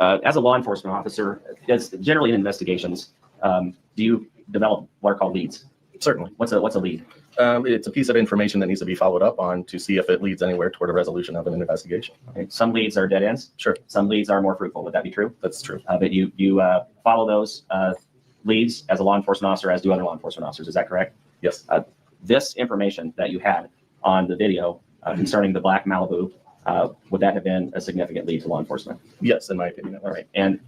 as a law enforcement officer, generally in investigations, do you develop what are called leads?
Certainly.
What's a lead?
It's a piece of information that needs to be followed up on to see if it leads anywhere toward a resolution of an investigation.
Okay. Some leads are dead ends.
Sure.
Some leads are more fruitful. Would that be true?
That's true.
But you follow those leads as a law enforcement officer, as do other law enforcement officers. Is that correct?
Yes.
This information that you had on the video concerning the black Malibu, would that have been a significant lead to law enforcement?
Yes, in my opinion.
All right. And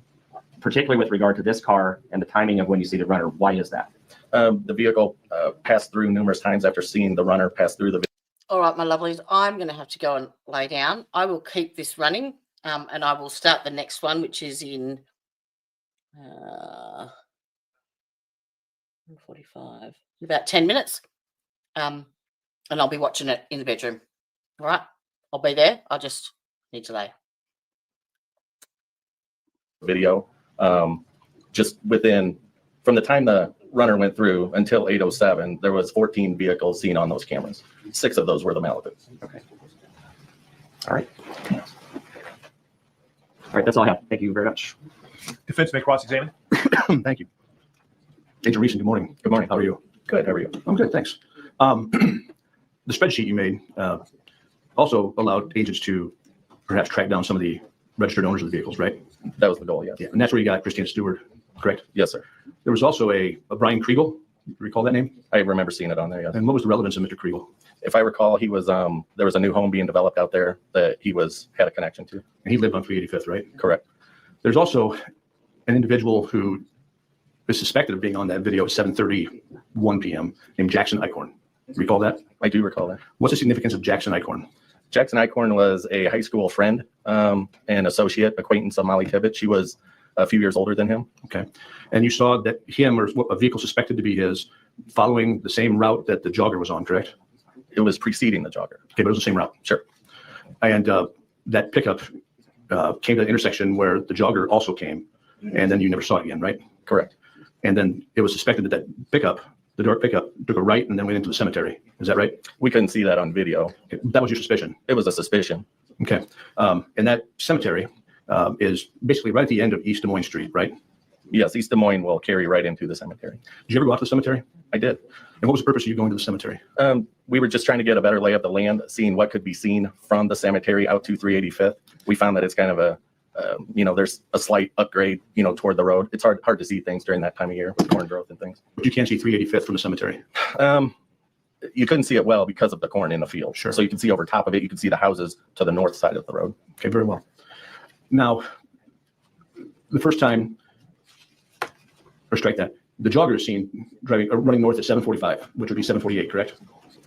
particularly with regard to this car and the timing of when you see the runner, why is that?
The vehicle passed through numerous times after seeing the runner pass through the.
All right, my lovelies, I'm going to have to go and lay down. I will keep this running and I will start the next one, which is in 45, about 10 minutes. And I'll be watching it in the bedroom. All right, I'll be there. I just need to lay.
Video, just from the time the runner went through until 8:07, there was 14 vehicles seen on those cameras. 6 of those were the Malibu.
Okay. All right. All right, that's all I have. Thank you very much.
Defense may cross-examine.
Thank you. Agent Reason, good morning.
Good morning.
How are you?
Good. How are you?
I'm good, thanks. The spreadsheet you made also allowed agents to perhaps track down some of the registered owners of the vehicles, right?
That was the goal, yes.
Yeah, and that's where you got Christina Stewart, correct?
Yes, sir.
There was also a Brian Kriegel. You recall that name?
I remember seeing it on there, yes.
And what was the relevance of Mr. Kriegel?
If I recall, he was there was a new home being developed out there that he had a connection to.
And he lived on 385th, right?
Correct.
There's also an individual who is suspected of being on that video at 7:31 p.m. named Jackson Eichhorn. Recall that?
I do recall that.
What's the significance of Jackson Eichhorn?
Jackson Eichhorn was a high school friend and associate acquaintance of Mollie Tibbetts. She was a few years older than him.
Okay. And you saw that him or a vehicle suspected to be his following the same route that the jogger was on, correct?
It was preceding the jogger.
Okay, but it was the same route.
Sure.
And that pickup came to the intersection where the jogger also came, and then you never saw it again, right?
Correct.
And then it was suspected that pickup, the dark pickup, took a right and then went into the cemetery. Is that right?
We couldn't see that on video.
Okay. That was your suspicion?
It was a suspicion.
Okay. And that cemetery is basically right at the end of East Des Moines Street, right?
Yes, East Des Moines will carry right into the cemetery.
Did you ever go out to the cemetery?
I did.
And what was the purpose of you going to the cemetery?
We were just trying to get a better lay of the land, seeing what could be seen from the cemetery out to 385th. We found that it's kind of a, there's a slight upgrade, toward the road. It's hard to see things during that time of year with corn growth and things.
But you can't see 385th from the cemetery.
You couldn't see it well because of the corn in the field.
Sure.
So you can see over top of it. You can see the houses to the north side of the road.
Okay, very well. Now, the first time, or strike that, the jogger is seen running north at 7:45, which would be 7:48, correct?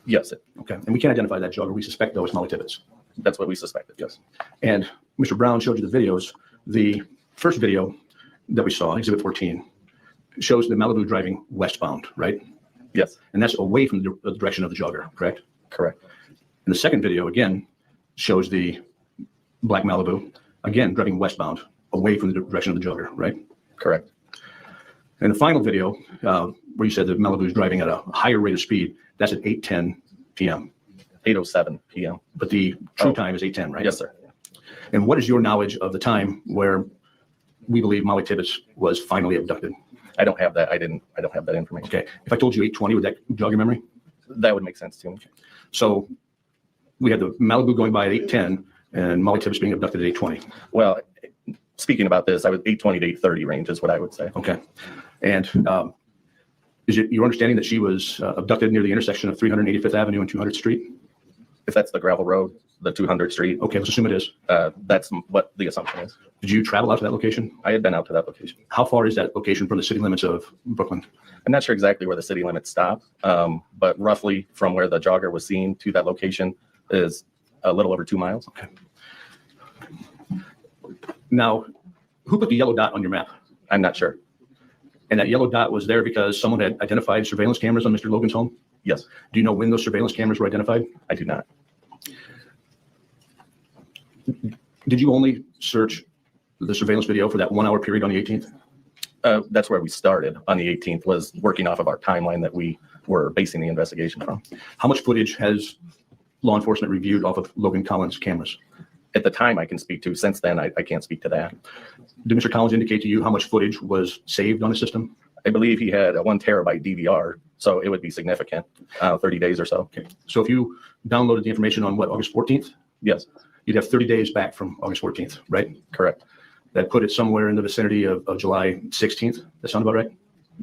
Yes,
Okay, and we can't identify that jogger. We suspect, though, it's Mollie Tibbetts.
that's what we suspected. Yes.
And Mr. Brown showed you the videos. The first video that we saw, Exhibit 14, shows the Malibu driving westbound, right?
Yes.
And that's away from the direction of the jogger, correct?
Correct.
And the second video, again, shows the black Malibu, again, driving westbound, away from the direction of the jogger, right?
Correct.
And the final video, where you said that Malibu is driving at a higher rate of speed, that's at 8:10 p.m.
8:07 p.m.
But the true time is 8:10, right?
Yes, sir.
And what is your knowledge of the time where we believe Mollie Tibbetts was finally abducted?
I don't have that. I don't have that information.
Okay. If I told you 8:20, would that jog your memory?
That would make sense to me.
So we had the Malibu going by at 8:10 and Mollie Tibbetts being abducted at 8:20.
Well, speaking about this, I was 8:20 to 8:30 range is what I would say.
Okay. And is it your understanding that she was abducted near the intersection of 385th Avenue and 200th Street?
If that's the gravel road, the 200th Street,
Okay, let's assume it is.
that's what the assumption is.
Did you travel out to that location?
I had been out to that location.
How far is that location from the city limits of Brooklyn?
I'm not sure exactly where the city limits stop, but roughly from where the jogger was seen to that location is a little over 2 miles.
Okay. Now, who put the yellow dot on your map?
I'm not sure.
And that yellow dot was there because someone had identified surveillance cameras on Mr. Logan's home?
Yes,
Do you know when those surveillance cameras were identified?
I do not.
Did you only search the surveillance video for that 1 hour period on the 18th?
That's where we started on the 18th, was working off of our timeline that we were basing the investigation from.
How much footage has law enforcement reviewed off of Logan Collins' cameras?
At the time I can speak to. Since then, I can't speak to that.
Did Mr. Collins indicate to you how much footage was saved on the system?
I believe he had a 1 terabyte DVR, so it would be significant, 30 days or so.
Okay. So if you downloaded the information on August 14th,
Yes,
you'd have 30 days back from August 14th, right?
correct.
That put it somewhere in the vicinity of July 16th. That sound about right?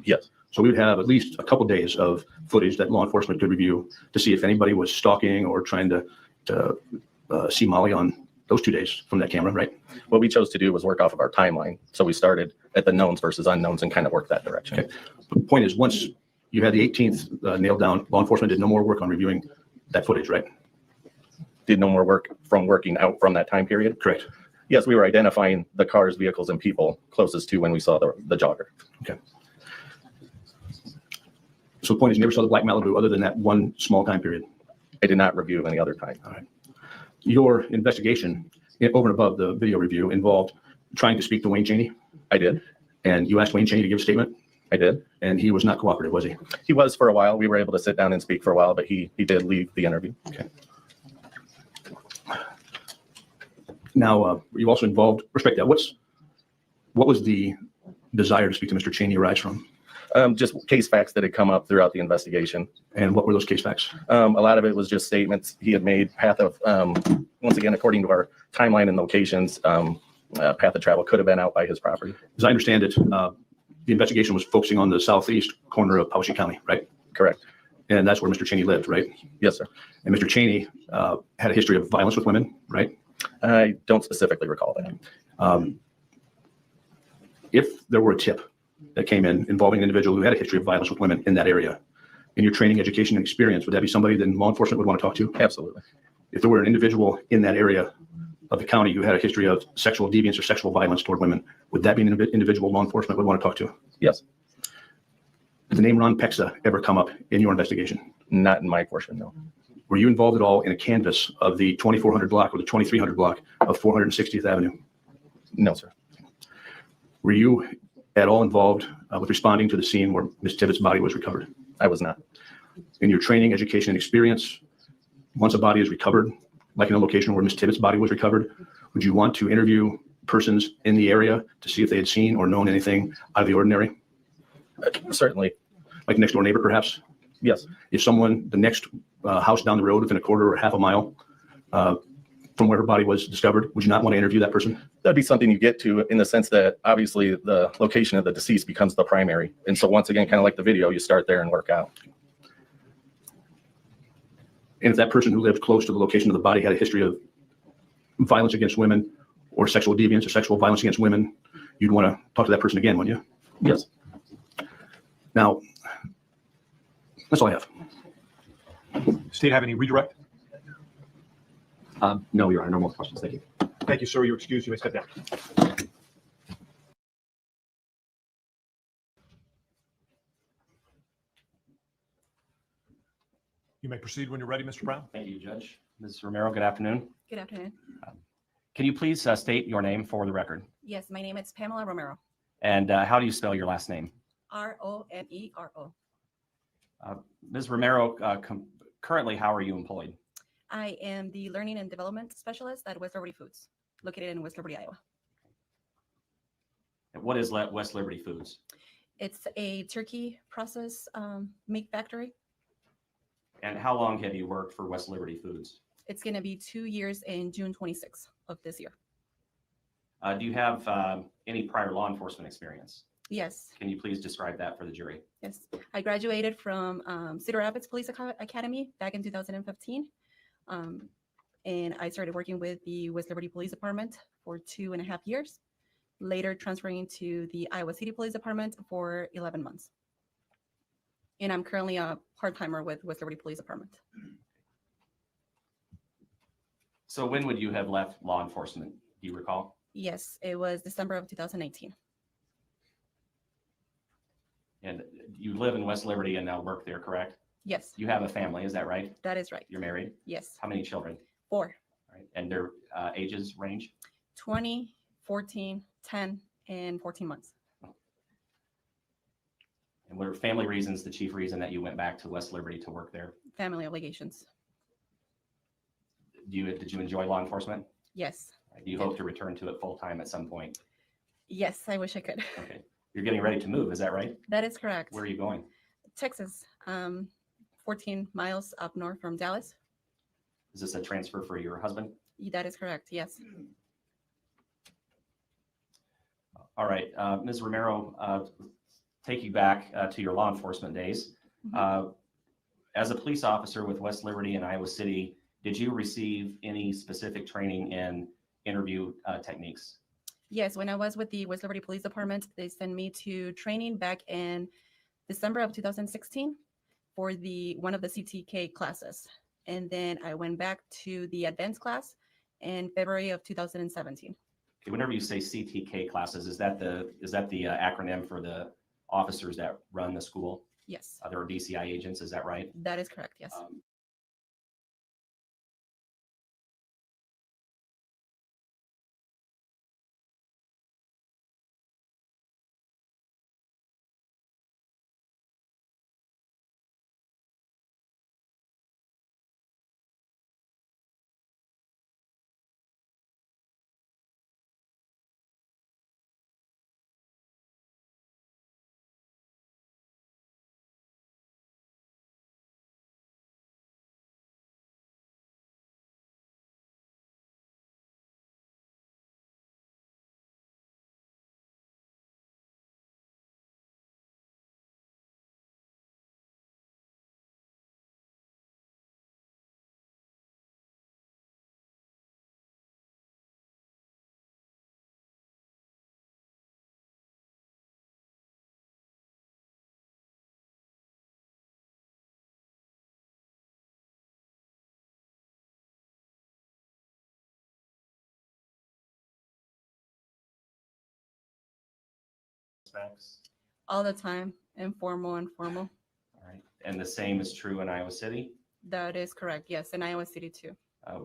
Yes,
So we would have at least a couple days of footage that law enforcement could review to see if anybody was stalking or trying to see Mollie on those 2 days from that camera, right?
what we chose to do was work off of our timeline. So we started at the knowns versus unknowns and kind of worked that direction.
Okay. But the point is, once you had the 18th nailed down, law enforcement did no more work on reviewing that footage, right?
Did no more work from working out from that time period.
Correct.
Yes, we were identifying the cars, vehicles, and people closest to when we saw the jogger.
Okay. So the point is, you never saw the black Malibu other than that one small time period.
I did not review any other time.
All right. Your investigation, over and above the video review, involved trying to speak to Wayne Chaney,
I did.
and you asked Wayne Chaney to give a statement,
I did.
and he was not cooperative, was he?
He was for a while. We were able to sit down and speak for a while, but he did leave the interview.
Okay. Now, you also involved, respect that, what was the desire to speak to Mr. Chaney arise from?
Just case facts that had come up throughout the investigation.
And what were those case facts?
A lot of it was just statements he had made. Path of, once again, according to our timeline and locations, path of travel could have been out by his property.
As I understand it, the investigation was focusing on the southeast corner of Poweshiek County, right?
Correct.
And that's where Mr. Chaney lived, right?
Yes, sir.
And Mr. Chaney had a history of violence with women, right?
I don't specifically recall that.
If there were a tip that came in involving an individual who had a history of violence with women in that area. In your training, education, and experience, would that be somebody that law enforcement would want to talk to?
Absolutely.
If there were an individual in that area of the county who had a history of sexual deviance or sexual violence toward women, would that be an individual law enforcement would want to talk to?
Yes.
Did the name Ron Pexa ever come up in your investigation?
Not in my portion, no.
Were you involved at all in a canvass of the 2400 block or the 2300 block of 460th Avenue?
No, sir.
Were you at all involved with responding to the scene where Ms. Tibbetts' body was recovered?
I was not.
In your training, education, and experience, once a body is recovered, like in a location where Ms. Tibbetts' body was recovered, would you want to interview persons in the area to see if they had seen or known anything out of the ordinary?
Certainly.
Like next door neighbor, perhaps?
Yes.
If someone, the next house down the road within a quarter or half a mile from where her body was discovered, would you not want to interview that person?
That'd be something you get to in the sense that obviously the location of the deceased becomes the primary. And so once again, kind of like the video, you start there and work out.
And if that person who lived close to the location of the body had a history of violence against women or sexual deviance or sexual violence against women, you'd want to talk to that person again, wouldn't you?
Yes.
Now, that's all I have.
State have any redirect?
No, Your Honor, no more questions. Thank you.
Thank you, sir. You're excused. You may step down. You may proceed when you're ready, Mr. Brown.
Thank you, Judge. Ms. Romero, good afternoon.
Good afternoon.
Can you please state your name for the record?
Yes, my name is Pamela Romero.
And how do you spell your last name?
Romero.
Ms. Romero, currently, how are you employed?
I am the Learning and Development Specialist at West Liberty Foods, located in West Liberty, Iowa.
And what is West Liberty Foods?
It's a turkey process meat factory.
And how long have you worked for West Liberty Foods?
It's going to be 2 years in June 26th of this year.
Do you have any prior law enforcement experience?
Yes.
Can you please describe that for the jury?
Yes. I graduated from Cedar Rapids Police Academy back in 2015. And I started working with the West Liberty Police Department for 2.5 years, later transferring to the Iowa City Police Department for 11 months. And I'm currently a part-timer with West Liberty Police Department.
So when would you have left law enforcement? Do you recall?
Yes, it was December of 2018.
And you live in West Liberty and now work there, correct?
Yes,
You have a family, is that right?
that is right.
You're married?
Yes,
How many children?
4,
All right. And their ages range?
20, 14, 10, and 14 months.
And what are family reasons, the chief reason that you went back to West Liberty to work there?
Family obligations.
Did you enjoy law enforcement?
Yes,
Do you hope to return to it full time at some point?
yes, I wish I could.
Okay. You're getting ready to move, is that right?
That is correct.
Where are you going?
Texas, 14 miles up north from Dallas.
Is this a transfer for your husband?
That is correct, yes.
All right, Ms. Romero, take you back to your law enforcement days. As a police officer with West Liberty and Iowa City, did you receive any specific training in interview techniques?
Yes, when I was with the West Liberty Police Department, they sent me to training back in December of 2016 for one of the CTK classes. And then I went back to the advanced class in February of 2017.
Okay, whenever you say CTK classes, is that the acronym for the officers that run the school?
Yes,
There are DCI agents, is that right?
that is correct, yes.
suspects?
All the time, informal and formal.
All right. And the same is true in Iowa City?
That is correct. Yes, in Iowa City too.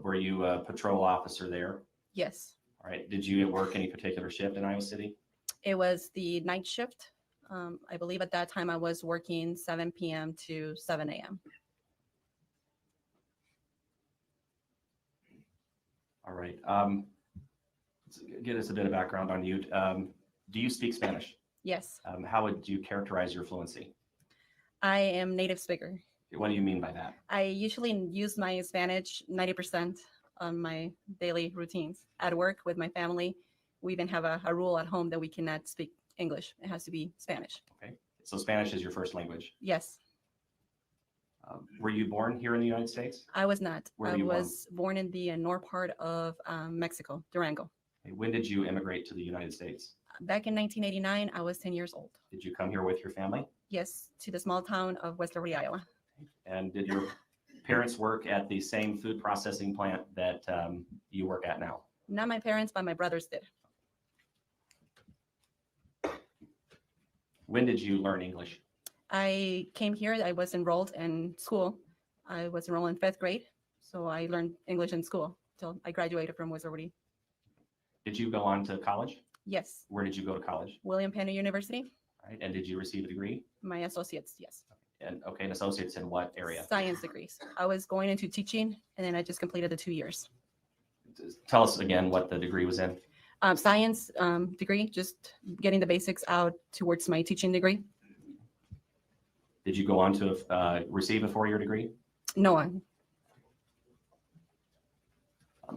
Were you a patrol officer there?
Yes,
All right. Did you work any particular shift in Iowa City?
it was the night shift. I believe at that time I was working 7 p.m. to 7 a.m.
All right. Let's get us a bit of background on you. Do you speak Spanish?
Yes,
How would you characterize your fluency?
I am native speaker.
What do you mean by that?
I usually use my Spanish 90% on my daily routines. At work with my family, we even have a rule at home that we cannot speak English. It has to be Spanish.
Okay. So Spanish is your first language.
Yes,
Were you born here in the United States?
I was not.
Where were
I
you born?
was born in the north part of Mexico, Durango.
Okay, when did you immigrate to the United States?
Back in 1989, I was 10 years old.
Did you come here with your family?
Yes, to the small town of West Liberty, Iowa.
And did your parents work at the same food processing plant that you work at now?
Not my parents, but my brothers did.
When did you learn English?
I came here, I was enrolled in school. I was enrolled in 5th grade, so I learned English in school till I graduated from West Liberty.
Did you go on to college?
Yes,
Where did you go to college?
William Penn University,
All right. And did you receive a degree?
my associates, yes.
And okay, an associate's in what area?
Science degrees. I was going into teaching, and then I just completed the 2 years.
Tell us again what the degree was in.
Science degree, just getting the basics out towards my teaching degree.
Did you go on to receive a 4-year degree?
No one.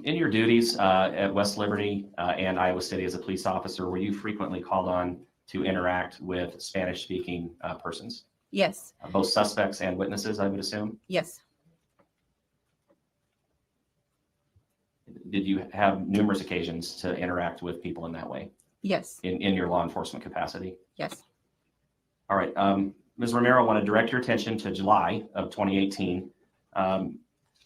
In your duties at West Liberty and Iowa City as a police officer, were you frequently called on to interact with Spanish-speaking persons?
Yes,
Both suspects and witnesses, I would assume?
yes,
Did you have numerous occasions to interact with people in that way
yes,
in your law enforcement capacity?
yes.
All right. Ms. Romero, I want to direct your attention to July of 2018.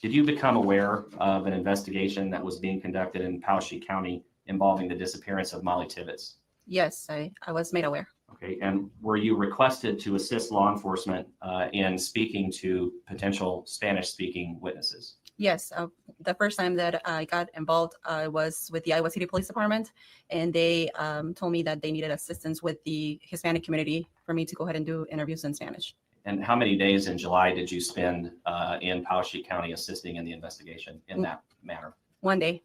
Did you become aware of an investigation that was being conducted in Poweshiek County involving the disappearance of Mollie Tibbetts?
Yes, I was made aware.
Okay. And were you requested to assist law enforcement in speaking to potential Spanish-speaking witnesses?
Yes, the first time that I got involved, I was with the Iowa City Police Department, and they told me that they needed assistance with the Hispanic community for me to go ahead and do interviews in Spanish.
And how many days in July did you spend in Poweshiek County assisting in the investigation in that manner?
1 day.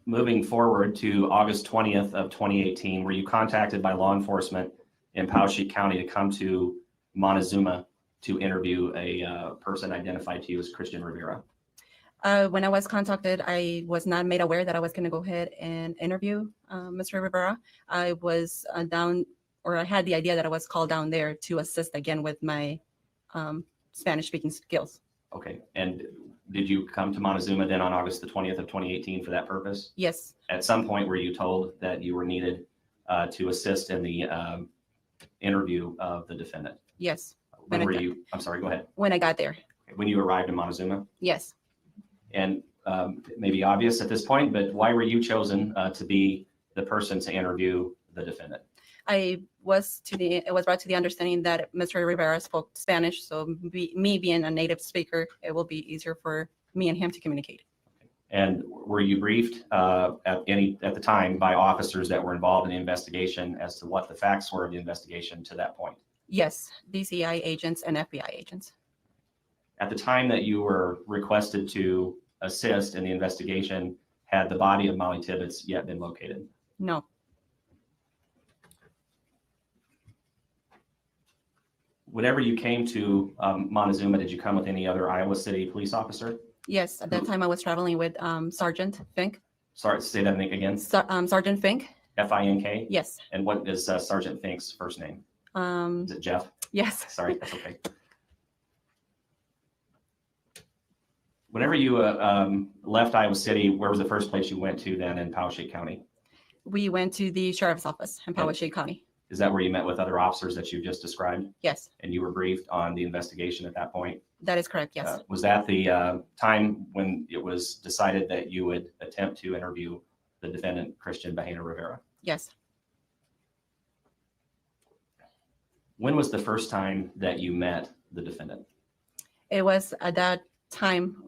Moving forward to August 20th of 2018, were you contacted by law enforcement in Poweshiek County to come to Montezuma to interview a person identified to you as Cristhian Rivera?
When I was contacted, I was not made aware that I was going to go ahead and interview Mr. Rivera. I was down, or I had the idea that I was called down there to assist again with my Spanish-speaking skills.
Okay. And did you come to Montezuma then on August the 20th of 2018 for that purpose?
Yes,
At some point, were you told that you were needed to assist in the interview of the defendant?
yes.
When were you? I'm sorry, go ahead.
When I got there,
When you arrived in Montezuma?
yes.
And it may be obvious at this point, but why were you chosen to be the person to interview the defendant?
I was brought to the understanding that Mr. Rivera spoke Spanish, so me being a native speaker, it will be easier for me and him to communicate.
And were you briefed at the time by officers that were involved in the investigation as to what the facts were of the investigation to that point?
Yes, DCI agents and FBI agents.
At the time that you were requested to assist in the investigation, had the body of Mollie Tibbetts yet been located?
No,
Whenever you came to Montezuma, did you come with any other Iowa City police officer?
yes. At that time, I was traveling with Sergeant Fink.
Sorry, say that again.
Sergeant Fink.
F-I-N-K?
Yes.
And what is Sergeant Fink's first name? Is it Jeff?
Yes.
Sorry, that's okay. Whenever you left Iowa City, where was the first place you went to then in Poweshiek County?
We went to the sheriff's office in Poweshiek County.
Is that where you met with other officers that you just described?
Yes.
And you were briefed on the investigation at that point?
That is correct, yes.
Was that the time when it was decided that you would attempt to interview the defendant, Cristhian Bahena Rivera?
Yes.
When was the first time that you met the defendant?
It was at that time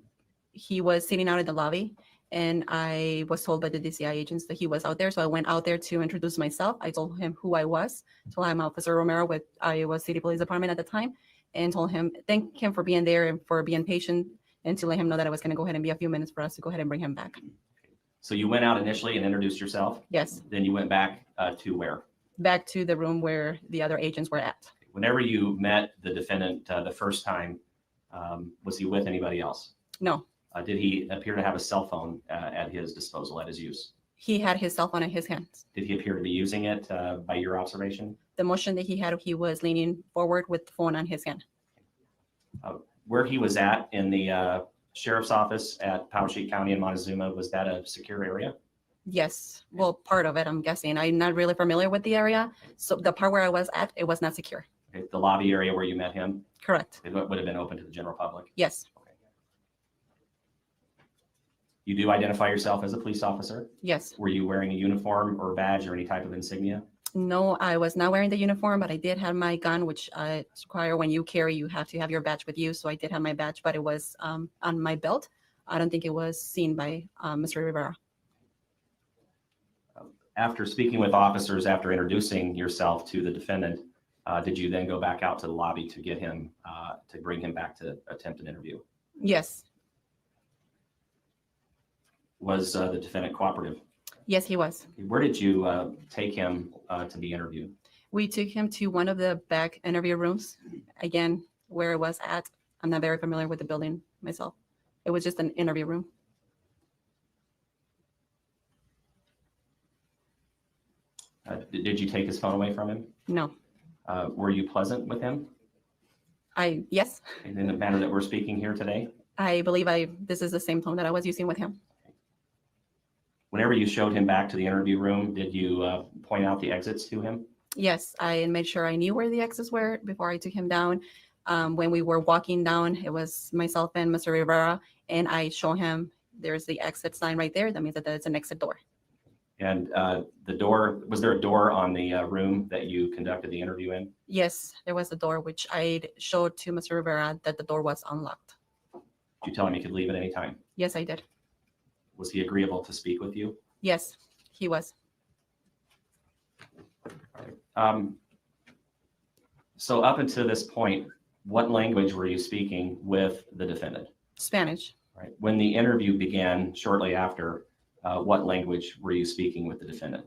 he was sitting out in the lobby, and I was told by the DCI agents that he was out there. So I went out there to introduce myself. I told him who I was. Told him Officer Romero with Iowa City Police Department at the time, and told him, thank him for being there and for being patient, and to let him know that I was going to go ahead and be a few minutes for us to go ahead and bring him back.
So you went out initially and introduced yourself?
Yes.
Then you went back to where?
Back to the room where the other agents were at.
Whenever you met the defendant the first time, was he with anybody else?
No.
Did he appear to have a cell phone at his disposal, at his use?
He had his cell phone in his hands.
Did he appear to be using it by your observation?
The motion that he had, he was leaning forward with the phone on his hand.
Where he was at in the sheriff's office at Poweshiek County in Montezuma, was that a secure area?
Yes. Well, part of it, I'm guessing. I'm not really familiar with the area. So the part where I was at, it was not secure.
Okay. The lobby area where you met him?
Correct.
It would have been open to the general public?
Yes.
Okay. You do identify yourself as a police officer?
Yes.
Were you wearing a uniform or badge or any type of insignia?
No, I was not wearing the uniform, but I did have my gun, which it's required when you carry, you have to have your badge with you. So I did have my badge, but it was on my belt. I don't think it was seen by Mr. Rivera.
After speaking with officers, after introducing yourself to the defendant, did you then go back out to the lobby to get him, to bring him back to attempt an interview?
Yes.
Was the defendant cooperative?
Yes, he was.
Where did you take him to be interviewed?
We took him to one of the back interview rooms. Again, where it was at, I'm not very familiar with the building myself. It was just an interview room.
Did you take his phone away from him?
No.
Were you pleasant with him
Yes,
in the manner that we're speaking here today?
I believe this is the same tone that I was using with him.
Whenever you showed him back to the interview room, did you point out the exits to him?
Yes, I made sure I knew where the exits were before I took him down. When we were walking down, it was myself and Mr. Rivera, and I show him there's the exit sign right there. That means that there's an exit door.
And the door, was there a door on the room that you conducted the interview in?
Yes, there was a door, which I showed to Mr. Rivera that the door was unlocked.
Did you tell him he could leave at any time?
Yes, I did.
Was he agreeable to speak with you?
Yes, he was.
So up until this point, what language were you speaking with the defendant?
Spanish.
Right. When the interview began shortly after, what language were you speaking with the defendant?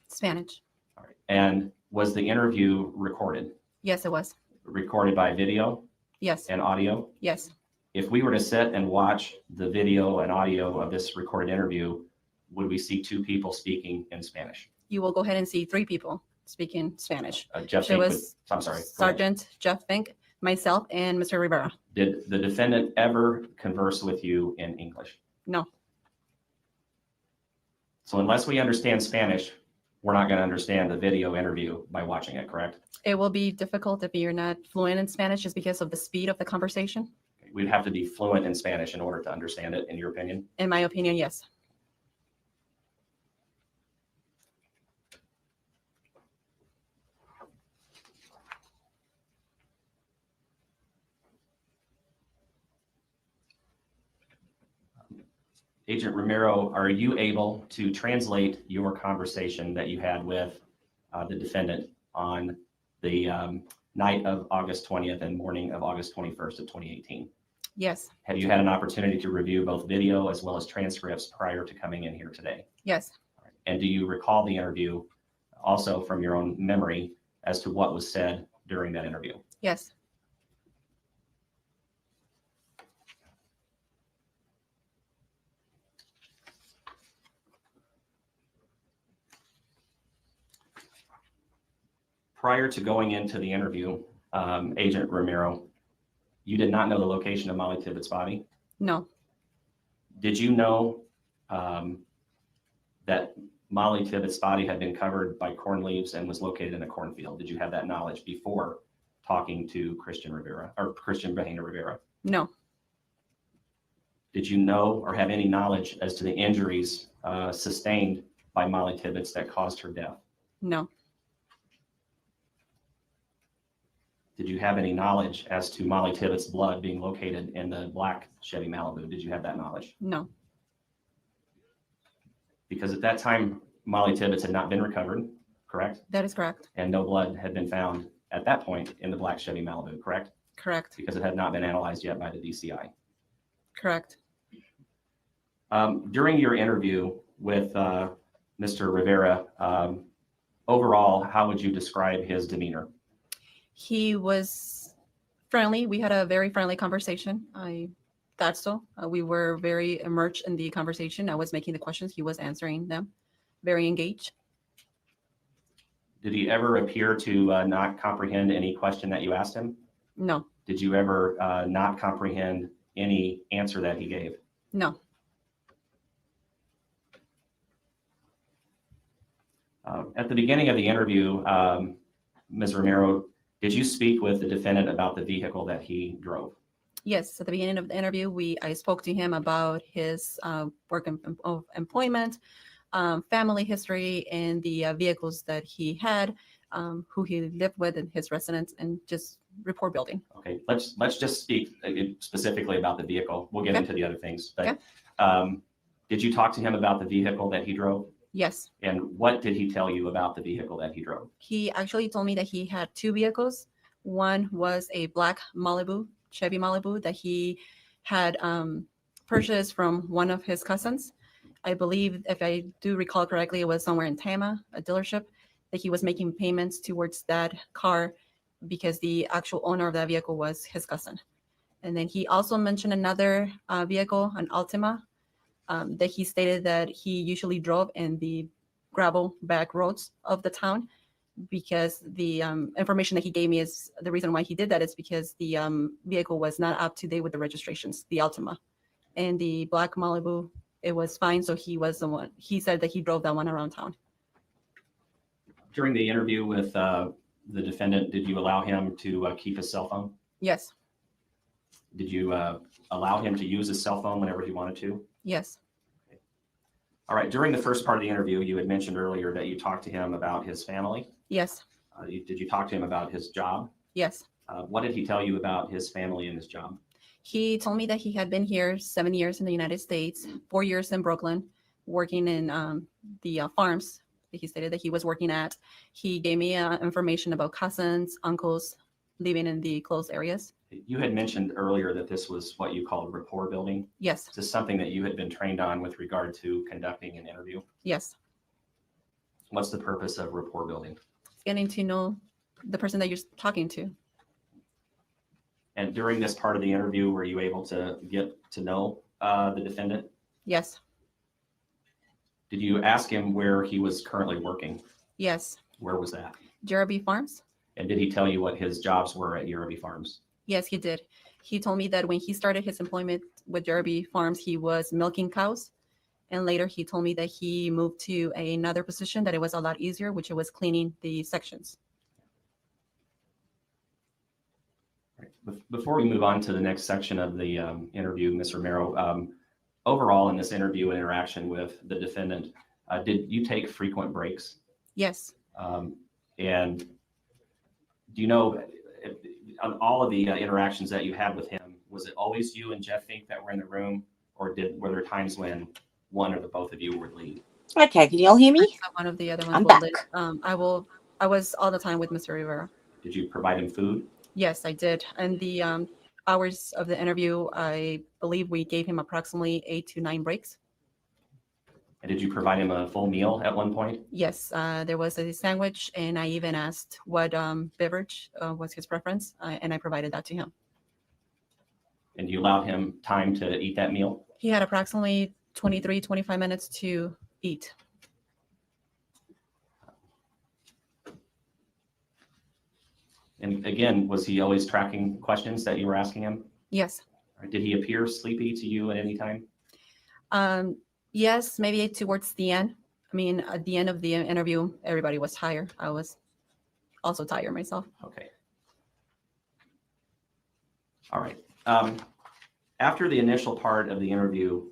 Spanish.
All right. And was the interview recorded?
Yes, it was.
Recorded by video
Yes.
and audio?
Yes.
If we were to sit and watch the video and audio of this recorded interview, would we see two people speaking in Spanish?
You will go ahead and see 3 people speaking Spanish.
Jeff
There
Fink
was
I'm sorry. go ahead.
Sergeant Jeff Fink, myself, and Mr. Rivera.
Did the defendant ever converse with you in English?
No.
So unless we understand Spanish, we're not going to understand the video interview by watching it, correct?
It will be difficult if you're not fluent in Spanish just because of the speed of the conversation.
We'd have to be fluent in Spanish in order to understand it, in your opinion?
In my opinion, yes.
Agent Romero, are you able to translate your conversation that you had with the defendant on the night of August 20th and morning of August 21st of 2018?
Yes.
Have you had an opportunity to review both video as well as transcripts prior to coming in here today?
Yes.
And do you recall the interview also from your own memory as to what was said during that interview?
Yes.
Prior to going into the interview, Agent Romero, you did not know the location of Mollie Tibbetts' body?
No.
Did you know that Mollie Tibbetts' body had been covered by corn leaves and was located in a cornfield? Did you have that knowledge before talking to Cristhian Bahena Rivera?
No,
Did you know or have any knowledge as to the injuries sustained by Mollie Tibbetts that caused her death?
no,
Did you have any knowledge as to Mollie Tibbetts' blood being located in the black Chevy Malibu? Did you have that knowledge?
no,
Because at that time, Mollie Tibbetts had not been recovered, correct?
that is correct.
And no blood had been found at that point in the black Chevy Malibu, correct?
Correct.
Because it had not been analyzed yet by the DCI.
Correct.
During your interview with Mr. Rivera, overall, how would you describe his demeanor?
He was friendly. We had a very friendly conversation. I thought so. We were very immersed in the conversation. I was making the questions. He was answering them. Very engaged.
Did he ever appear to not comprehend any question that you asked him?
No,
Did you ever not comprehend any answer that he gave?
no,
At the beginning of the interview, Ms. Romero, did you speak with the defendant about the vehicle that he drove?
yes. At the beginning of the interview, I spoke to him about his of employment, family history, and the vehicles that he had, who he lived with, and his residence, and just rapport building.
Okay, let's just speak specifically about the vehicle. We'll get
Okay.
into the other things. But
Okay.
did you talk to him about the vehicle that he drove?
Yes,
And what did he tell you about the vehicle that he drove?
he actually told me that he had two vehicles. One was a black Malibu, Chevy Malibu, that he had purchased from one of his cousins. I believe, if I do recall correctly, it was somewhere in Tama, a dealership, that he was making payments towards that car because the actual owner of that vehicle was his cousin. And then he also mentioned another vehicle, an Altima, that he stated that he usually drove in the gravel back roads of the town, because the information that he gave me is the reason why he did that is because the vehicle was not up to date with the registrations, the Altima. And the black Malibu, it was fine. So he was the one, he said that he drove that one around town.
During the interview with the defendant, did you allow him to keep his cell phone?
Yes,
Did you allow him to use his cell phone whenever he wanted to?
yes,
All right, during the first part of the interview, you had mentioned earlier that you talked to him about his family.
yes,
Did you talk to him about his job?
yes.
What did he tell you about his family and his job?
He told me that he had been here 7 years in the United States, 4 years in Brooklyn, working in the farms that he stated that he was working at. He gave me information about cousins, uncles living in the close areas.
You had mentioned earlier that this was what you called rapport building.
Yes,
Is this something that you had been trained on with regard to conducting an interview?
yes.
What's the purpose of rapport building?
Getting to know the person that you're talking to.
And during this part of the interview, were you able to get to know the defendant?
Yes,
Did you ask him where he was currently working?
yes.
Where was that?
Jeremy Farms?
And did he tell you what his jobs were at Yerby Farms?
Yes, he did. He told me that when he started his employment with Jeremy Farms, he was milking cows. And later he told me that he moved to another position, that it was a lot easier, which it was cleaning the sections.
Before we move on to the next section of the interview, Ms. Romero, overall in this interview and interaction with the defendant, did you take frequent breaks?
Yes,
And do you know, on all of the interactions that you had with him, was it always you and Jeff Fink that were in the room, or were there times when one or the both of you would leave?
Okay, can you all hear me?
one of the other ones.
I'm
will
back.
live. I was all the time with Mr. Rivera.
Did you provide him food?
Yes, I did. And the hours of the interview, I believe we gave him approximately 8 to 9 breaks.
And did you provide him a full meal at one point?
Yes, there was a sandwich, and I even asked what beverage was his preference, and I provided that to him.
And you allowed him time to eat that meal?
He had approximately 25 minutes to eat.
And again, was he always tracking questions that you were asking him?
Yes.
Or did he appear sleepy to you at any time?
Yes, maybe towards the end. I mean, at the end of the interview, everybody was tired. I was also tired myself.
Okay. All right. After the initial part of the interview,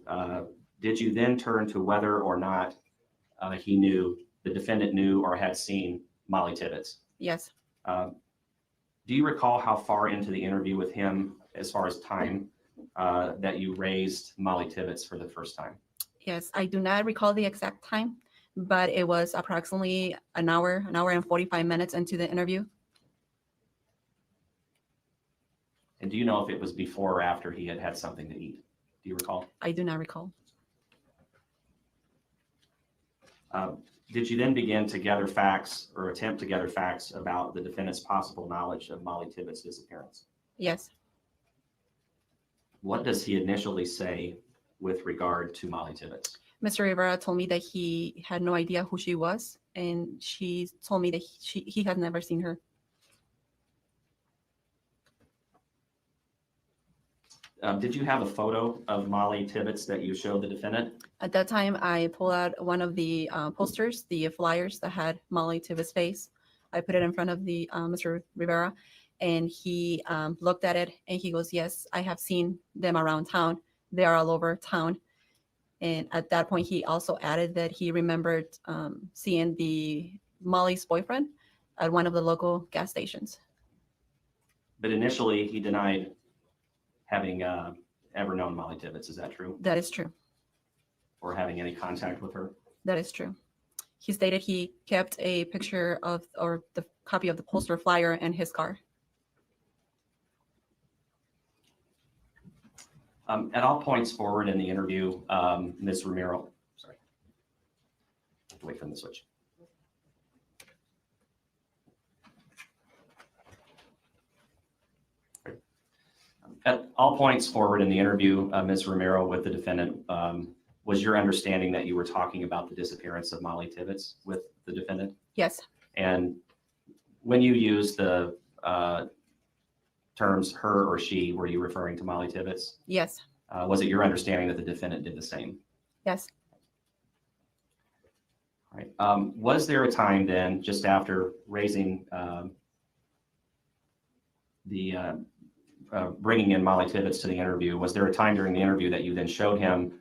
did you then turn to whether or not the defendant knew or had seen Mollie Tibbetts?
Yes.
Do you recall how far into the interview with him, as far as time, that you raised Mollie Tibbetts for the first time?
Yes, I do not recall the exact time, but it was approximately an hour and 45 minutes into the interview.
And do you know if it was before or after he had had something to eat? Do you recall?
I do not recall.
Did you then begin to gather facts or attempt to gather facts about the defendant's possible knowledge of Mollie Tibbetts' disappearance?
Yes.
What does he initially say with regard to Mollie Tibbetts?
Mr. Rivera told me that he had no idea who she was, and she told me that he had never seen her.
Did you have a photo of Mollie Tibbetts that you showed the defendant?
At that time, I pulled out one of the posters, the flyers that had Mollie Tibbetts' face. I put it in front of the Mr. Rivera, and he looked at it, and he goes, "Yes, I have seen them around town. They are all over town." And at that point, he also added that he remembered seeing Mollie's boyfriend at one of the local gas stations.
But initially, he denied having ever known Mollie Tibbetts. Is that true?
That is true.
Or having any contact with her?
That is true. He stated he kept a picture of, or the copy of the poster flyer in his car.
At all points forward in the interview, Ms. Romero, sorry, I have to wait for the switch. At all points forward in the interview, Ms. Romero, with the defendant, was your understanding that you were talking about the disappearance of Mollie Tibbetts with the defendant?
Yes.
And when you used the terms her or she, were you referring to Mollie Tibbetts?
Yes.
Was it your understanding that the defendant did the same?
Yes.
All right. Was there a time then, just after raising bringing in Mollie Tibbetts to the interview, was there a time during the interview that you then showed him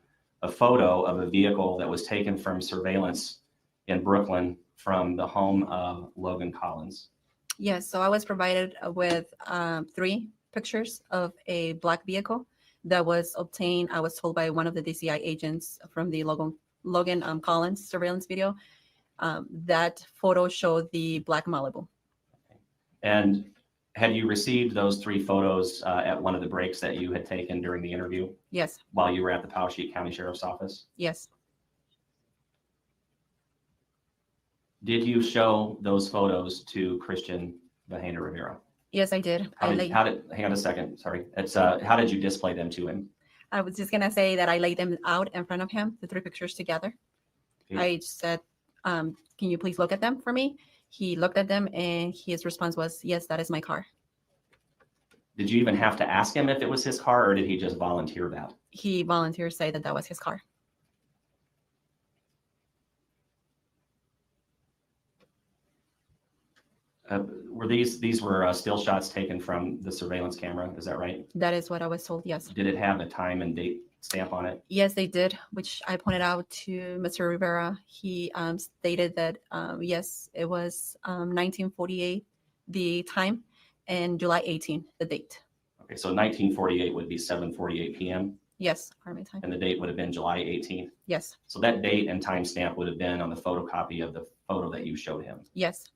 a photo of a vehicle that was taken from surveillance in Brooklyn from the home of Logan Collins?
Yes. So I was provided with 3 pictures of a black vehicle that was obtained, I was told, by one of the DCI agents from the Logan Collins surveillance video. That photo showed the black Malibu.
And had you received those 3 photos at one of the breaks that you had taken during the interview?
Yes.
While you were at the Poweshiek County Sheriff's Office?
Yes.
Did you show those photos to Cristhian Bahena Rivera?
Yes, I did.
Hang on a second, sorry. How did you display them to him?
I was just gonna say that I laid them out in front of him, the 3 pictures together.
Okay.
I said, can you please look at them for me? He looked at them, and his response was, "Yes, that is my car."
Did you even have to ask him if it was his car, or did he just volunteer that?
He volunteered to say that that was his car.
Were these were still shots taken from the surveillance camera? Is that right?
That is what I was told. Yes.
Did it have a time and date stamp on it?
Yes, they did, which I pointed out to Mr. Rivera. He stated that, yes, it was 1948, the time, and July 18, the date.
Okay, so 1948 would be 7:48 p.m.
Yes, Army time.
And the date would have been July 18th.
Yes.
So that date and time stamp would have been on the photocopy of the photo that you showed him.
Yes.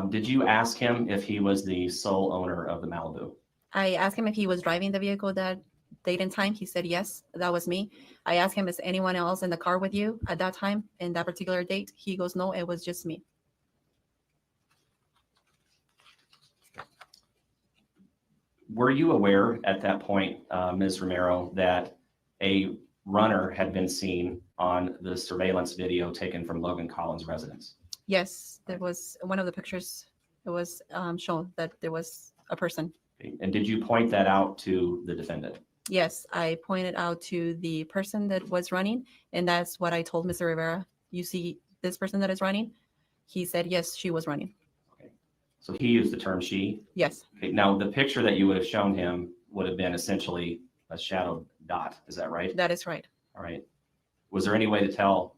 Did you ask him if he was the sole owner of the Malibu?
I asked him if he was driving the vehicle that date and time. He said, yes, that was me. I asked him, is anyone else in the car with you at that time in that particular date? He goes, no, it was just me.
Were you aware at that point, Ms. Romero, that a runner had been seen on the surveillance video taken from Logan Collins' residence?
Yes, there was one of the pictures. It was shown that there was a person.
Okay. And did you point that out to the defendant?
Yes, I pointed out to the person that was running, and that's what I told Mr. Rivera. You see this person that is running? He said, yes, she was running.
Okay. So he used the term she.
Yes,
Okay, now, the picture that you would have shown him would have been essentially a shadowed dot. Is that right?
that is right.
All right. Was there any way to tell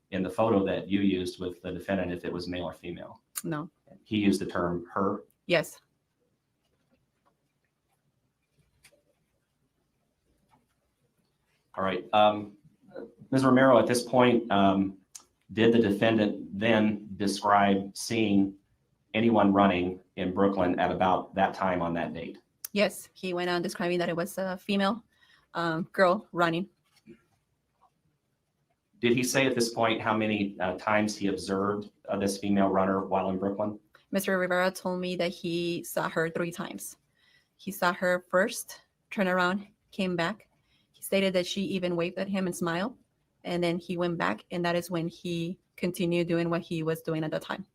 in the photo that you used with the defendant if it was male or female?
No.
He used the term her.
Yes.
All right. Ms. Romero, at this point, did the defendant then describe seeing anyone running in Brooklyn at about that time on that date?
Yes, he went on describing that it was a female girl running.
Did he say at this point how many times he observed this female runner while in Brooklyn?
Mr. Rivera told me that he saw her 3 times. He saw her first, turn around, came back. He stated that she even waved at him and smiled. And then he went back, and that is when he continued doing what he was doing at the time.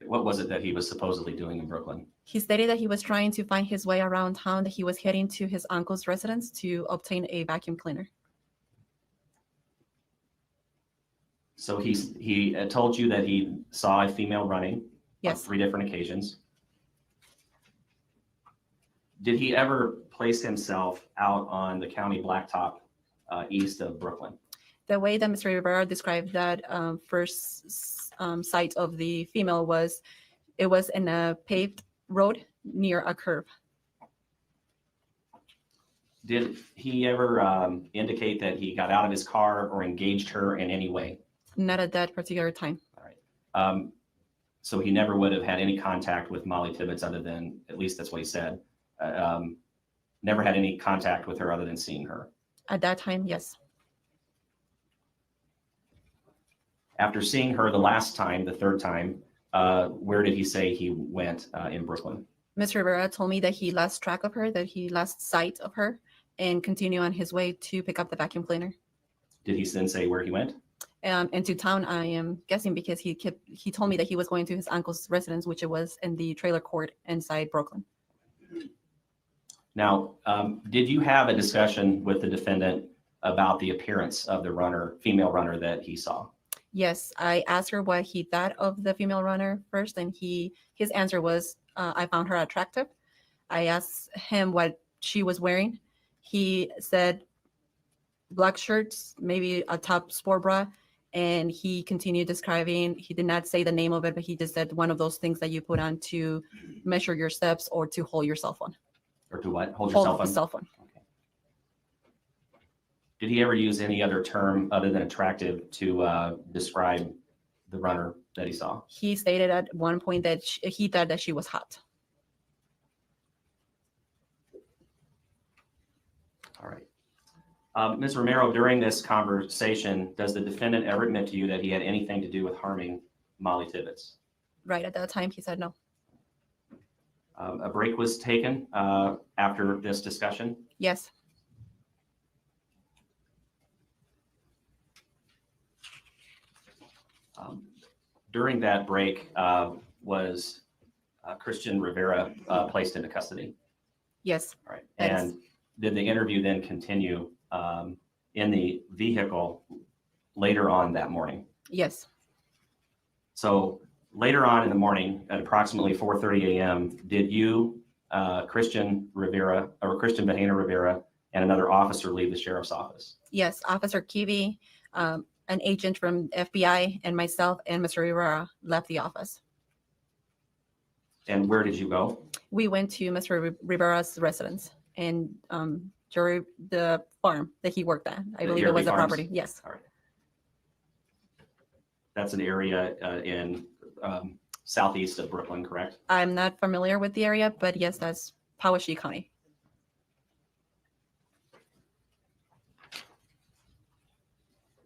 What was it that he was supposedly doing in Brooklyn?
He stated that he was trying to find his way around town, that he was heading to his uncle's residence to obtain a vacuum cleaner.
So he told you that he saw a female running
Yes.
on 3 different occasions. Did he ever place himself out on the county blacktop east of Brooklyn?
The way that Mr. Rivera described that first sight of the female was, it was in a paved road near a curve.
Did he ever indicate that he got out of his car or engaged her in any way?
Not at that particular time.
All right. So he never would have had any contact with Mollie Tibbetts other than, at least that's what he said, never had any contact with her other than seeing her.
At that time, yes.
After seeing her the last time, the 3rd time, where did he say he went in Brooklyn?
Mr. Rivera told me that he lost track of her, that he lost sight of her, and continued on his way to pick up the vacuum cleaner.
Did he then say where he went?
Into town, I am guessing, because he told me that he was going to his uncle's residence, which it was in the trailer court inside Brooklyn.
Now, did you have a discussion with the defendant about the appearance of the runner, female runner that he saw?
Yes, I asked her what he thought of the female runner first, and his answer was, I found her attractive. I asked him what she was wearing. He said black shirts, maybe a top sport bra, and he continued describing. He did not say the name of it, but he just said one of those things that you put on to measure your steps or to hold your cell phone.
Or to what? Hold your cell
Hold
phone?
the cell phone.
Okay. Did he ever use any other term other than attractive to describe the runner that he saw?
He stated at one point that he thought that she was hot.
All right. Ms. Romero, during this conversation, does the defendant ever admit to you that he had anything to do with harming Mollie Tibbetts?
Right at that time, he said no.
A break was taken after this discussion.
Yes.
During that break, was Cristhian Rivera placed into custody?
Yes.
All right.
That
And did the interview then continue in the vehicle later on that morning?
Yes.
So later on in the morning at approximately 4:30 a.m., did you, Cristhian Bahena Rivera, and another officer leave the sheriff's office?
Yes. Officer Kiwi, an agent from FBI, and myself and Mr. Rivera left the office.
And where did you go?
We went to Mr. Rivera's residence and the farm that he worked at. I
The
believe it was
Yerby
a
Farms?
property. Yes.
All right. That's an area in southeast of Brooklyn, correct?
I'm not familiar with the area, but yes, that's Powashik County.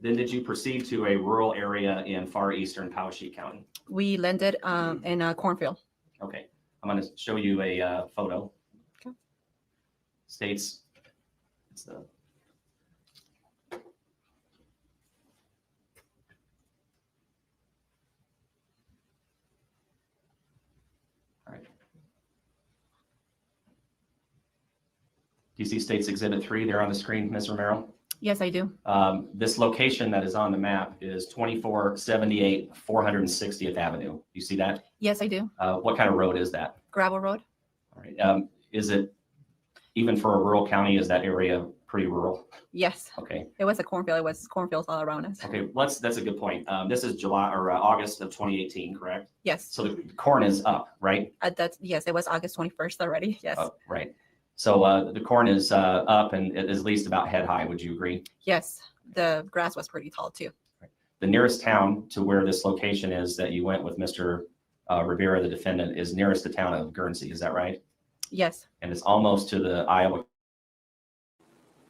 Then did you proceed to a rural area in far eastern Powashik County?
We landed in a cornfield.
Okay, I'm going to show you a photo.
Okay.
States, it's the. All right. Do you see States Exhibit 3 there on the screen, Ms. Romero?
Yes, I do.
This location that is on the map is 2478 460th Avenue. You see that?
Yes, I do.
What kind of road is that?
Gravel road.
All right. Is it, even for a rural county, is that area pretty rural?
Yes.
Okay.
It was a cornfield. It was cornfields all around us.
Okay. That's a good point. This is July or August of 2018, correct?
Yes.
So the corn is up, right?
Yes, it was August 21st already. Yes.
Right. So the corn is up and it is at least about head high. Would you agree?
Yes. The grass was pretty tall too.
The nearest town to where this location is that you went with Mr. Rivera, the defendant, is nearest the town of Guernsey. Is that right?
Yes.
And it's almost to the Iowa.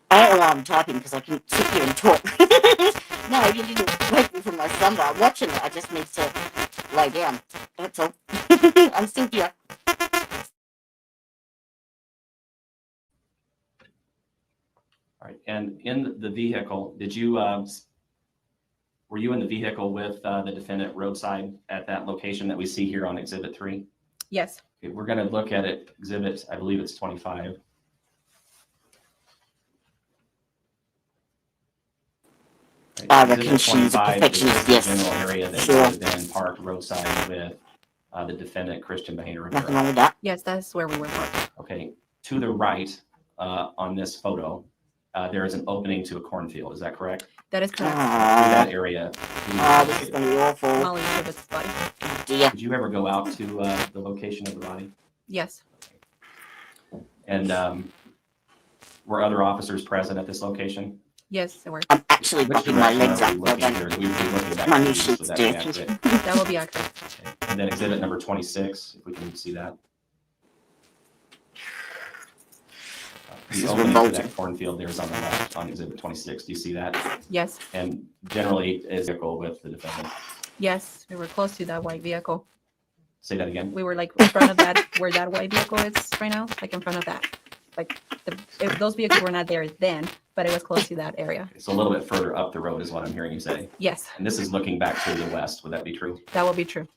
I don't know why I'm typing because I can sit here and talk. No, you didn't wake me from my slumber. I'm watching it. I just need to lay down. That's all. I'm still here.
All right. And in the vehicle, did you, were you in the vehicle with the defendant roadside at that location that we see here on Exhibit 3?
Yes.
Okay, we're going to look at it, Exhibit, I believe it's 25.
I
Exhibit
reckon she's a
25 is
perfectionist,
the
yes.
general area that
Sure.
would have been parked roadside with the defendant, Cristhian Bahena
Nothing
Rivera.
wrong with that.
Yes, that's where we were parked.
Okay, to the right on this photo, there is an opening to a cornfield. Is that correct?
That is correct.
Through that area.
This is going to be awful.
Mollie Tibbetts' body.
Dear.
Did you ever go out to the location of the body?
Yes.
And were other officers present at this location?
Yes, there were.
I'm actually
Which
bucking my legs
direction
up.
are we looking here? We would be looking back
My
to
new
the east, so
sheet's
that'd be
dirty.
accurate.
That will be accurate.
Okay. And then exhibit number 26, if we can see that.
This
The
is
opening to
revolting.
that cornfield there is on the left on exhibit 26. Do you see that?
Yes.
And generally is vehicle with the defendant.
Yes, we were close to that white vehicle.
Say that again.
We were like in front of that, where that white vehicle is right now, like in front of that. Like those vehicles were not there then, but it was close to that area.
It's a little bit further up the road is what I'm hearing you say.
Yes,
And this is looking back to the west. Would that be true?
that will be true.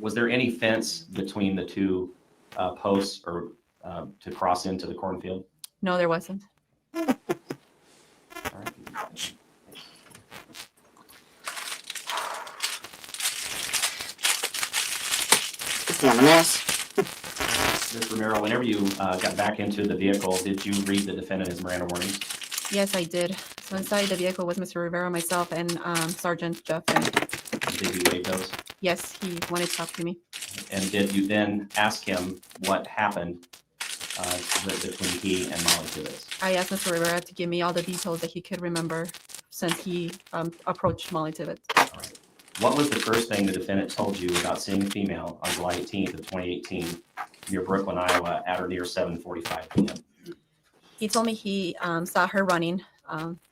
Was there any fence between the two posts or to cross into the cornfield?
No, there wasn't.
All right.
It's a mess.
Ms. Romero, whenever you got back into the vehicle, did you read the defendant his Miranda warnings?
Yes, I did. So inside the vehicle was Mr. Rivera, myself, and Sergeant Jeff. And
Did you waive those?
yes, he wanted to talk to me.
And did you then ask him what happened between he and Mollie Tibbetts?
I asked Mr. Rivera to give me all the details that he could remember since he approached Mollie Tibbetts.
All right. What was the first thing the defendant told you about seeing a female on July 18th of 2018 near Brooklyn, Iowa at or near 7:45 p.m.?
He told me he saw her running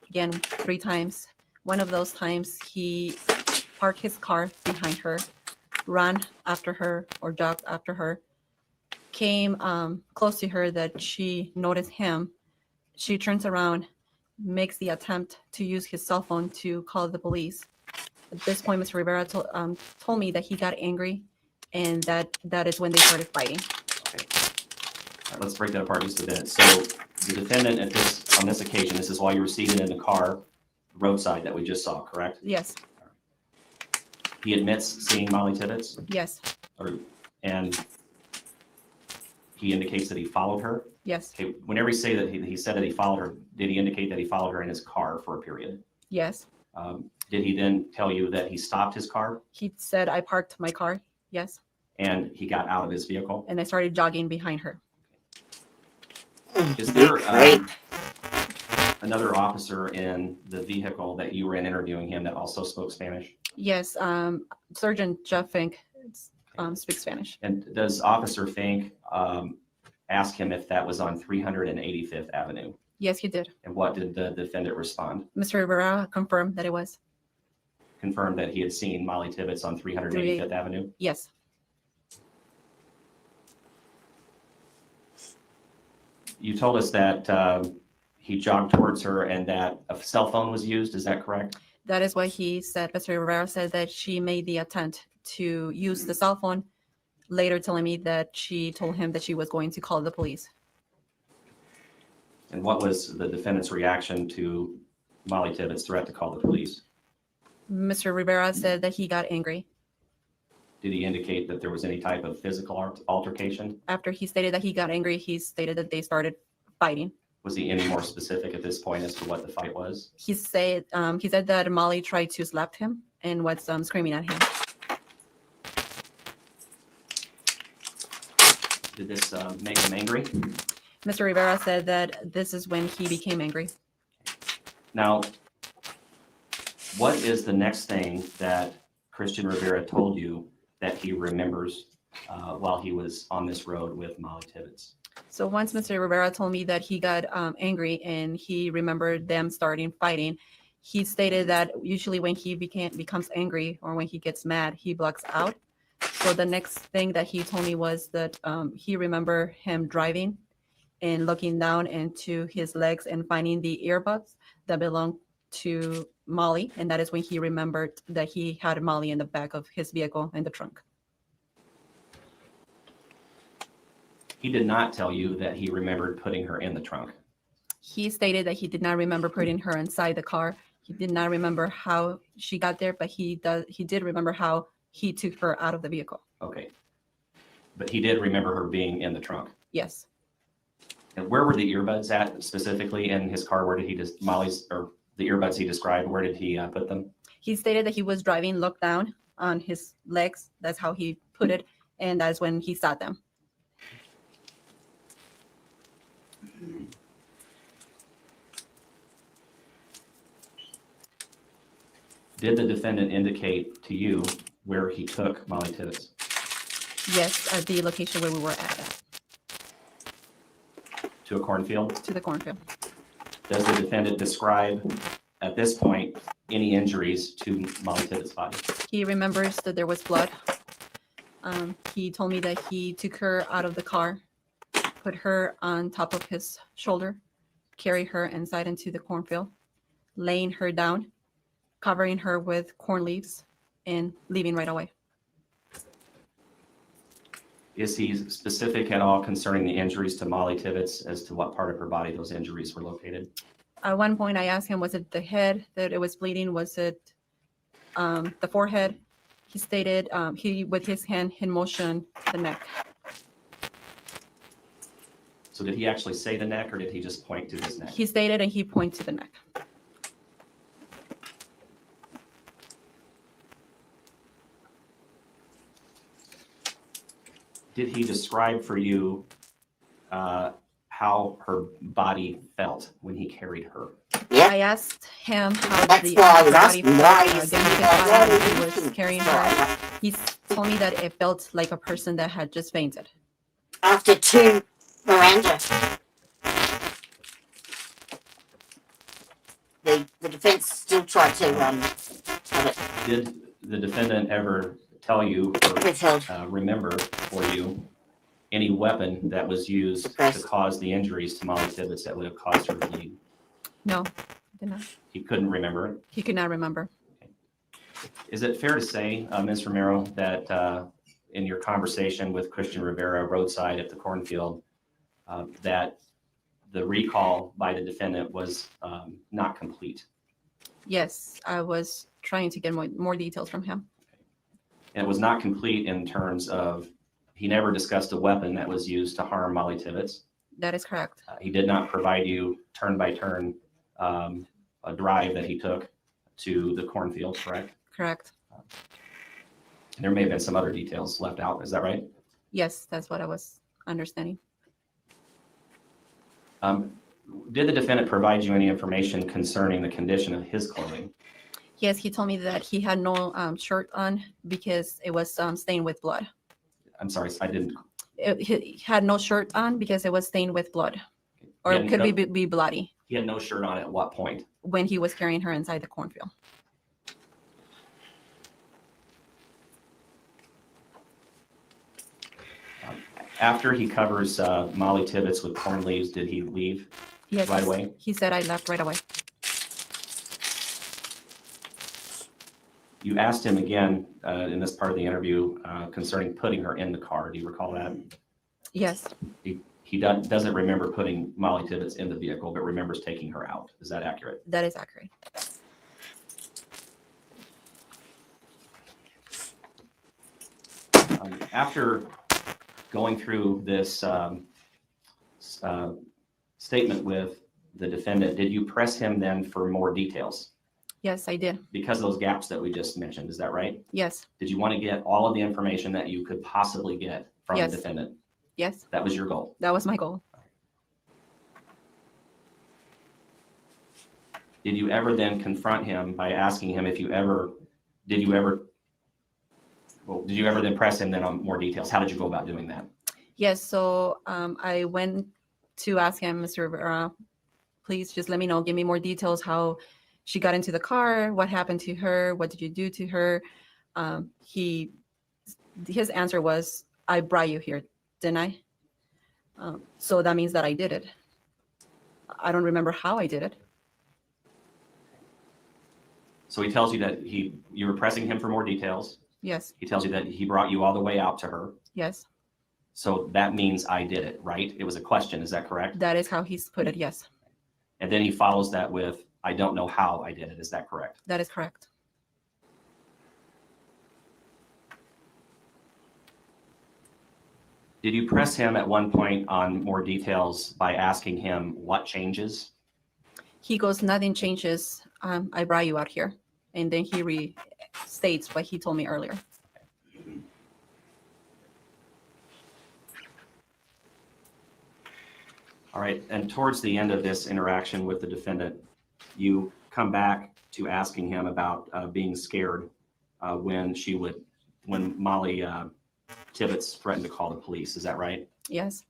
again 3 times. One of those times he parked his car behind her, ran after her or jogged after her, came close to her that she noticed him. She turns around, makes the attempt to use his cell phone to call the police. At this point, Mr. Rivera told me that he got angry and that is when they started fighting.
Okay. All right, let's break that apart just a bit. So the defendant on this occasion, this is while you were seated in the car roadside that we just saw, correct?
Yes,
He admits seeing Mollie Tibbetts,
yes,
and he indicates that he followed her.
yes,
Okay, whenever you say that he said that he followed her, did he indicate that he followed her in his car for a period?
yes.
Did he then tell you that he stopped his car
He said I parked my car, yes,
and he got out of his vehicle?
and I started jogging behind her.
Is there
Great.
another officer in the vehicle that you were in interviewing him that also spoke Spanish?
Yes, Sergeant Jeff Fink speaks Spanish.
And does Officer Fink ask him if that was on 385th Avenue?
Yes, he did.
And what did the defendant respond?
Mr. Rivera confirmed that it was.
Confirmed that he had seen Mollie Tibbetts on 385th Avenue?
Yes,
You told us that he jogged towards her and that a cell phone was used. Is that correct?
that is what he said. Mr. Rivera said that she made the attempt to use the cell phone, later telling me that she told him that she was going to call the police.
And what was the defendant's reaction to Mollie Tibbetts' threat to call the police?
Mr. Rivera said that he got angry.
Did he indicate that there was any type of physical altercation?
After he stated that he got angry, he stated that they started fighting.
Was he any more specific at this point as to what the fight was?
He said that Mollie tried to slap him and was screaming at him.
Did this make him angry?
Mr. Rivera said that this is when he became angry.
Now, what is the next thing that Cristhian Rivera told you that he remembers while he was on this road with Mollie Tibbetts?
So once Mr. Rivera told me that he got angry and he remembered them starting fighting, he stated that usually when he becomes angry or when he gets mad, he blocks out. So the next thing that he told me was that he remembered him driving and looking down into his legs and finding the earbuds that belonged to Mollie. And that is when he remembered that he had Mollie in the back of his vehicle in the trunk.
He did not tell you that he remembered putting her in the trunk.
He stated that he did not remember putting her inside the car. He did not remember how she got there, but he did remember how he took her out of the vehicle.
Okay. But he did remember her being in the trunk.
Yes.
And where were the earbuds at specifically in his car? Where did he just Mollie's or the earbuds he described? Where did he put them?
He stated that he was driving, looked down on his legs. That's how he put it. And that's when he saw them.
Did the defendant indicate to you where he took Mollie Tibbetts?
Yes, at the location where we were at.
To a cornfield?
To the cornfield.
Does the defendant describe at this point any injuries to Mollie Tibbetts' body?
He remembers that there was blood. He told me that he took her out of the car, put her on top of his shoulder, carried her inside into the cornfield, laying her down, covering her with corn leaves, and leaving right away.
Is he specific at all concerning the injuries to Mollie Tibbetts as to what part of her body those injuries were located?
At one point, I asked him, was it the head that it was bleeding? Was it the forehead? He stated he, with his hand, he motioned the neck.
So did he actually say the neck, or did he just point to his neck?
He stated and he pointed to the neck.
Did he describe for you how her body felt when he carried her?
I asked him how
That's
the
why I was
body
asking,
felt
why
against
you
his
see
body when he
that?
was carrying her. He told me that it felt like a person that had just fainted.
After 2 Miranda, the defense still tried to have it
Did the defendant ever tell you
withheld.
or remember for you any weapon that was used to
Suppressed.
cause the injuries to Mollie Tibbetts that would have caused her to bleed?
No, did not.
He couldn't remember it.
He could not remember.
Is it fair to say, Ms. Romero, that in your conversation with Cristhian Rivera roadside at the cornfield, that the recall by the defendant was not complete?
Yes, I was trying to get more details from him.
And it was not complete in terms of he never discussed a weapon that was used to harm Mollie Tibbetts.
That is correct.
He did not provide you turn by turn a drive that he took to the cornfield, correct?
Correct.
There may have been some other details left out. Is that right?
Yes, that's what I was understanding.
Did the defendant provide you any information concerning the condition of his clothing?
Yes, he told me that he had no shirt on because it was stained with blood.
I'm sorry, I didn't.
He had no shirt on because it was stained with blood, or
He
it
had
could
no-
be bloody
He had no shirt on at what point?
when he was carrying her inside the cornfield.
After he covers Mollie Tibbetts with corn leaves, did he leave
Yes,
right away?
He said I left right away.
You asked him again in this part of the interview concerning putting her in the car. Do you recall that?
Yes.
he doesn't remember putting Mollie Tibbetts in the vehicle, but remembers taking her out. Is that accurate?
That is accurate.
After going through this statement with the defendant, did you press him then for more details?
Yes, I did.
Because of those gaps that we just mentioned, is that right?
Yes.
Did you want to get all of the information that you could possibly get from
Yes.
the defendant?
Yes.
That was your goal?
That was my goal.
Did you ever then confront him by asking him if you ever, did you ever then press him then on more details? How did you go about doing that?
Yes. So I went to ask him, Mr. Rivera, please just let me know, give me more details, how she got into the car, what happened to her, what did you do to her? His answer was, I brought you here, didn't I? So that means that I did it. I don't remember how I did it.
So he tells you that you were pressing him for more details.
Yes.
He tells you that he brought you all the way out to her.
Yes.
So that means I did it, right? It was a question. Is that correct?
That is how he's put it. Yes.
And then he follows that with, I don't know how I did it. Is that correct?
That is correct.
Did you press him at one point on more details by asking him what changes?
He goes, nothing changes. I brought you out here. And then he restates what he told me earlier.
All right. And towards the end of this interaction with the defendant, you come back to asking him about being scared when Mollie Tibbetts threatened to call the police. Is that right?
Yes.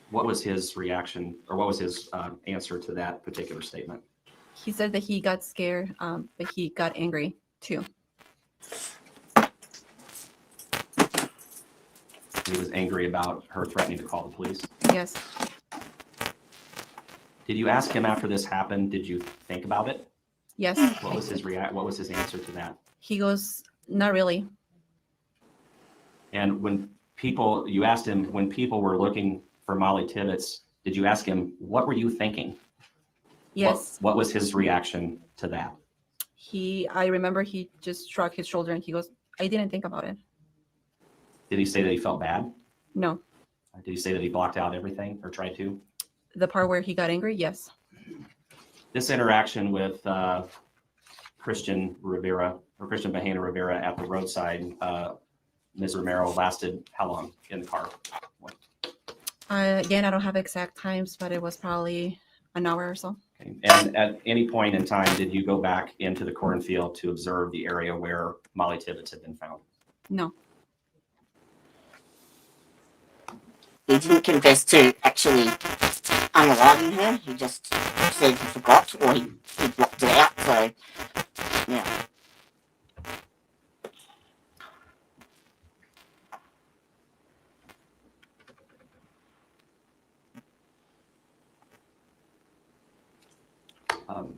What was his reaction, or what was his answer to that particular statement?
He said that he got scared, but he got angry too.
He was angry about her threatening to call the police?
Yes.
Did you ask him after this happened, did you think about it?
Yes.
What was his answer to that?
He goes, not really.
And you asked him, when people were looking for Mollie Tibbetts, did you ask him, what were you thinking?
Yes.
What was his reaction to that?
I remember he just shrugged his shoulder and he goes, I didn't think about it.
Did he say that he felt bad?
No.
Did he say that he blocked out everything or tried to?
The part where he got angry, yes.
This interaction with Cristhian Bahena Rivera at the roadside, Ms. Romero, lasted how long in the car?
Again, I don't have exact times, but it was probably an hour or so.
Okay. And at any point in time, did you go back into the cornfield to observe the area where Mollie Tibbetts had been found?
No.
He didn't confess to actually unaliving her. He just said he forgot, or he blocked it out. So, yeah.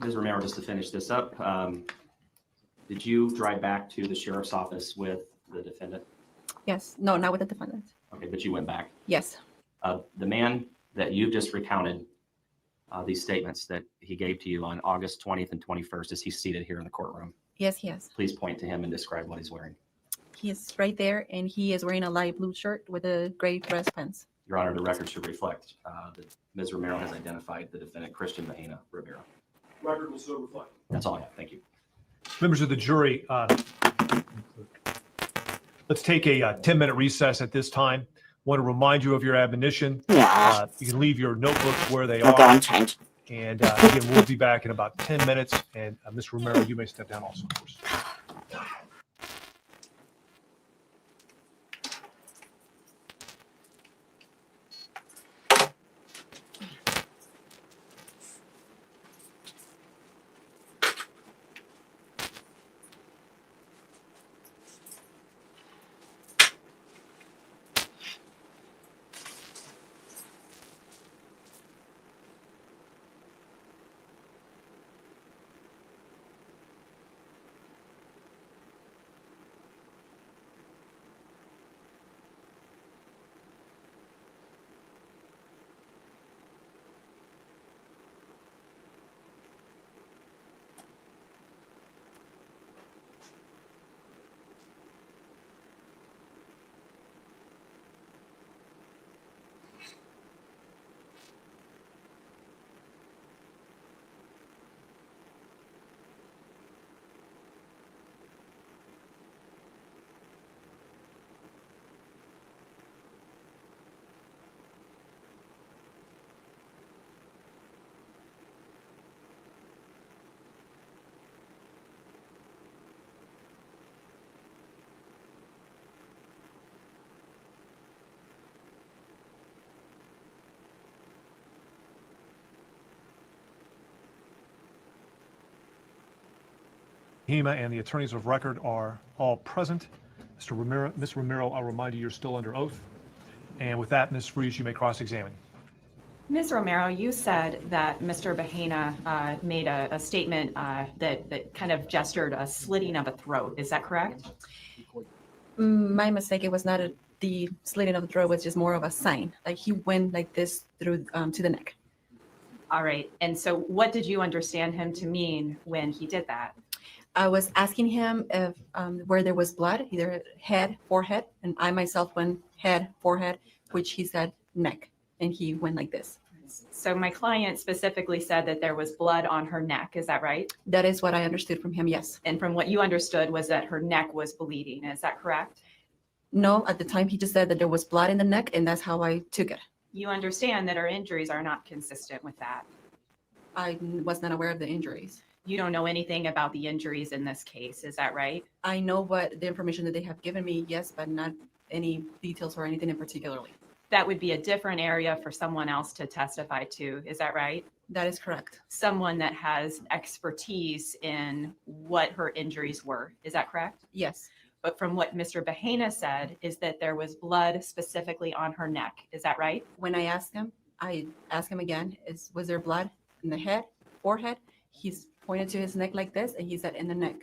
Ms. Romero, just to finish this up, did you drive back to the sheriff's office with the defendant?
Yes. No, not with the defendant.
Okay, but you went back.
Yes.
The man that you've just recounted these statements that he gave to you on August 20th and 21st, is he seated here in the courtroom?
Yes, he is.
Please point to him and describe what he's wearing.
He is right there, and he is wearing a light blue shirt with a gray dress pants.
Your Honor, the record should reflect that Ms. Romero has identified the defendant, Cristhian Bahena Rivera.
Record will so reflect.
That's all I have. Thank you.
Members of the jury, let's take a 10-minute recess at this time. Want to remind you of your admonition.
Yeah.
You can leave your notebooks where they
I'll go
are.
and change.
And again, we'll be back in about 10 minutes. And Ms. Romero, you may step down also, of course. Bahena and the attorneys of record are all present. Mr. Ramiro, Ms. Ramiro, I'll remind you, you're still under oath. And with that, Ms. Freeze, you may cross-examine.
Ms. Romero, you said that Mr. Bahena made a statement that kind of gestured a slitting of a throat. Is that correct?
My mistake, it was not the slitting of the throat, was just more of a sign. Like he went like this through to the neck.
All right. And so what did you understand him to mean when he did that?
I was asking him if where there was blood, either head, forehead, and I myself went head, forehead, which he said neck, and he went like this.
So my client specifically said that there was blood on her neck. Is that right?
That is what I understood from him, yes.
And from what you understood was that her neck was bleeding. Is that correct?
No, at the time he just said that there was blood in the neck, and that's how I took it.
You understand that her injuries are not consistent with that.
I was not aware of the injuries.
You don't know anything about the injuries in this case. Is that right?
I know what the information that they have given me, yes, but not any details or anything in particularly.
That would be a different area for someone else to testify to. Is that right?
That is correct.
Someone that has expertise in what her injuries were. Is that correct?
Yes.
But from what Mr. Bahena said is that there was blood specifically on her neck. Is that right?
When I asked him again, was there blood in the head, forehead? He's pointed to his neck like this, and he said in the neck.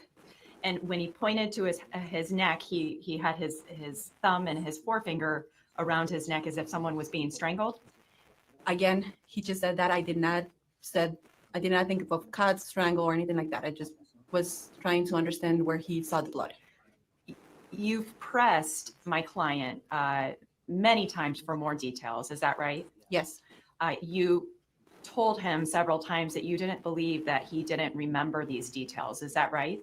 And when he pointed to his neck, he had his thumb and his forefinger around his neck as if someone was being strangled.
Again, he just said that. I did not think of cut, strangle, or anything like that. I just was trying to understand where he saw the blood.
You've pressed my client many times for more details. Is that right?
Yes.
You told him several times that you didn't believe that he didn't remember these details. Is that right?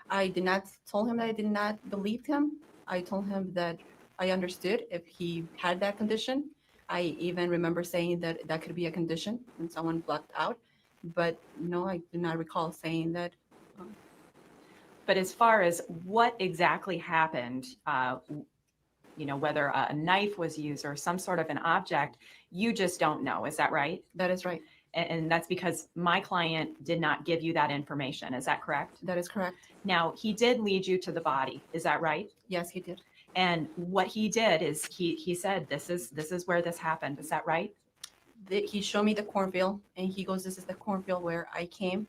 I did not tell him that I did not believe him. I told him that I understood if he had that condition. I even remember saying that that could be a condition when someone blacked out. But no, I do not recall saying that.
But as far as what exactly happened, whether a knife was used or some sort of an object, you just don't know. Is that right?
That is right.
And that's because my client did not give you that information. Is that correct?
That is correct.
Now, he did lead you to the body. Is that right?
Yes, he did.
And what he did is he said, this is where this happened. Is that right?
He showed me the cornfield, and he goes, this is the cornfield where I came,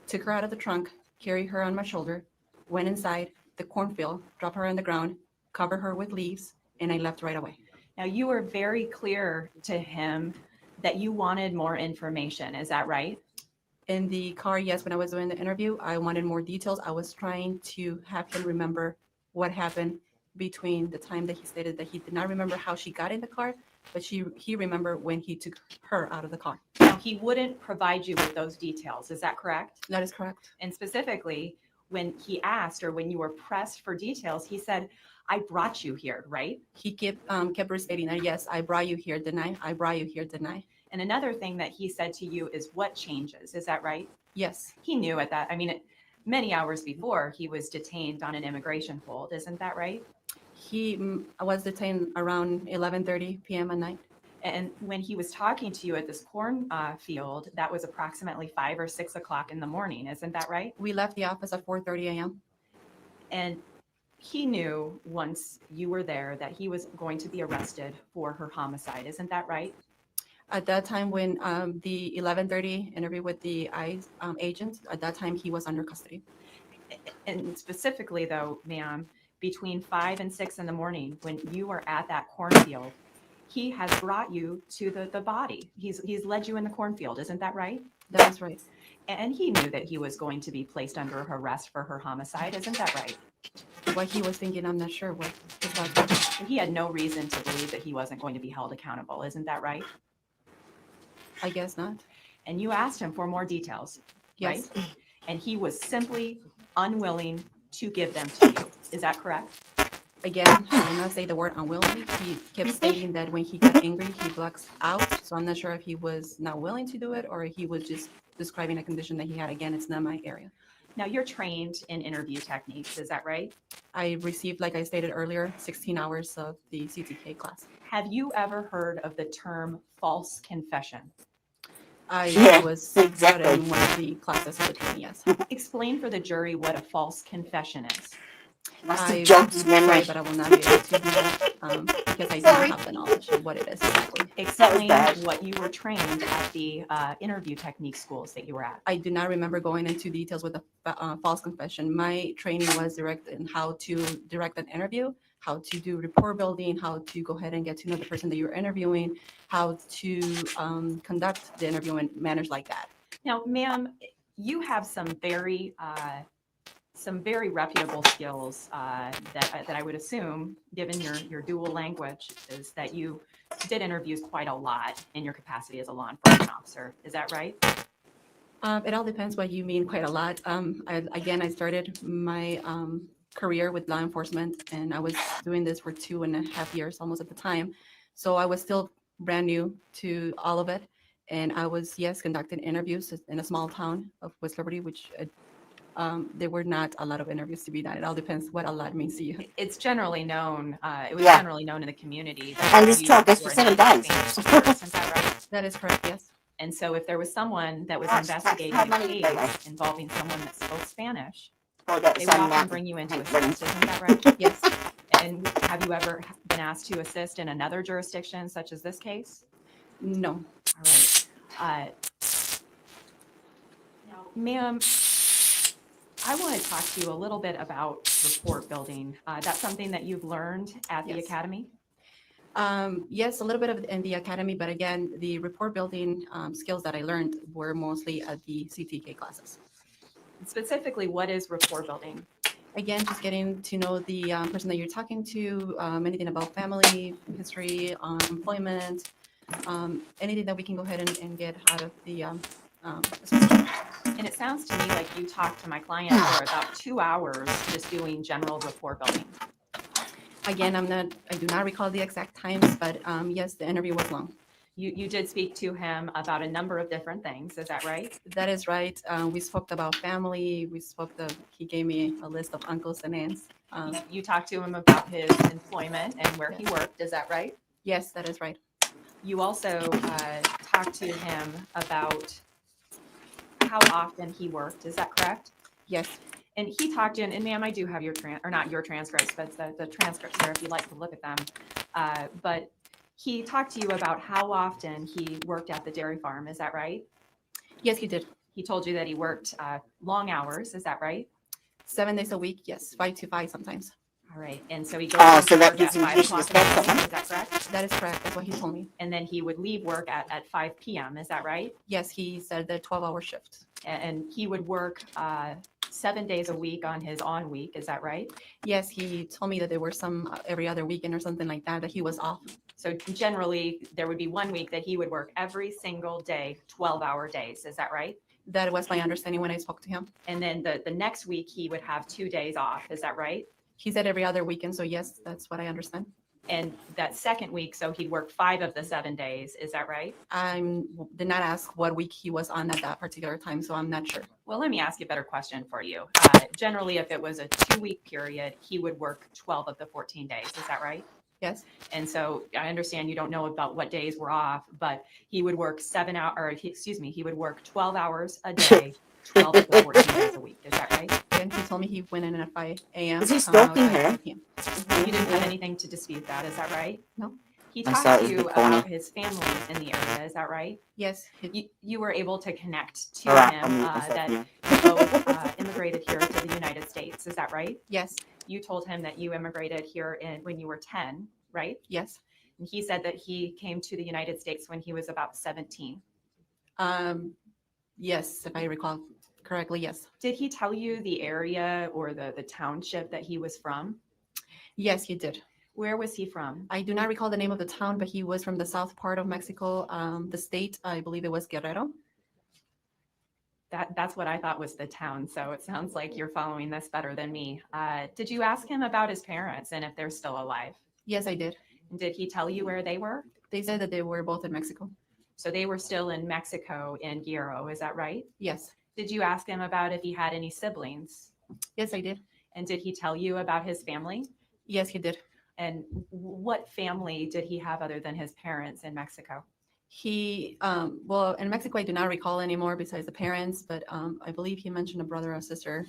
took her out of the trunk, carried her on my shoulder, went inside the cornfield, dropped her on the ground, covered her with leaves, and I left right away.
Now, you were very clear to him that you wanted more information. Is that right?
In the car, yes, when I was doing the interview, I wanted more details. I was trying to have him remember what happened between the time that he stated that he did not remember how she got in the car, but he remembered when he took her out of the car.
Now, he wouldn't provide you with those details. Is that correct?
That is correct.
And specifically, when he asked or when you were pressed for details, he said, I brought you here, right?
He kept restating that, yes, I brought you here, didn't I brought you here, didn't I?
And another thing that he said to you is what changes? Is that right?
Yes.
He knew at that. I mean, many hours before he was detained on an immigration hold. Isn't that right?
He was detained around 11:30 p.m. at night.
And when he was talking to you at this cornfield, that was approximately 5 or 6 o'clock in the morning. Isn't that right?
We left the office at 4:30 a.m.
And he knew once you were there that he was going to be arrested for her homicide. Isn't that right?
At that time, when the 11:30 interview with the ICE agents, at that time he was under custody.
And specifically, though, ma'am, between 5 and 6 in the morning, when you were at that cornfield, he has brought you to the body. He's led you in the cornfield. Isn't that right?
That is right.
And he knew that he was going to be placed under arrest for her homicide. Isn't that right?
What he was thinking, I'm not sure what.
He had no reason to believe that he wasn't going to be held accountable. Isn't that right?
I guess not.
And you asked him for more details,
yes.
Right? And he was simply unwilling to give them to you. Is that correct?
Again, I will not say the word unwilling. He kept stating that when he got angry, he blacks out. So I'm not sure if he was not willing to do it or he was just describing a condition that he had. Again, it's not my area.
Now, you're trained in interview techniques. Is that right?
I received, like I stated earlier, 16 hours of the CTK class.
Have you ever heard of the term false confession?
I was brought in one of the classes of the training, yes.
Explain for the jury what a false confession is.
I'm sorry, but I will not be able to do that because I don't have the knowledge of what it is exactly.
Explain what you were trained at the interview technique schools that you were at.
I do not remember going into details with the false confession. My training was direct in how to direct an interview, how to do rapport building, how to go ahead and get to know the person that you're interviewing, how to conduct the interview and manage like that.
Now, ma'am, you have some very reputable skills that I would assume, given your dual language, is that you did interviews quite a lot in your capacity as a law enforcement officer. Is that right?
It all depends what you mean quite a lot. I started my career with law enforcement, and I was doing this for 2.5 years almost at the time. So I was still brand new to all of it. And I was, yes, conducting interviews in a small town of West Liberty, which there were not a lot of interviews to be done. It all depends what a lot means to you.
It's generally known, it was generally known in the community.
And this truck is for 7 days.
Is that right?
That is correct, yes.
And so if there was someone that was investigating a case involving someone that spoke Spanish, they would often bring you in to assist, isn't that right?
Yes.
And have you ever been asked to assist in another jurisdiction such as this case?
No.
All right. Now, ma'am, I want to talk to you a little bit about report building. That's something that you've learned at the academy?
Yes, a little bit of in the academy, but again, the report building skills that I learned were mostly at the CTK classes.
Specifically, what is rapport building?
Again, just getting to know the person that you're talking to, anything about family, history, employment, anything that we can go ahead and get out of the
And it sounds to me like you talked to my client for about 2 hours just doing general rapport building.
Again, I do not recall the exact times, but yes, the interview was long.
You did speak to him about a number of different things. Is that right?
That is right. We spoke about family. He gave me a list of uncles and aunts.
You talked to him about his employment and where he worked. Is that right?
Yes, that is right.
You also talked to him about how often he worked. Is that correct?
Yes.
And he talked to you, and ma'am, I do have your not your transcripts, but the transcripts there if you'd like to look at them. But he talked to you about how often he worked at the dairy farm. Is that right?
Yes, he did.
He told you that he worked long hours. Is that right?
7 days a week. Yes, 5 to 5 sometimes.
All right. And so he goes to work at 5 o'clock in the morning. Is that correct?
That is correct. That's what he told me.
And then he would leave work at 5 p.m. Is that right?
Yes, he said the 12-hour shift.
And he would work 7 days a week on his on week. Is that right?
Yes, he told me that there were some every other weekend or something like that he was off.
So generally, there would be 1 week that he would work every single day, 12-hour days. Is that right?
That was my understanding when I spoke to him.
And then the next week, he would have 2 days off. Is that right?
He said every other weekend. So yes, that's what I understand.
And that second week, so he'd work 5 of the 7 days. Is that right?
I did not ask what week he was on at that particular time, so I'm not sure.
Well, let me ask you a better question for you. Generally, if it was a 2-week period, he would work 12 of the 14 days. Is that right?
Yes.
And so I understand you don't know about what days were off, but he would work he would work 12 hours a day, 12 of the 14 days a week. Is that right?
And he told me he went in at 5 a.m.
Is he stalking her?
You didn't have anything to dispute that. Is that right?
No.
He
I
talked
saw it
to
was
you
the corner.
about his family in the area. Is that right?
Yes.
You were able to connect to
Alright,
him
I'll mute myself
that
now.
you both immigrated here to the United States. Is that right?
Yes.
You told him that you immigrated here when you were 10, right?
Yes.
And he said that he came to the United States when he was about 17.
Yes, if I recall correctly, yes.
Did he tell you the area or the township that he was from?
Yes, he did.
Where was he from?
I do not recall the name of the town, but he was from the south part of Mexico. The state, I believe it was Guerrero.
That's what I thought was the town. So it sounds like you're following this better than me. Did you ask him about his parents and if they're still alive?
Yes, I did.
And did he tell you where they were?
They said that they were both in Mexico.
So they were still in Mexico in Guerrero. Is that right?
Yes.
Did you ask him about if he had any siblings?
Yes, I did.
And did he tell you about his family?
Yes, he did.
And what family did he have other than his parents in Mexico?
He, well, in Mexico, I do not recall anymore besides the parents, but I believe he mentioned a brother or sister.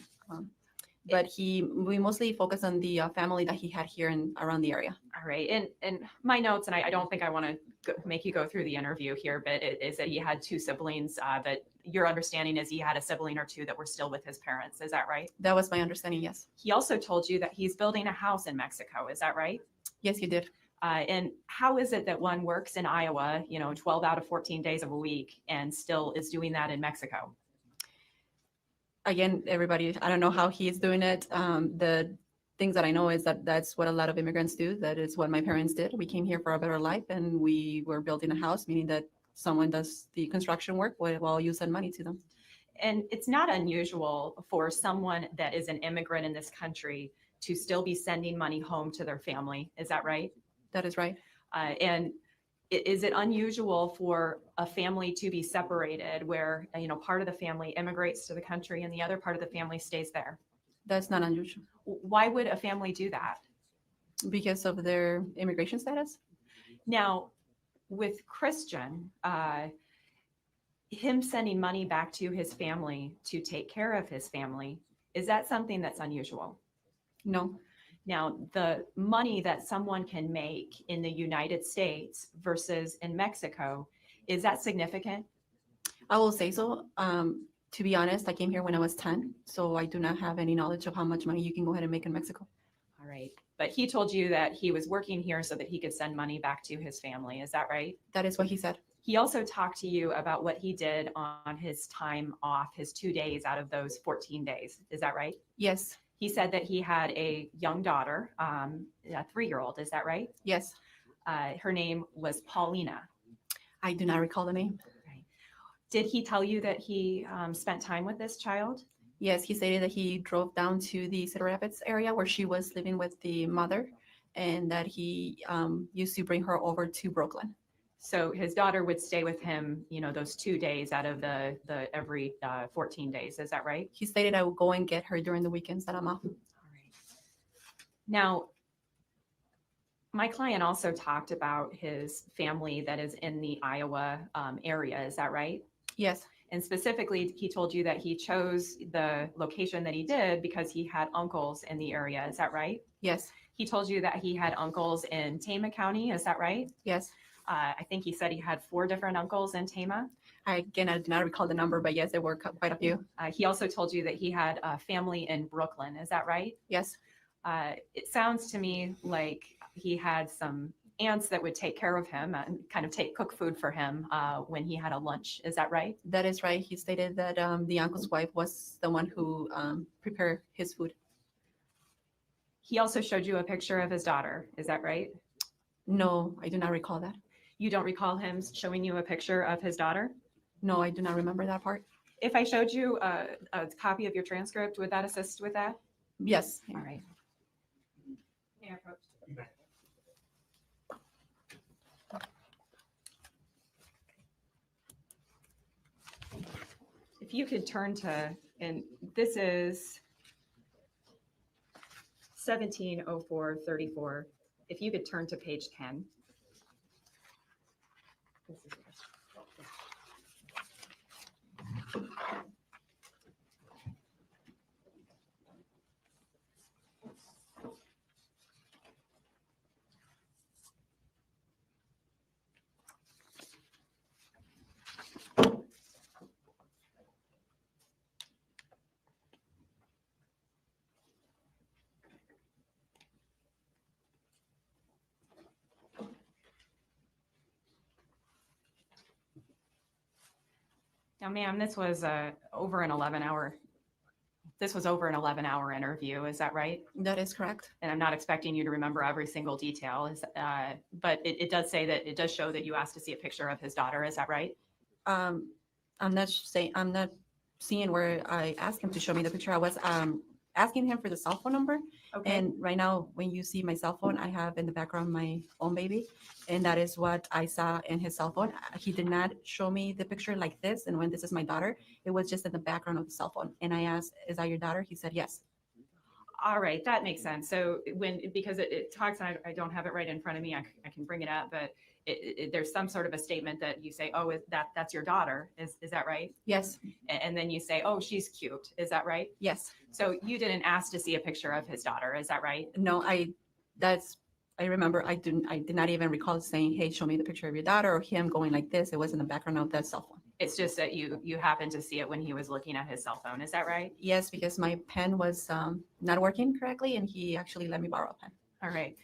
But we mostly focus on the family that he had here and around the area.
All right. And my notes, and I don't think I want to make you go through the interview here, but it is that he had 2 siblings, but your understanding is he had a sibling or 2 that were still with his parents. Is that right?
That was my understanding, yes.
He also told you that he's building a house in Mexico. Is that right?
Yes, he did.
And how is it that one works in Iowa, 12 out of 14 days of a week and still is doing that in Mexico?
Again, everybody, I don't know how he is doing it. The things that I know is that that's what a lot of immigrants do. That is what my parents did. We came here for a better life and we were building a house, meaning that someone does the construction work while you send money to them.
And it's not unusual for someone that is an immigrant in this country to still be sending money home to their family. Is that right?
That is right.
And is it unusual for a family to be separated where, part of the family immigrates to the country and the other part of the family stays there?
That's not unusual.
Why would a family do that?
Because of their immigration status.
Now, with Christian, him sending money back to his family to take care of his family, is that something that's unusual?
No.
Now, the money that someone can make in the United States versus in Mexico, is that significant?
I will say so. To be honest, I came here when I was 10, so I do not have any knowledge of how much money you can go ahead and make in Mexico.
All right. But he told you that he was working here so that he could send money back to his family. Is that right?
That is what he said.
He also talked to you about what he did on his time off, his 2 days out of those 14 days. Is that right?
Yes.
He said that he had a young daughter, a 3-year-old. Is that right?
Yes.
Her name was Paulina.
I do not recall the name.
Right. Did he tell you that he spent time with this child?
Yes, he stated that he drove down to the Cedar Rapids area where she was living with the mother and that he used to bring her over to Brooklyn.
So his daughter would stay with him, those 2 days out of the every 14 days. Is that right?
He stated I would go and get her during the weekends that I'm off.
All right. Now, my client also talked about his family that is in the Iowa area. Is that right?
Yes.
And specifically, he told you that he chose the location that he did because he had uncles in the area. Is that right?
Yes.
He told you that he had uncles in Tama County. Is that right?
Yes.
I think he said he had 4 different uncles in Tama.
I do not recall the number, but yes, there were quite a few.
He also told you that he had a family in Brooklyn. Is that right?
Yes.
It sounds to me like he had some aunts that would take care of him and kind of cook food for him when he had a lunch. Is that right?
That is right. He stated that the uncle's wife was the one who prepared his food.
He also showed you a picture of his daughter. Is that right?
No, I do not recall that.
You don't recall him showing you a picture of his daughter?
No, I do not remember that part.
If I showed you a copy of your transcript, would that assist with that?
Yes.
All right. If you could turn to, and this is 170434. If you could turn to page 10. This is yours. Now, ma'am, this was over an 11-hour. This was over an 11-hour interview. Is that right?
That is correct.
And I'm not expecting you to remember every single detail. But it does say that it does show that you asked to see a picture of his daughter. Is that right?
I'm not seeing where I asked him to show me the picture. I was asking him for the cell phone number.
Okay.
And right now, when you see my cell phone, I have in the background my own baby. And that is what I saw in his cell phone. He did not show me the picture like this. And when this is my daughter, it was just in the background of the cell phone. And I asked, is that your daughter? He said, yes.
All right, that makes sense. So because it talks, and I don't have it right in front of me, I can bring it up, but there's some sort of a statement that you say, oh, that's your daughter. Is that right?
Yes.
And then you say, oh, she's cute. Is that right?
Yes.
So you didn't ask to see a picture of his daughter. Is that right?
No, I remember I did not even recall saying, hey, show me the picture of your daughter, or him going like this. It was in the background of that cell phone.
It's just that you happened to see it when he was looking at his cell phone. Is that right?
Yes, because my pen was not working correctly, and he actually let me borrow a pen.
All right.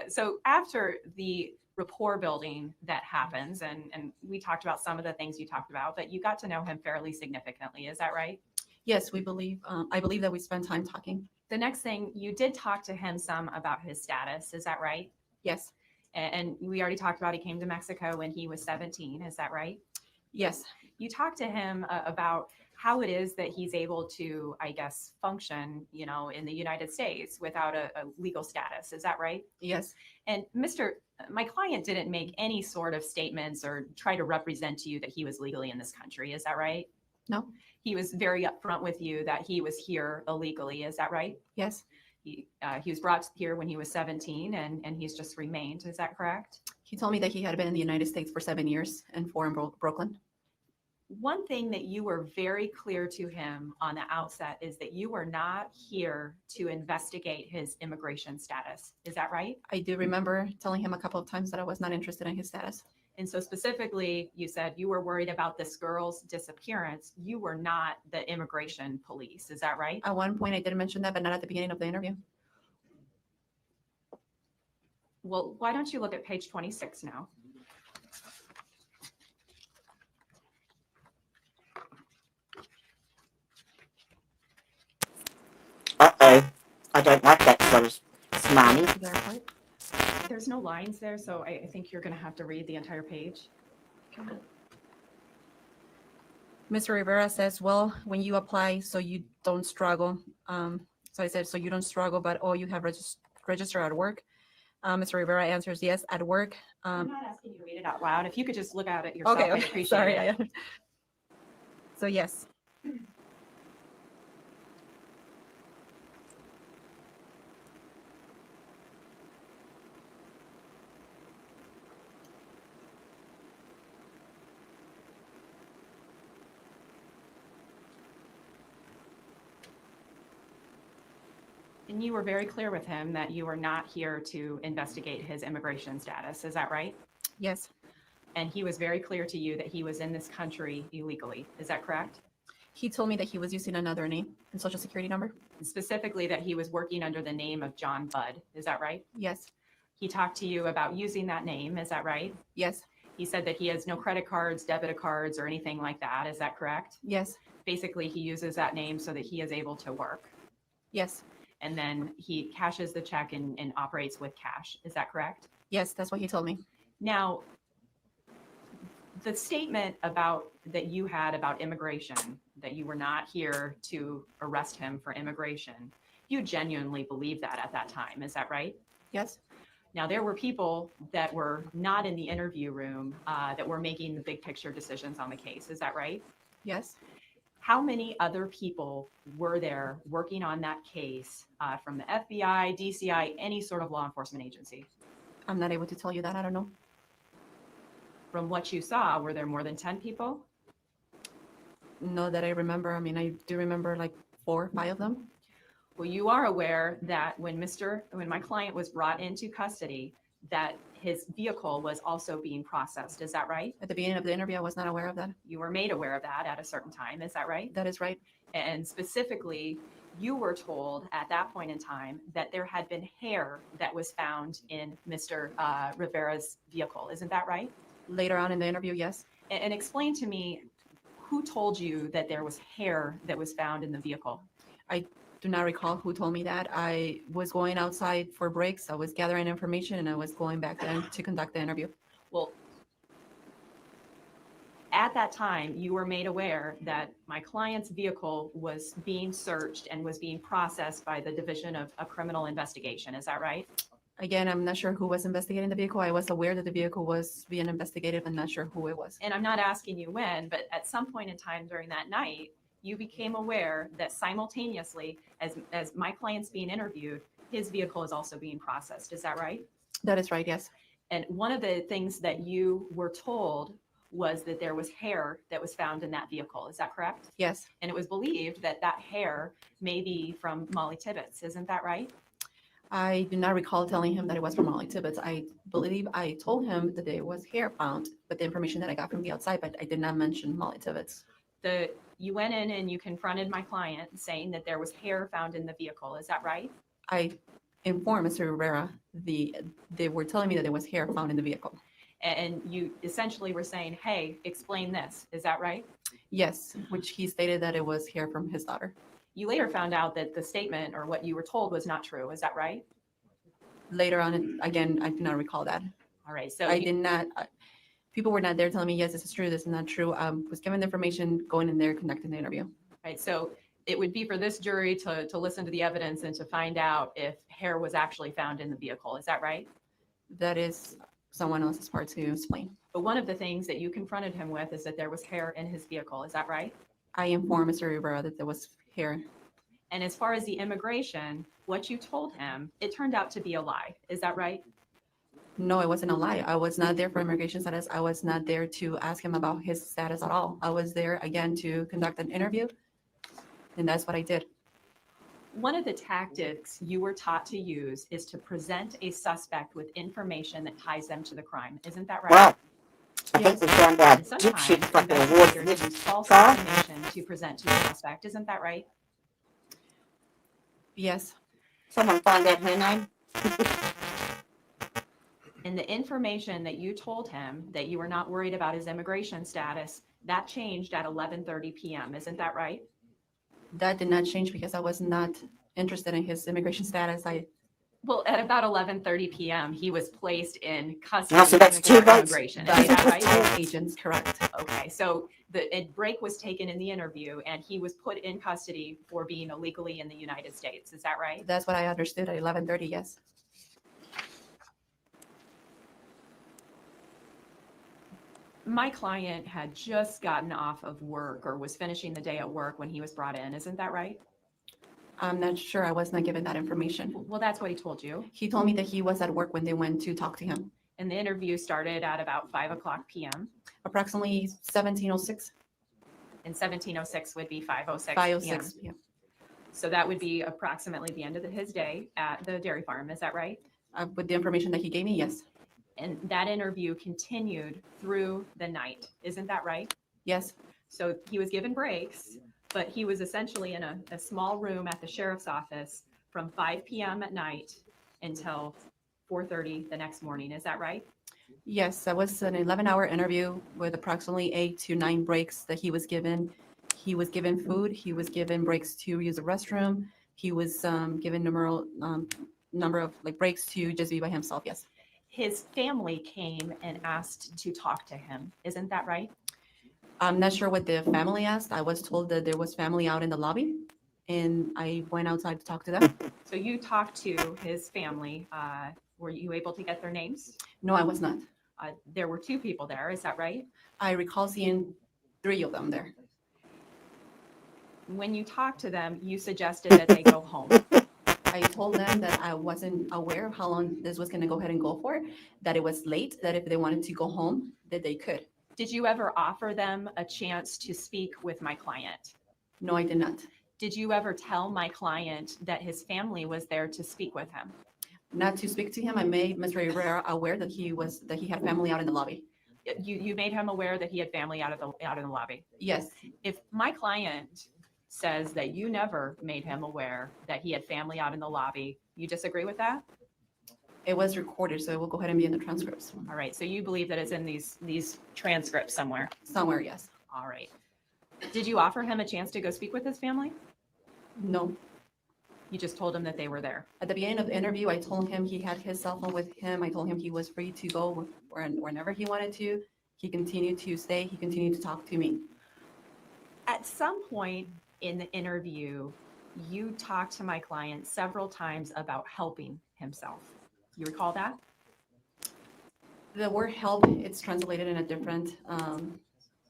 So after the rapport building that happens, and we talked about some of the things you talked about, but you got to know him fairly significantly. Is that right?
Yes, I believe that we spent time talking.
The next thing, you did talk to him some about his status. Is that right?
Yes.
And we already talked about he came to Mexico when he was 17. Is that right?
Yes.
You talked to him about how it is that he's able to, I guess, function, in the United States without a legal status. Is that right?
Yes.
And my client didn't make any sort of statements or try to represent to you that he was legally in this country. Is that right?
No.
He was very upfront with you that he was here illegally. Is that right?
Yes.
He was brought here when he was 17 and he's just remained. Is that correct?
He told me that he had been in the United States for 7 years and 4 in Brooklyn.
One thing that you were very clear to him on the outset is that you were not here to investigate his immigration status. Is that right?
I do remember telling him a couple of times that I was not interested in his status.
And so specifically, you said you were worried about this girl's disappearance. You were not the immigration police. Is that right?
At one point, I did mention that, but not at the beginning of the interview.
Well, why don't you look at page 26 now?
Uh-oh. I don't like that sort of smarmy.
Is that right?
There's no lines there, so I think you're going to have to read the entire page.
Mr. Rivera says, well, when you apply, so you don't struggle. So I said, so you don't struggle, but oh, you have registered at work. Mr. Rivera answers, yes, at work.
I'm not asking you to read it out loud. If you could just look at it yourself, I'd appreciate
sorry.
it.
So yes.
And you were very clear with him that you were not here to investigate his immigration status. Is that right?
Yes.
And he was very clear to you that he was in this country illegally. Is that correct?
He told me that he was using another name and social security number.
Specifically that he was working under the name of John Budd. Is that right?
Yes.
He talked to you about using that name. Is that right?
Yes.
He said that he has no credit cards, debit cards, or anything like that. Is that correct?
Yes.
Basically, he uses that name so that he is able to work.
Yes.
And then he cashes the check and operates with cash. Is that correct?
Yes, that's what he told me.
Now, the statement that you had about immigration, that you were not here to arrest him for immigration, you genuinely believed that at that time. Is that right?
Yes.
Now, there were people that were not in the interview room that were making the big picture decisions on the case. Is that right?
Yes.
How many other people were there working on that case from the FBI, DCI, any sort of law enforcement agency?
I'm not able to tell you that. I don't know.
From what you saw, were there more than 10 people?
No, that I remember. I mean, I do remember like 4 or 5 of them.
Well, you are aware that when my client was brought into custody, that his vehicle was also being processed. Is that right?
At the beginning of the interview, I was not aware of that.
You were made aware of that at a certain time. Is that right?
That is right.
And specifically, you were told at that point in time that there had been hair that was found in Mr. Rivera's vehicle. Isn't that right?
Later on in the interview, yes.
And explain to me, who told you that there was hair that was found in the vehicle?
I do not recall who told me that. I was going outside for breaks. I was gathering information and I was going back then to conduct the interview.
Well, at that time, you were made aware that my client's vehicle was being searched and was being processed by the Division of Criminal Investigation. Is that right?
Again, I'm not sure who was investigating the vehicle. I was aware that the vehicle was being investigated, but not sure who it was.
And I'm not asking you when, but at some point in time during that night, you became aware that simultaneously, as my client's being interviewed, his vehicle is also being processed. Is that right?
That is right, yes.
And one of the things that you were told was that there was hair that was found in that vehicle. Is that correct?
Yes.
And it was believed that that hair may be from Mollie Tibbetts. Isn't that right?
I do not recall telling him that it was from Mollie Tibbetts. I believe I told him that there was hair found, but the information that I got from the outside, but I did not mention Mollie Tibbetts.
You went in and you confronted my client saying that there was hair found in the vehicle. Is that right?
I informed Mr. Rivera they were telling me that there was hair found in the vehicle.
And you essentially were saying, hey, explain this. Is that right?
Yes, which he stated that it was hair from his daughter.
You later found out that the statement or what you were told was not true. Is that right?
Later on, again, I do not recall that.
All right. So
I did not, people were not there telling me, yes, this is true, this is not true. I was given the information, going in there, conducting the interview.
Right. So it would be for this jury to listen to the evidence and to find out if hair was actually found in the vehicle. Is that right?
That is someone else's part to explain.
But one of the things that you confronted him with is that there was hair in his vehicle. Is that right?
I informed Mr. Rivera that there was hair.
And as far as the immigration, what you told him, it turned out to be a lie. Is that right?
No, it wasn't a lie. I was not there for immigration status. I was not there to ask him about his status at all. I was there again to conduct an interview, and that's what I did.
One of the tactics you were taught to use is to present a suspect with information that ties them to the crime. Isn't that right?
Well, I think we've done that.
And
Deep
sometimes
shit fucking award for
investigators
this
use false
car.
information to present to the suspect. Isn't that right?
Yes.
Someone find out her name.
And the information that you told him that you were not worried about his immigration status, that changed at 11:30 p.m. Isn't that right?
That did not change because I was not interested in his immigration status.
Well, at about 11:30 p.m., he was placed in custody
Now, so that's two
for
votes.
immigration.
That
Is that
is
right?
agents, correct.
Okay, so a break was taken in the interview and he was put in custody for being illegally in the United States. Is that right?
That's what I understood at 11:30, yes.
My client had just gotten off of work or was finishing the day at work when he was brought in. Isn't that right?
I'm not sure. I was not given that information.
Well, that's what he told you.
He told me that he was at work when they went to talk to him.
And the interview started at about 5:00 p.m.
Approximately 17:06.
And 17:06 would be 5:06
5:06
p.m.
p.m.
So that would be approximately the end of his day at the dairy farm. Is that right?
With the information that he gave me, yes.
And that interview continued through the night. Isn't that right?
Yes.
So he was given breaks, but he was essentially in a small room at the sheriff's office from 5 p.m. at night until 4:30 the next morning. Is that right?
Yes, that was an 11-hour interview with approximately 8 to 9 breaks that he was given. He was given food. He was given breaks to use the restroom. He was given number of breaks to just be by himself. Yes.
His family came and asked to talk to him. Isn't that right?
I'm not sure what the family asked. I was told that there was family out in the lobby, and I went outside to talk to them.
So you talked to his family. Were you able to get their names?
No, I was not.
There were 2 people there. Is that right?
I recall seeing 3 of them there.
When you talked to them, you suggested that they go home.
I told them that I wasn't aware of how long this was going to go ahead and go for, that it was late, that if they wanted to go home, that they could.
Did you ever offer them a chance to speak with my client?
No, I did not.
Did you ever tell my client that his family was there to speak with him?
Not to speak to him. I made Mr. Rivera aware that he had family out in the lobby.
You made him aware that he had family out in the lobby.
Yes.
If my client says that you never made him aware that he had family out in the lobby, you disagree with that?
It was recorded, so it will go ahead and be in the transcripts.
All right. So you believe that it's in these transcripts somewhere?
Somewhere, yes.
All right. Did you offer him a chance to go speak with his family?
No.
You just told him that they were there.
At the beginning of the interview, I told him he had his cell phone with him. I told him he was free to go whenever he wanted to. He continued to stay. He continued to talk to me.
At some point in the interview, you talked to my client several times about helping himself. You recall that?
The word help, it's translated in a different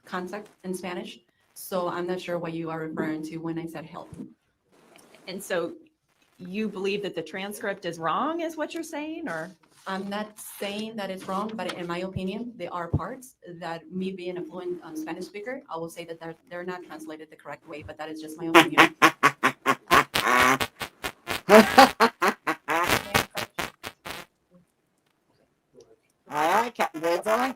concept in Spanish. So I'm not sure what you are referring to when I said help.
And so you believe that the transcript is wrong, is what you're saying, or?
I'm not saying that it's wrong, but in my opinion, there are parts that me being a fluent Spanish speaker, I will say that they're not translated the correct way, but that is just my opinion.
Aye, aye, Captain Birdseye.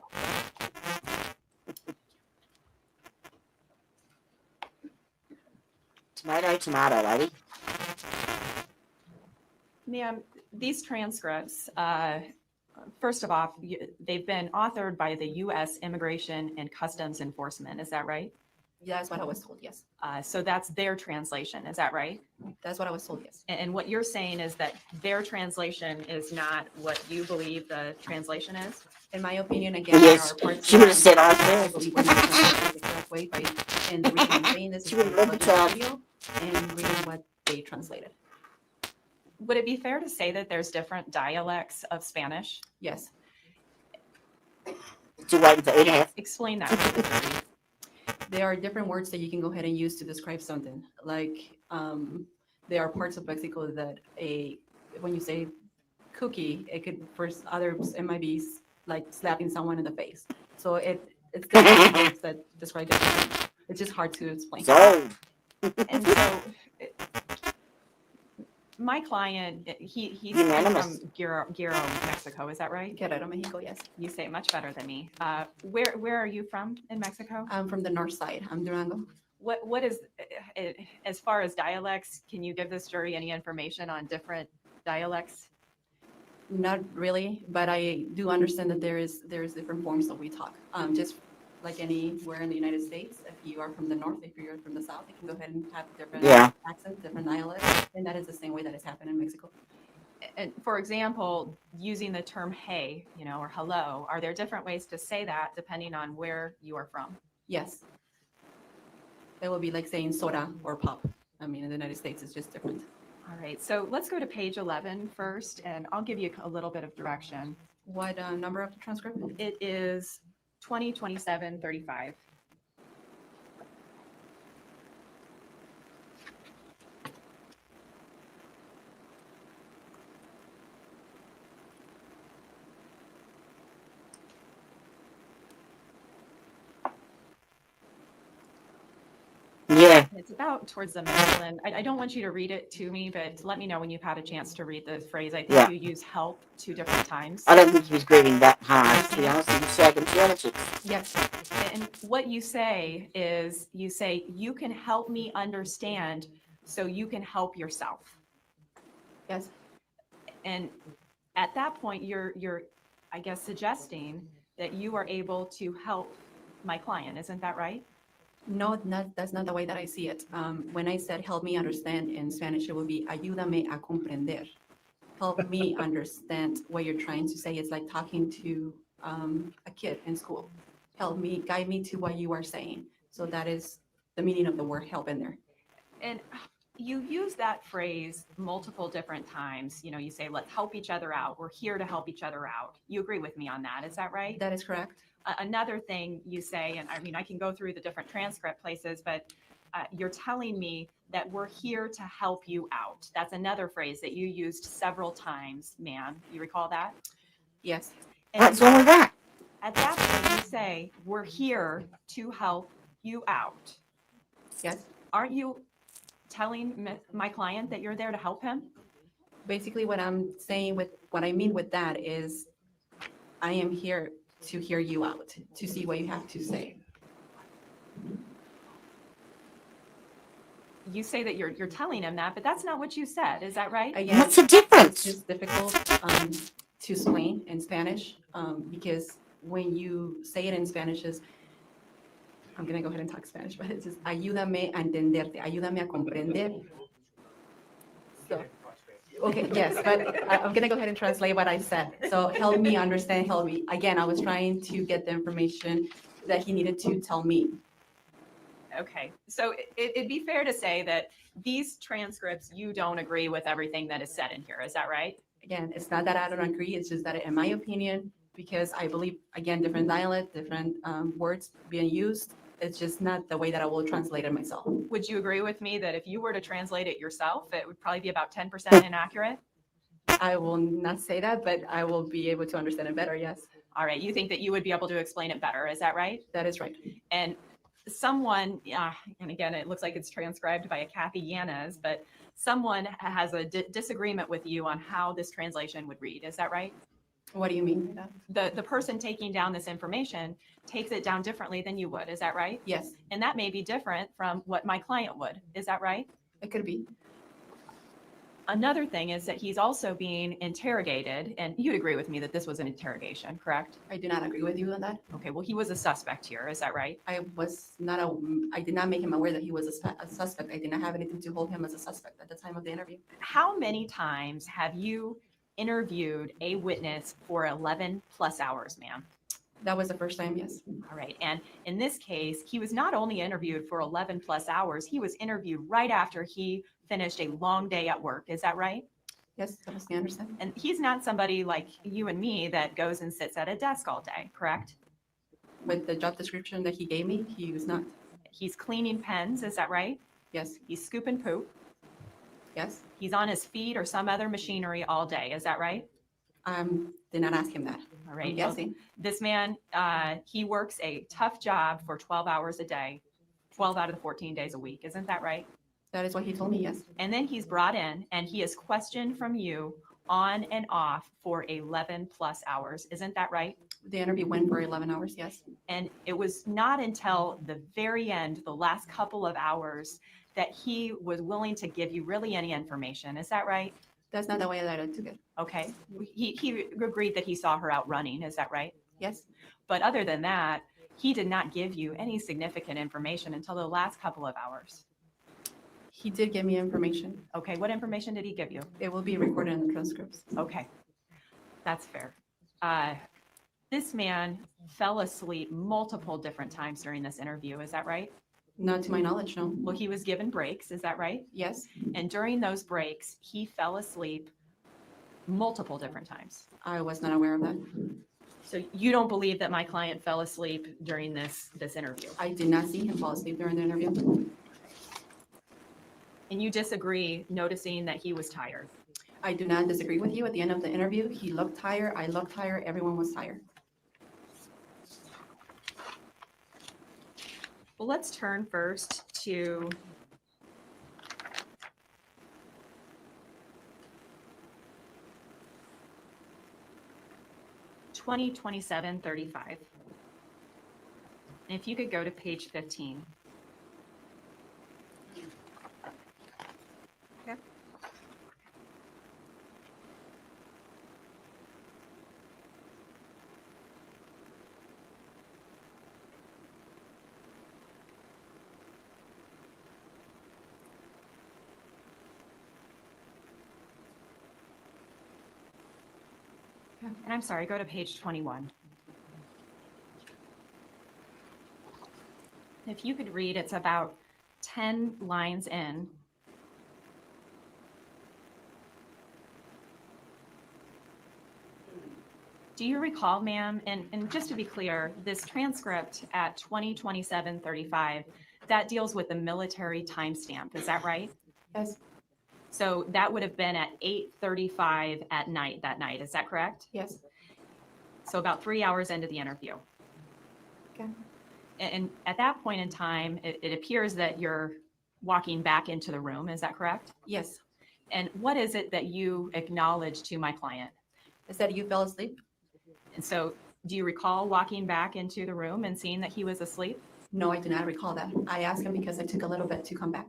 Tomato, tomato, lady.
Ma'am, these transcripts, first of all, they've been authored by the U.S. Immigration and Customs Enforcement. Is that right?
Yeah, that's what I was told, yes.
So that's their translation. Is that right?
That's what I was told, yes.
And what you're saying is that their translation is not what you believe the translation is?
In my opinion, again,
Yes,
there are parts
she would have said
I
I
believe were not translated the correct way, and the reason I'm saying this is
She would
because
love
of
to
the
have-
video and reading what they translated.
Would it be fair to say that there's different dialects of Spanish?
Yes.
Still waiting for 8.5.
Explain that to the jury.
There are different words that you can go ahead and use to describe something. Like there are parts of Mexico that when you say cookie, it could, for others, it might be like slapping someone in the face. So it's different words that describe different things. It's just hard to explain.
So,
And so my client, he's
Unanimous.
from Guerrero, Mexico. Is that right?
Guerrero, Mexico, yes.
You say it much better than me. Where are you from in Mexico?
I'm from the north side. I'm Durango.
What is, as far as dialects, can you give this jury any information on different dialects?
Not really, but I do understand that there's different forms that we talk. Just like anywhere in the United States, if you are from the north, if you're from the south, you can go ahead and have different accents, different dialects, and that is the same way that it's happened in Mexico.
And for example, using the term hey, or hello, are there different ways to say that depending on where you are from?
Yes. It would be like saying soda or pop. I mean, in the United States, it's just different.
All right, so let's go to page 11 first, and I'll give you a little bit of direction.
What number of the transcript?
It is 2027-35.
yeah.
It's about towards the middle, and I don't want you to read it to me, but let me know when you've had a chance to read the phrase. I think
Yeah.
you use help 2 different times.
I don't think he was grieving that hard, to be honest. He was shagging politics.
Yes. And what you say is, you can help me understand so you can help yourself.
Yes.
And at that point, you're, I guess, suggesting that you are able to help my client. Isn't that right?
No, that's not the way that I see it. When I said help me understand in Spanish, it would be ayúdame a comprender. Help me understand what you're trying to say. It's like talking to a kid in school. Help me, guide me to what you are saying. So that is the meaning of the word help in there.
And you use that phrase multiple different times. You say, let's help each other out. We're here to help each other out. You agree with me on that. Is that right?
That is correct.
Another thing you say, and I mean, I can go through the different transcript places, but you're telling me that we're here to help you out. That's another phrase that you used several times, ma'am. You recall that?
Yes.
And
What's wrong with that?
at that point, you say, we're here to help you out.
Yes.
Aren't you telling my client that you're there to help him?
Basically, what I'm saying what I mean with that is I am here to hear you out, to see what you have to say.
You say that you're telling him that, but that's not what you said. Is that right?
Again,
What's the difference?
it's just difficult to explain in Spanish because when you say it in Spanish I'm going to go ahead and talk Spanish, but it's just ayúdame a entenderte, ayúdame a comprender. So, okay, yes, but I'm going to go ahead and translate what I said. So help me understand, help me. Again, I was trying to get the information that he needed to tell me.
Okay, so it'd be fair to say that these transcripts, you don't agree with everything that is said in here. Is that right?
Again, it's not that I don't agree. It's just that in my opinion, because I believe, again, different dialect, different words being used, It's just not the way that I will translate it myself.
Would you agree with me that if you were to translate it yourself, it would probably be about 10% inaccurate?
I will not say that, but I will be able to understand it better. Yes,
All right, you think that you would be able to explain it better, is that right?
that is right.
And someone, and again, it looks like it's transcribed by a Kathy Yanez, but someone has a disagreement with you on how this translation would read, is that right?
What do you mean by that?
The person taking down this information takes it down differently than you would, is that right?
Yes,
And that may be different from what my client would, is that right?
it could be.
Another thing is that he's also being interrogated, and you'd agree with me that this was an interrogation, correct?
I do not agree with you on that.
Okay, well, he was a suspect here, is that right?
I did not make him aware that he was a suspect. I did not have anything to hold him as a suspect at the time of the interview.
How many times have you interviewed a witness for 11 plus hours, ma'am?
That was the first time, yes.
All right, and in this case, he was not only interviewed for 11 plus hours, he was interviewed right after he finished a long day at work, is that right?
Yes, that was the understanding.
And he's not somebody like you and me that goes and sits at a desk all day, correct?
With the job description that he gave me, he was not.
He's cleaning pens, is that right?
Yes,
He's scooping poop.
yes.
He's on his feet or some other machinery all day, is that right?
Did not ask him that.
All right.
I'm guessing.
This man, he works a tough job for 12 hours a day, 12 out of the 14 days a week. Isn't that right?
That is what he told me, yes.
And then he's brought in and he is questioned from you on and off for 11 plus hours. Isn't that right?
The interview went for 11 hours, yes.
And it was not until the very end, the last couple of hours, that he was willing to give you really any information. Is that right?
That's not the way that I took it.
Okay. He agreed that he saw her out running. Is that right?
Yes,
But other than that, he did not give you any significant information until the last couple of hours.
he did give me information.
Okay, what information did he give you?
It will be recorded in the transcripts.
Okay, that's fair. This man fell asleep multiple different times during this interview. Is that right?
Not to my knowledge, no.
Well, he was given breaks. Is that right?
Yes,
And during those breaks, he fell asleep multiple different times.
I was not aware of that.
So you don't believe that my client fell asleep during this interview?
I did not see him fall asleep during the interview.
And you disagree, noticing that he was tired?
I do not disagree with you. At the end of the interview, he looked tired, I looked tired, everyone was tired.
Well, let's turn first to $2027.35. And if you could go to page 15. Okay. And I'm sorry, go to page 21. If you could read, it's about 10 lines in. Do you recall, ma'am, and just to be clear, this transcript at 2027.35, that deals with the military timestamp, is that right?
Yes,
So that would have been at 8:35 at night that night, is that correct?
yes,
So about 3 hours into the interview.
okay.
And at that point in time, it appears that you're walking back into the room, is that correct?
Yes.
And what is it that you acknowledge to my client?
I said you fell asleep?
And so do you recall walking back into the room and seeing that he was asleep?
No, I do not recall that. I asked him because I took a little bit to come back.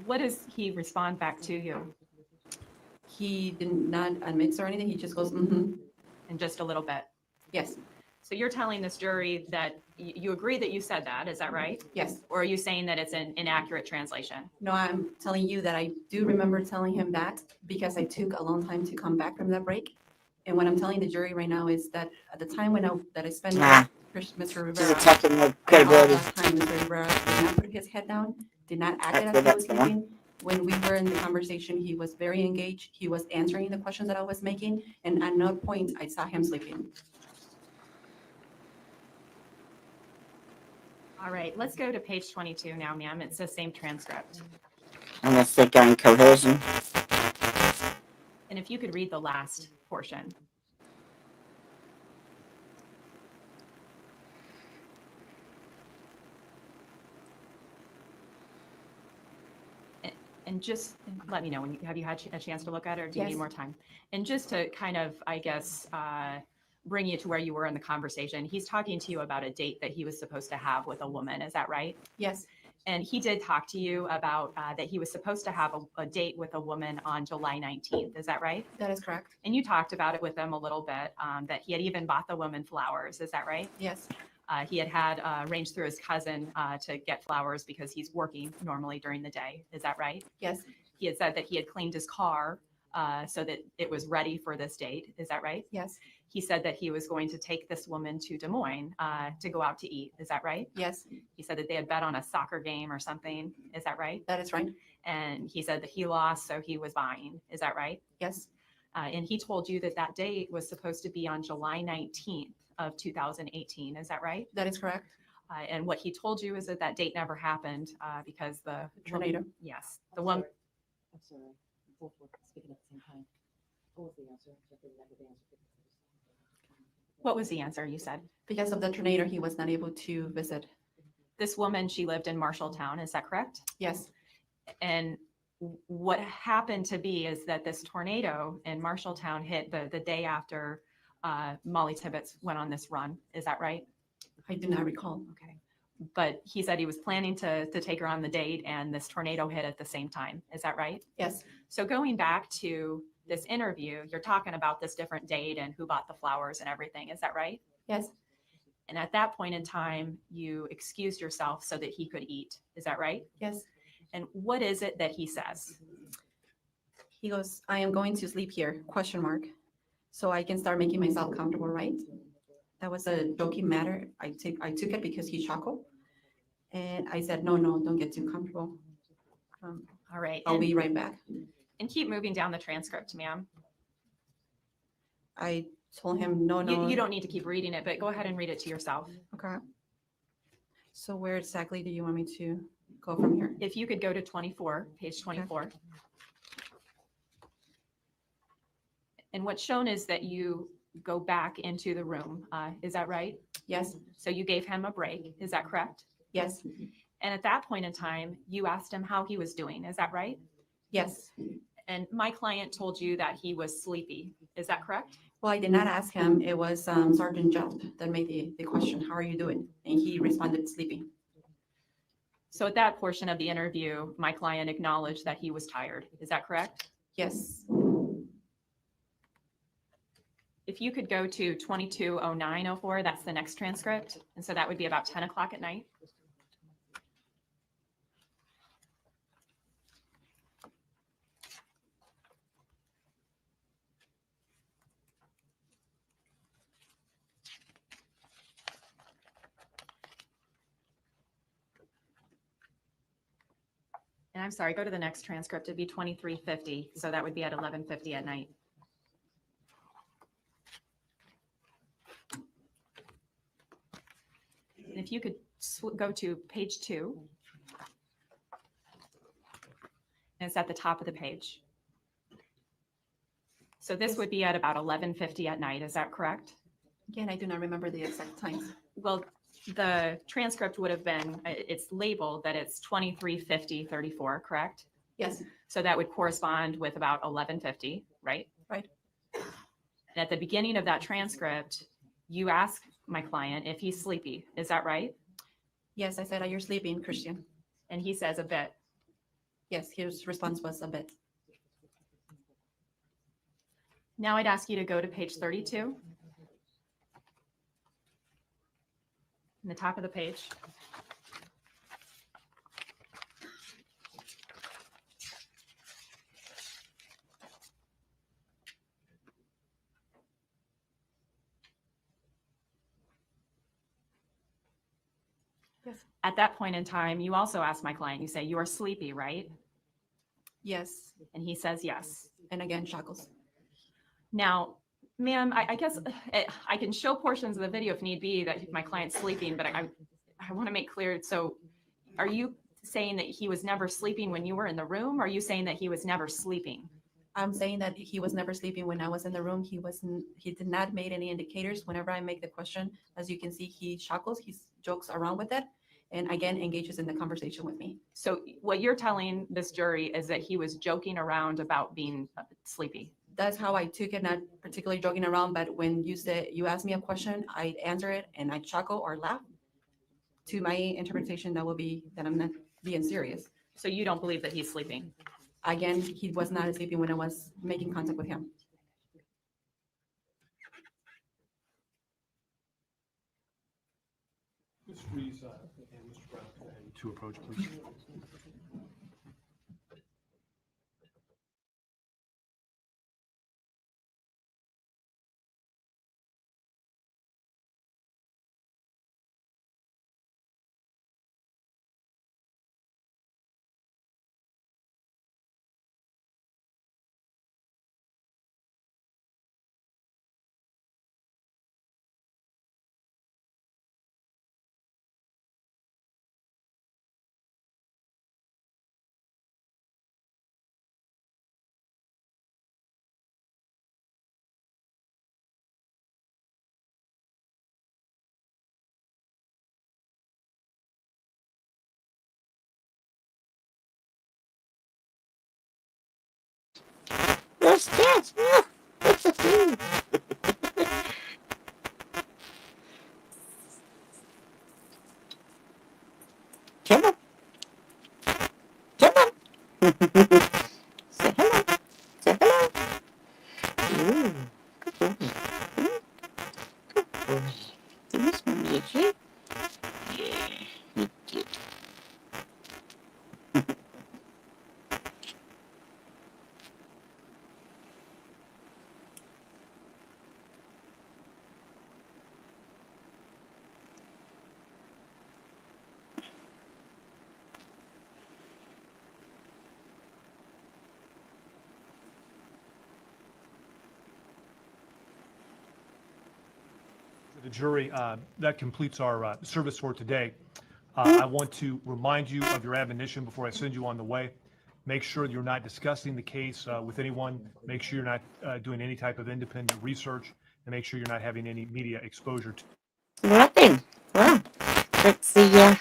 What does he respond back to you?
He did not admit or anything. He just goes, mm-hmm.
In just a little bit?
Yes,
So you're telling this jury that you agree that you said that, is that right?
yes.
Or are you saying that it's an inaccurate translation?
No, I'm telling you that I do remember telling him that because I took a long time to come back from that break. And what I'm telling the jury right now is that at the time that I spent with Mr. Rivera,
attacking the
all
credibility.
that time, Mr. Rivera did not put his head down, did not act as if he was sleeping. When we were in the conversation, he was very engaged. He was answering the questions that I was making, and at no point I saw him sleeping.
All right, let's go to page 22 now, ma'am. It's the same transcript.
Unless they're going coercion.
And if you could read the last portion. And just let me know when have you had a chance to look at it, or do you need more time? And just to kind of, I guess, bring you to where you were in the conversation, he's talking to you about a date that he was supposed to have with a woman. Is that right?
Yes.
And he did talk to you about that he was supposed to have a date with a woman on July 19th. Is that right?
That is correct.
And you talked about it with him a little bit, that he had even bought the woman flowers. Is that right?
Yes.
He had arranged through his cousin to get flowers because he's working normally during the day. Is that right?
Yes.
He had said that he had cleaned his car so that it was ready for this date. Is that right?
Yes.
He said that he was going to take this woman to Des Moines to go out to eat. Is that right?
Yes.
He said that they had bet on a soccer game or something. Is that right?
That is right.
And he said that he lost, so he was buying. Is that right?
Yes.
And he told you that that date was supposed to be on July 19th of 2018. Is that right?
That is correct.
And what he told you is that that date never happened because the
Tornado.
Yes. The one.
I'm sorry. Both were speaking at the same time. What was the answer?
What was the answer you said?
Because of the tornado, he was not able to visit.
This woman, she lived in Marshalltown. Is that correct?
Yes.
And what happened to be is that this tornado in Marshalltown hit the day after Mollie Tibbetts went on this run. Is that right?
I do not recall.
Okay. But he said he was planning to take her on the date, and this tornado hit at the same time. Is that right?
Yes.
So going back to this interview, you're talking about this different date and who bought the flowers and everything. Is that right?
Yes.
And at that point in time, you excused yourself so that he could eat. Is that right?
Yes.
And what is it that he says?
He goes, I am going to sleep here, question mark. So I can start making myself comfortable, right? That was a joking matter. I took it because he chuckled. And I said, no, don't get too comfortable.
All right.
I'll be right back.
And keep moving down the transcript, ma'am.
I told him, no.
You don't need to keep reading it, but go ahead and read it to yourself.
Okay. So where exactly do you want me to go from here?
If you could go to 24, page 24. Okay. And what's shown is that you go back into the room. Is that right?
Yes.
So you gave him a break. Is that correct?
Yes.
And at that point in time, you asked him how he was doing. Is that right?
Yes.
And my client told you that he was sleepy. Is that correct?
Well, I did not ask him. It was Sergeant Jeff that made the question, how are you doing? And he responded, sleepy.
So at that portion of the interview, my client acknowledged that he was tired. Is that correct?
Yes.
If you could go to 220904, that's the next transcript. And so that would be about 10 o'clock at night. And I'm sorry, go to the next transcript. It'd be 2350. So that would be at 11:50 at night. And if you could go to page 2. And it's at the top of the page. So this would be at about 11:50 at night. Is that correct?
Again, I do not remember the exact times.
Well, the transcript would have been, it's labeled that it's 23:50:34, correct?
Yes.
So that would correspond with about 11:50, right?
Right.
And at the beginning of that transcript, you ask my client if he's sleepy. Is that right?
Yes, I said, are you sleeping, Christian?
And he says a bit.
Yes, his response was a bit.
Now I'd ask you to go to page 32. In the top of the page.
Yes.
At that point in time, you also ask my client, you say, you are sleepy, right?
Yes.
And he says yes.
And again, chuckles.
Now, ma'am, I guess I can show portions of the video if need be that my client's sleeping, but I want to make clear. So are you saying that he was never sleeping when you were in the room? Or are you saying that he was never sleeping?
I'm saying that he was never sleeping when I was in the room. He did not make any indicators. Whenever I make the question, as you can see, he chuckles, he jokes around with it, and again, engages in the conversation with me.
So what you're telling this jury is that he was joking around about being sleepy.
That's how I took it, not particularly joking around, but when you ask me a question, I answer it and I chuckle or laugh. To my interpretation, that will be that I'm not being serious.
So you don't believe that he's sleeping?
Again, he was not sleeping when I was making contact with him.
Ms. Rees and Mr. Brown, go ahead to approach, please.
Yes, yes. Come on. Come on. Say hello. Say hello. Ooh. Good boy. Good boy. This one, did you? Yeah, you did.
The jury, that completes our service for today. I want to remind you of your admonition before I send you on the way. Make sure you're not discussing the case with anyone. Make sure you're not doing any type of independent research, and make sure you're not having any media exposure to.
Right then. Well, let's see. Well,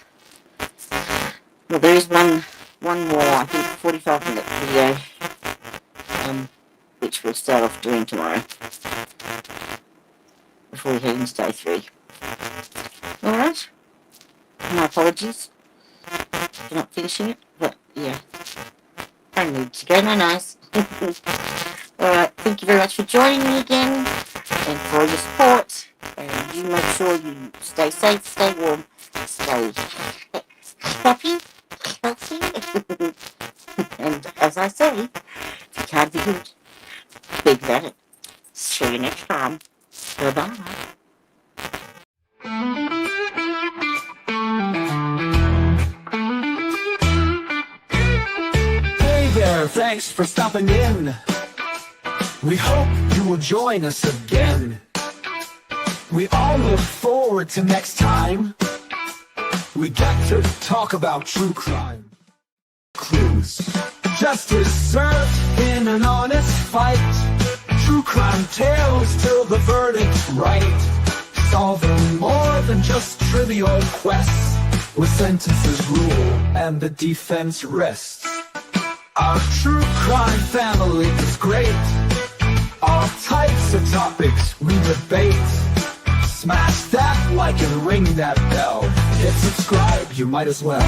there is one more, I think, 45-minute video, which we'll start off doing tomorrow before we head into day 3. All right. My apologies for not finishing it, but yeah, I need to go. No, nice. All right. Thank you very much for joining me again, and for all your support. And you make sure you stay safe, stay warm, stay happy, healthy. And as I say, if you can't be good, big about it. See you next time. Bye-bye.
Hey there, thanks for stopping in. We hope you will join us again. We all look forward to next time. We get to talk about true crime. Clues. Justice served in an honest fight. True crime tales till the verdict's right. Solving more than just trivial quests, with sentences rule and the defense rests. Our true crime family is great. All types of topics we debate. Smash that like and ring that bell. Hit subscribe, you might as well.